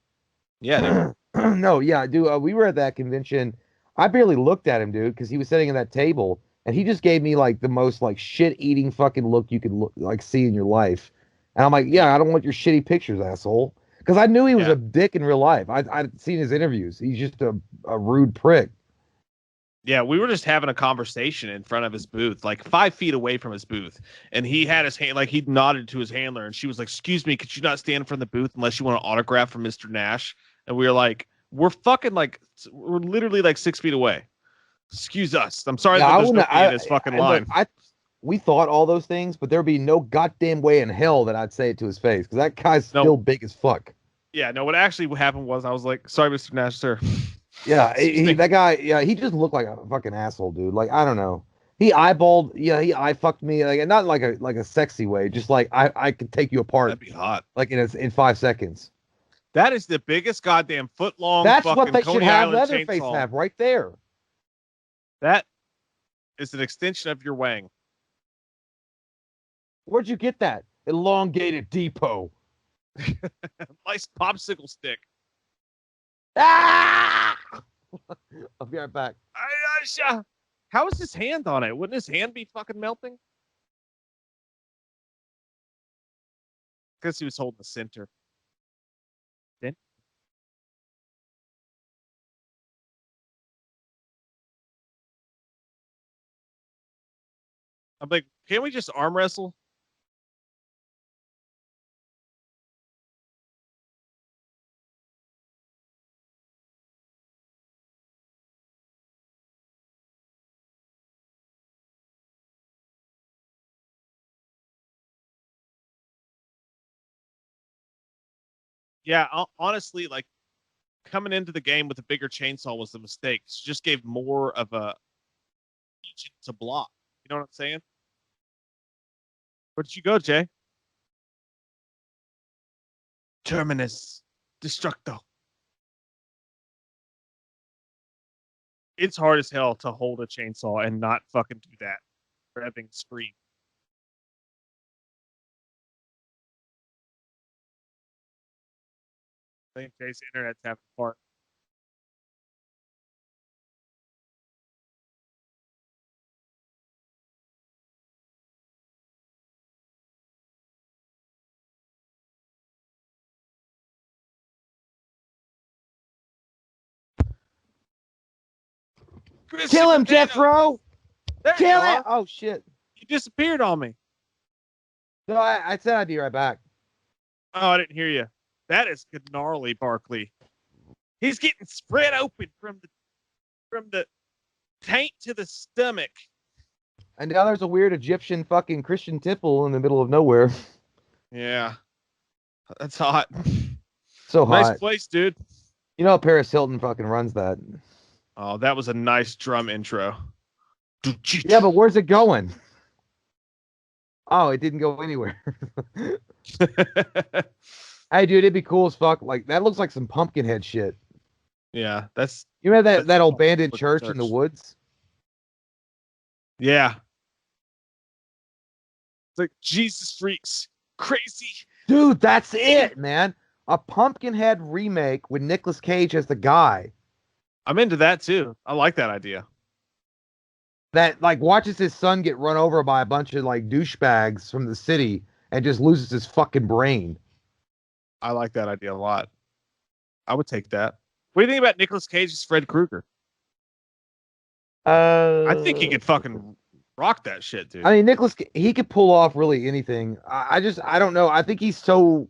Yeah.
No, yeah, dude. We were at that convention. I barely looked at him, dude, because he was sitting at that table, and he just gave me like the most like shit-eating fucking look you could like see in your life. And I'm like, yeah, I don't want your shitty pictures, asshole. Because I knew he was a dick in real life. I'd seen his interviews. He's just a rude prick.
Yeah, we were just having a conversation in front of his booth, like 5 feet away from his booth. And he had his hand, like he nodded to his handler, and she was like, "Excuse me, could you not stand in front of the booth unless you want an autograph from Mr. Nash?" And we were like, We're fucking like, we're literally like 6 feet away. Excuse us. I'm sorry
Yeah,
that
I
there's
wouldn't.
nobody in this fucking line.
Look, we thought all those things, but there'd be no goddamn way in hell that I'd say it to his face because that guy's
No.
still big as fuck.
Yeah, no, what actually happened was I was like, sorry, Mr. Nash, sir.
Yeah,
Excuse me.
that guy. Yeah, he just looked like a fucking asshole, dude. Like I don't know. He eyeballed. Yeah, he eye fucked me. Like not like a sexy way. Just like I could take you apart.
That'd be hot.
Like in 5 seconds.
That is the biggest goddamn foot long.
That's
fucking
what they
Coney
should have
Island
Leatherface
chainsaw.
have right there.
That is an extension of your wang.
Where'd you get that? Elongated depot.
Nice popsicle stick.
Ah! I'll be right back.
How is his hand on it? Wouldn't his hand be fucking melting? Because he was holding the center. Then I'm like, can't we just arm wrestle? Yeah, honestly, like coming into the game with a bigger chainsaw was the mistake. It just gave more of a region to block. You know what I'm saying? Where did you go, Jay? Terminus Destructo. It's hard as hell to hold a chainsaw and not fucking do that. Revving scream. I think Jay's internet's having a part.
Kill him, Jethro!
There
Kill
you
him!
are.
Oh shit!
You disappeared on me.
No, I said I'd be right back.
Oh, I didn't hear you. That is gnarly, Barkley. He's getting spread open from the taint to the stomach.
And now there's a weird Egyptian fucking Christian temple in the middle of nowhere.
Yeah, that's hot.
So hot.
Nice place, dude.
You know, Paris Hilton fucking runs that.
Oh, that was a nice drum intro.
Yeah, but where's it going? Oh, it didn't go anywhere. Hey, dude, it'd be cool as fuck. Like that looks like some Pumpkinhead shit.
Yeah, that's
You remember that
that's
old abandoned
with
church in the woods?
Yeah. It's like Jesus freaks. Crazy.
Dude, that's it, man. A Pumpkinhead remake with Nicolas Cage as the guy
I'm into that too. I like that idea.
that like watches his son get run over by a bunch of like douchebags from the city and just loses his fucking brain.
I like that idea a lot. I would take that. What do you think about Nicolas Cage as Fred Krueger? I think he could fucking rock that shit, dude.
I mean, Nicholas, he could pull off really anything. I don't know. I think he's so.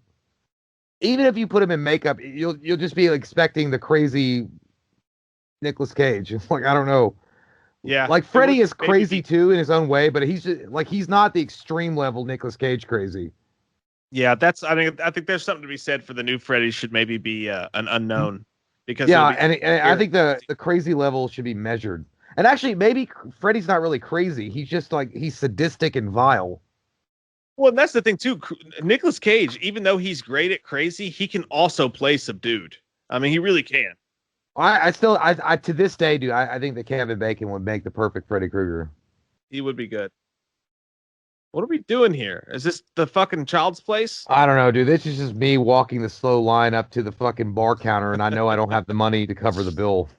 Even if you put him in makeup, you'll just be expecting the crazy Nicolas Cage. Like I don't know.
Yeah,
like Freddy is crazy too in his own way, but he's just like he's not the extreme level Nicolas Cage crazy.
Yeah, that's. I think there's something to be said for the new Freddy should maybe be an unknown because
yeah, and I think the crazy level should be measured. And actually, maybe Freddy's not really crazy. He's just like he's sadistic and vile.
Well, and that's the thing too. Nicolas Cage, even though he's great at crazy, he can also play subdued. I mean, he really can.
I still to this day, dude, I think that Kevin Bacon would make the perfect Freddy Krueger.
He would be good. What are we doing here? Is this the fucking Child's Place?
I don't know, dude. This is just me walking the slow line up to the fucking bar counter, and I know I don't have the money to cover the bill.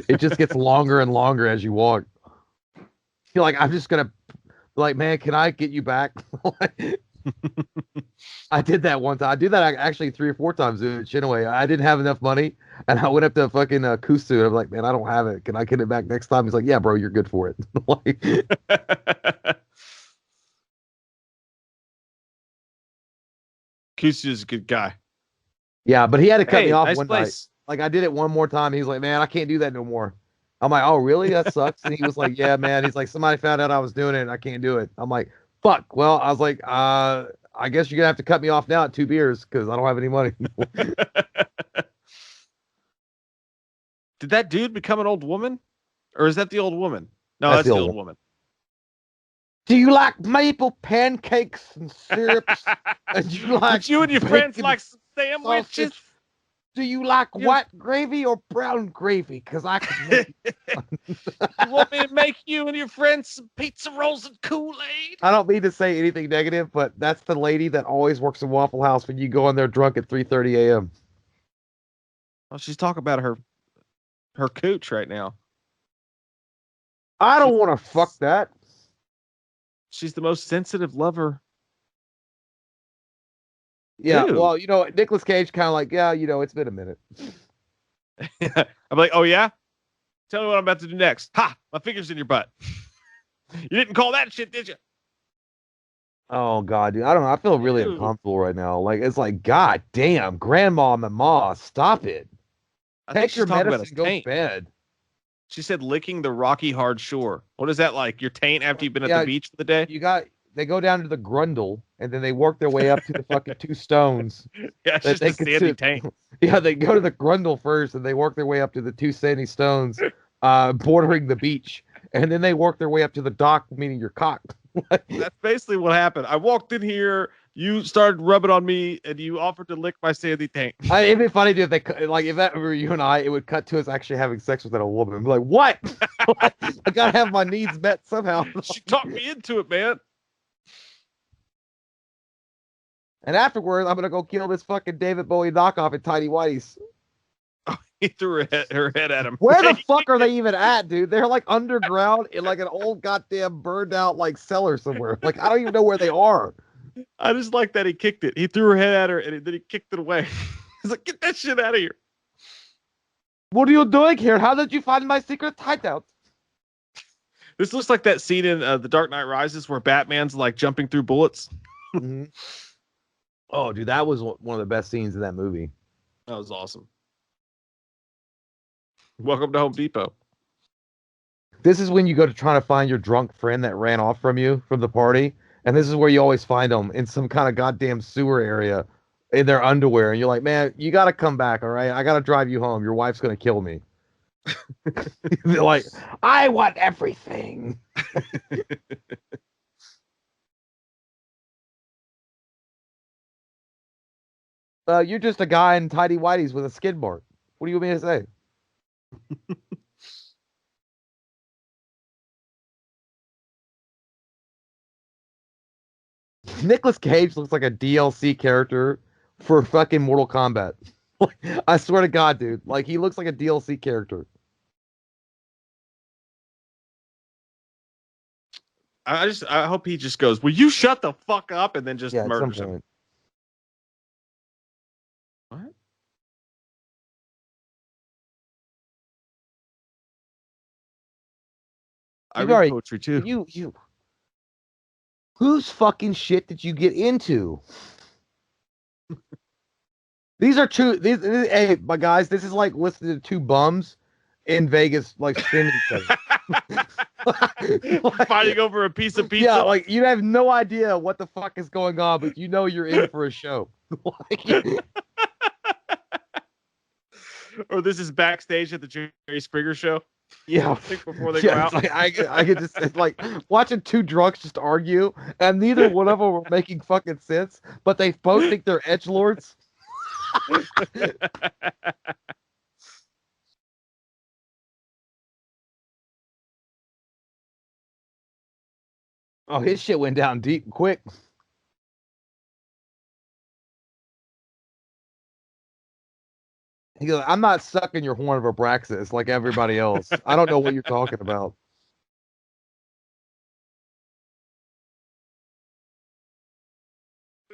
It just gets longer and longer as you walk. I feel like I'm just gonna, like, man, can I get you back? I did that one time. I did that actually 3 or 4 times in Chinaway. I didn't have enough money, and I went up to fucking Kusu, and I'm like, man, I don't have it. Can I get it back next time? He's like, yeah, bro, you're good for it. Like,
Kusu is a good guy.
yeah, but he had to cut me off
nice
one
place.
Like I did it one more time. He's like, man, I can't do that no more. I'm like, oh, really? That sucks. And he was like, yeah, man. He's like, somebody found out I was doing it and I can't do it. I'm like, fuck. Well, I was like, I guess you're gonna have to cut me off now at 2 beers because I don't have any money.
Did that dude become an old woman? Or is that the old woman? No,
That's
that's
the
the
old
old woman.
Do you like maple pancakes and syrups? And you like
Would you and your friends
bacon
like sandwiches?
sausage? Do you like
You-
white gravy or brown gravy? Because I can make
You want me to make you and your friends some pizza rolls and Kool-Aid?
I don't mean to say anything negative, but that's the lady that always works in Waffle House when you go in there drunk at 3:30 a.m.
Well, she's talking about her cooch right now.
I don't want to fuck that.
She's the most sensitive lover.
Yeah,
Who?
well, Nicolas Cage kind of like, yeah, it's been a minute.
I'm like, oh yeah? Tell me what I'm about to do next. Ha! My finger's in your butt. You didn't call that shit, did you?
Oh God, dude, I don't know. I feel really
Ew.
uncomfortable right now. Like it's like, God damn, Grandma and Ma, stop it.
I think
Take
she's
your
talking about
medicine,
his
go to
taint.
bed.
She said licking the rocky hard shore. What is that like? Your taint after you've been at
Yeah,
the beach for the day?
They go down to the Grundle and then they work their way up to the fucking two stones
Yeah, it's
that
just
they
a sandy
consider.
taint.
Yeah, they go to the Grundle first and they work their way up to the two sandy stones, bordering the beach, and then they work their way up to the dock, meaning your cock.
That's basically what happened. I walked in here, you started rubbing on me, and you offered to lick my sandy taint.
It'd be funny dude, if that were you and I, it would cut to us actually having sex with a woman. I'd be like, what? I gotta have my needs met somehow.
She talked me into it, man.
And afterwards, I'm gonna go kill this fucking David Bowie knockoff at Tidy Whitey's.
He threw her head at him.
Where the fuck are they even at, dude? They're like underground in like an old goddamn burned out like cellar somewhere. Like I don't even know where they are.
I just like that he kicked it. He threw her head at her, and then he kicked it away. He's like, get that shit out of here.
What are you doing here? How did you find my secret hideout?
This looks like that scene in The Dark Knight Rises where Batman's like jumping through bullets.
Mm-hmm. Oh, dude, that was one of the best scenes in that movie.
That was awesome. Welcome to Home Depot.
This is when you go to try to find your drunk friend that ran off from you from the party. And this is where you always find them in some kind of goddamn sewer area in their underwear. And you're like, man, you got to come back. All right. I got to drive you home. Your wife's going to kill me. They're like, I want everything. You're just a guy in tidy whities with a skid mark. What do you want me to say? Nicolas Cage looks like a DLC character for fucking Mortal Kombat. I swear to God, dude. Like, he looks like a DLC character.
I hope he just goes, will you shut the fuck up? And then just
Yeah, at some
murders him.
point.
What? I
You've
read
already-
poetry too.
You. Whose fucking shit did you get into? These are true. Hey, my guys, this is like listening to two bums in Vegas, like screaming each other.
Fighting over a piece of pizza.
Yeah, like you have no idea what the fuck is going on, but you know you're in for a show.
Or this is backstage at the Jerry Springer show.
Yeah,
Before they go out.
Like, I could just it's like watching two drunks just argue, and neither one of them were making fucking sense, but they both think they're edgelords. Oh, his shit went down deep and quick. He goes, I'm not sucking your horn of Abraxas like everybody else. I don't know what you're talking about.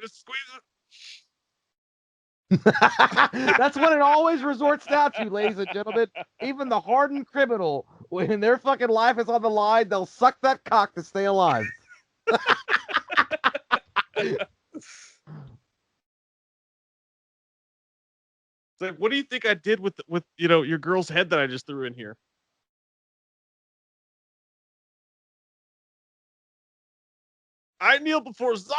Just squeeze
That's what it always resorts down to, ladies and gentlemen. Even the hardened criminal, when their fucking life is on the line, they'll suck that cock to stay alive.
like, what do you think I did with your girl's head that I just threw in here? I kneel before Zod.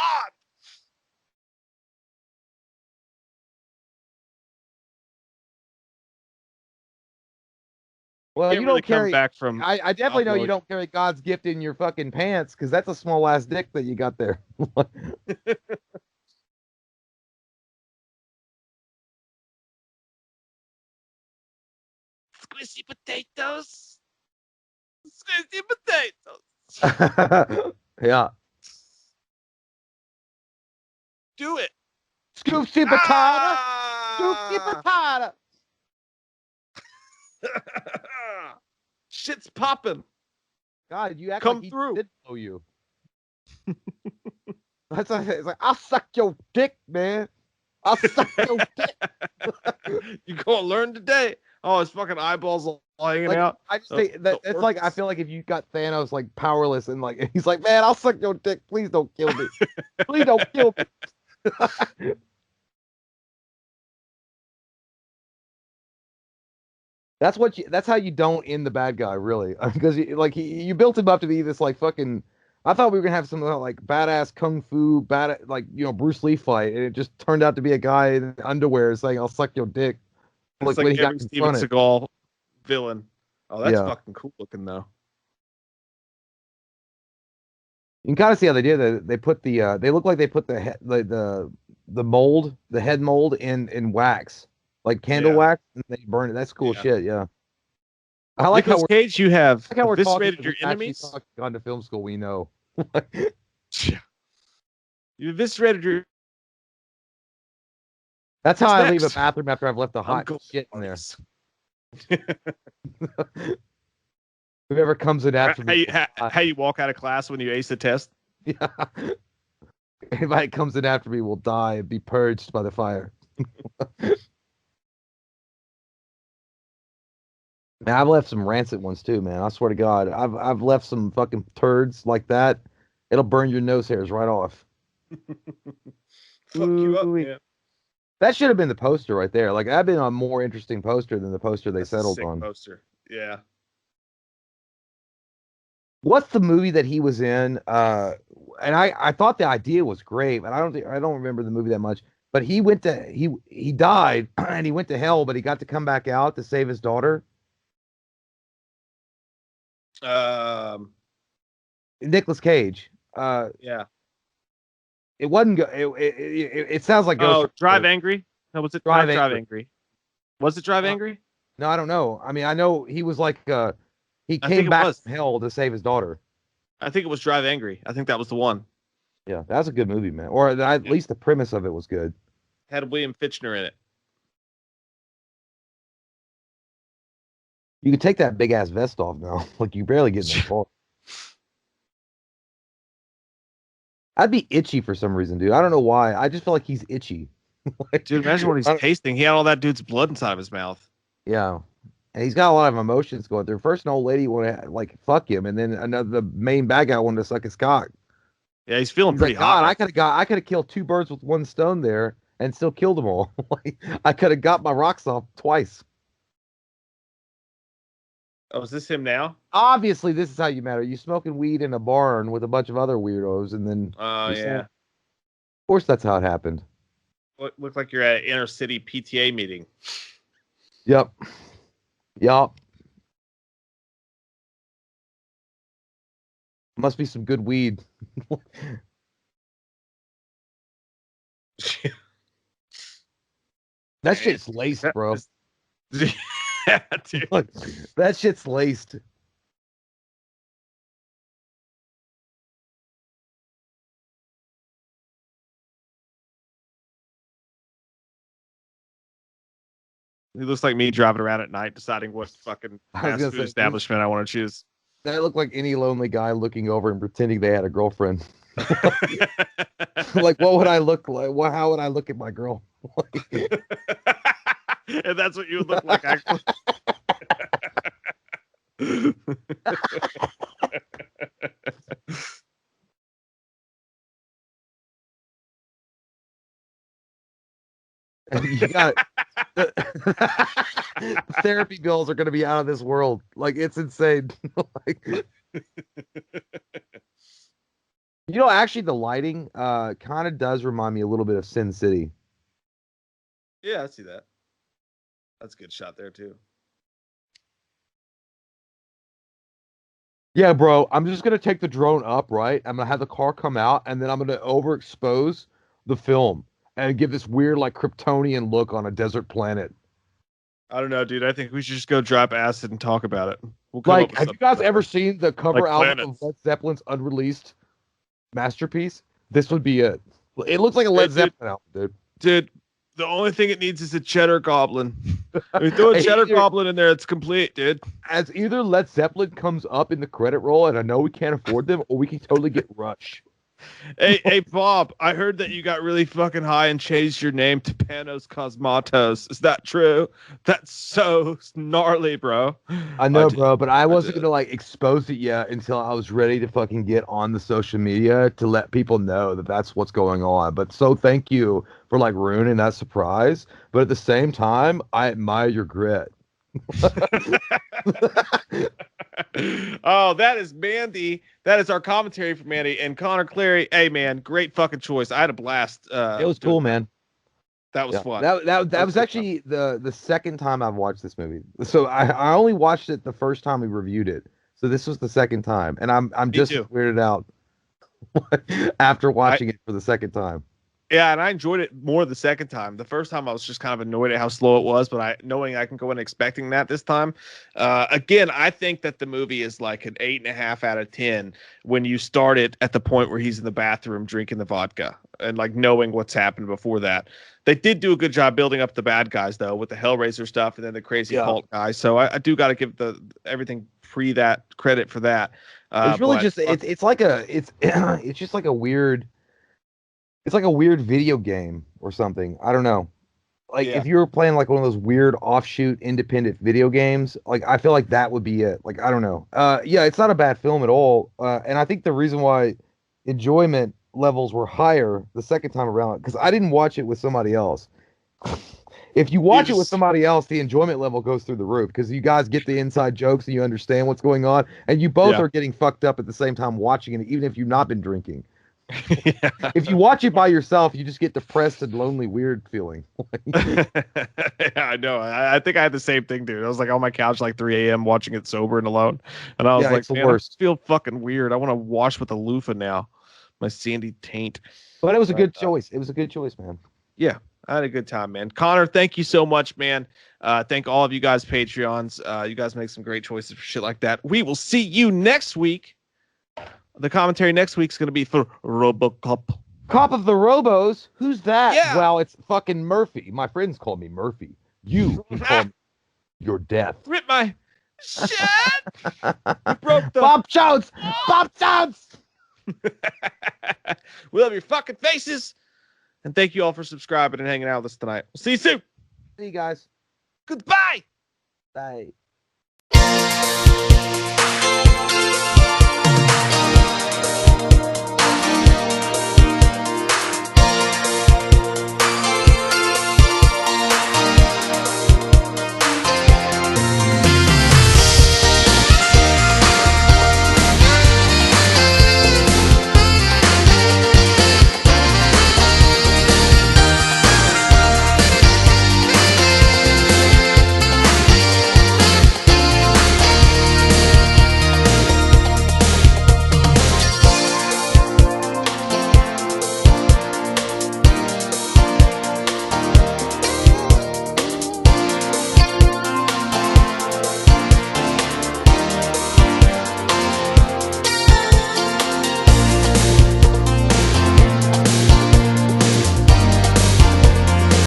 Well,
Can't
you
really
don't
come
carry.
back from.
I definitely know you don't carry God's gift in your fucking pants because that's a small ass dick that you got there.
Squishy potatoes. Squishy potatoes.
Yeah.
Do it.
Scoopsy potato. Scoopsy
Ah!
potato.
Shit's popping.
God, you act
Come
like he
through.
did know you. That's like, it's like, I'll suck your dick, man. I'll suck your dick.
You gonna learn today. Oh, his fucking eyeballs all hanging
Like,
out.
I just think that it's like, I feel like if you got Thanos like powerless and like he's like, man, I'll suck your dick. Please don't kill me. Please don't kill me. That's how you don't end the bad guy, really. Because you built him up to be this like fucking. I thought we were gonna have some like badass kung fu Bruce Lee fight, and it just turned out to be a guy in underwear saying "I'll suck your dick."
It's
When
like
he got
every Steven
confronted.
Seagal villain. Oh, that's
Yeah,
fucking cool looking though.
you can kind of see how they did it. They put they look like they put the mold, the head mold in wax, like candle
Yeah.
wax, and they burn it. That's cool
Yeah.
shit. Yeah, I like
Nicolas Cage, you have
we're talking.
eviscerated your
We actually
enemies.
gone to film school. We know.
You eviscerated your.
That's how I leave a
Next?
bathroom after I've left the hot
Uncle
shit in there.
Artis.
Whoever comes in after me.
How you walk out of class when you ace the test?
Yeah. Anybody comes in after me will die and be purged by the fire. Man, I've left some rancid ones too, man. I swear to God, I've left some fucking turds like that. It'll burn your nose hairs right off.
Fuck you up,
Ooh-wee.
man.
That should have been the poster right there. Like I've been on a more interesting poster than the poster they
That's a
settled
sick
on.
poster. Yeah.
What's the movie that he was in? And I thought the idea was great, but I don't remember the movie that much. But he died and he went to hell, but he got to come back out to save his daughter. Nicolas Cage.
Yeah.
It wasn't. It sounds like Ghost.
Oh, Drive Angry. No, was it
Drive
Drive
Angry.
Angry? Was it Drive Angry?
No, I don't know. I mean, I know he was like he
I
came
think it
back
was.
from hell to save his daughter.
I think it was Drive Angry. I think that was the one.
Yeah, that's a good movie, man. Or at least the premise of it was good.
Had William Fichtner in it.
You could take that big ass vest off now. Like you barely get in the car. I'd be itchy for some reason, dude. I don't know why. I just feel like he's itchy.
Dude, imagine what he's tasting. He had all that dude's blood inside of his mouth.
Yeah. And he's got a lot of emotions going through. First, an old lady wanted to like fuck him, and then the main bad guy wanted to suck his cock.
Yeah, he's feeling
He's
pretty
like,
hot.
God, I could have killed two birds with one stone there and still killed them all. Like, I could have got my rocks off twice.
Oh, is this him now?
Obviously, this is how you matter. You smoking weed in a barn with a bunch of other weirdos, and then
Oh, yeah.
of course, that's how it happened.
Look like you're at an inner city PTA meeting.
Yep. Must be some good weed. That shit's laced, bro.
Yeah, dude.
Look, that shit's laced.
He looks like me driving around at night deciding what fucking fast food establishment I want to choose.
That looked like any lonely guy looking over and pretending they had a girlfriend. Like, what would I look like? How would I look at my girl?
And that's what you would look like, actually.
You got The therapy bills are going to be out of this world. Like, it's insane. Like, actually, the lighting kind of does remind me a little bit of Sin City.
Yeah, I see that. That's a good shot there too.
Yeah, bro. I'm just gonna take the drone up, right? I'm gonna have the car come out, and then I'm gonna overexpose the film and give this weird, like, Kryptonian look on a desert planet.
I don't know, dude. I think we should just go drop acid and talk about it. We'll come up
Like,
with
have you
something
guys
better.
ever seen the cover
Like
album
planets.
of Led Zeppelin's unreleased masterpiece? This would be it. It looks like a
Hey,
Led
dude,
Zeppelin album, dude.
dude, the only thing it needs is a cheddar goblin. If we throw a cheddar
Either,
goblin in there, it's complete, dude.
as either Led Zeppelin comes up in the credit roll, and I know we can't afford them, or we can totally get Rush.
Hey, Bob, I heard that you got really fucking high and changed your name to Panos Cosmatos. Is that true? That's so gnarly, bro.
I know,
did.
bro, but I wasn't
did.
gonna like expose it yet until I was ready to fucking get on the social media to let people know that that's what's going on. But so thank you for like ruining that surprise. But at the same time, I admire your grit.
Oh, that is Mandy. That is our commentary for Mandy and Connor Clary. Hey, man, great fucking choice. I had a blast.
It was cool, man.
That was
Yeah,
fun.
that was actually the second time I've watched this movie. So I only watched it the first time we reviewed it. So this was the second time, and I'm
Me
just
too.
weirded out after watching it for the second time.
Yeah, and I enjoyed it more the second time. The first time I was just kind of annoyed at how slow it was, but knowing I can go in expecting that this time. Again, I think that the movie is like an 8.5 out of 10 when you start it at the point where he's in the bathroom drinking the vodka and like knowing what's happened before that. They did do a good job building up the bad guys though, with the Hellraiser stuff and then the crazy cult guys. So I do got to give the everything pre that credit for that.
It's really
But
just it's like it's just like a weird. It's like a weird video game or something. I don't know. Like
yeah.
if you were playing like one of those weird offshoot independent video games, like I feel like that would be it. Like I don't know. Yeah, it's not a bad film at all. And I think the reason why enjoyment levels were higher the second time around because I didn't watch it with somebody else. If you watch it with somebody else, the enjoyment level goes through the roof because you guys get the inside jokes and you understand what's going on, and you both are getting fucked up at the same time watching it, even if you've not been drinking.
Yeah.
If you watch it by yourself, you just get depressed and lonely, weird feeling.
Yeah, I know. I think I had the same thing, dude. I was like on my couch like 3 a.m. watching it sober and alone, and I was like,
it's the
man,
worst.
I feel fucking weird. I want to wash with a loofah now, my sandy taint.
But it was a good choice. It was a good choice, man.
Yeah, I had a good time, man. Connor, thank you so much, man. Thank all of you guys, Patreons. You guys make some great choices for shit like that. We will see you next week. The commentary next week is going to be for RoboCop.
Cop of the Robos? Who's that?
Yeah.
Well, it's fucking Murphy. My friends call me Murphy. You can call me your death.
Rip my shit. You broke the
Bob Jones. Bob Jones.
We love your fucking faces. And thank you all for subscribing and hanging out with us tonight. We'll see you soon.
See you guys.
Goodbye.
Bye.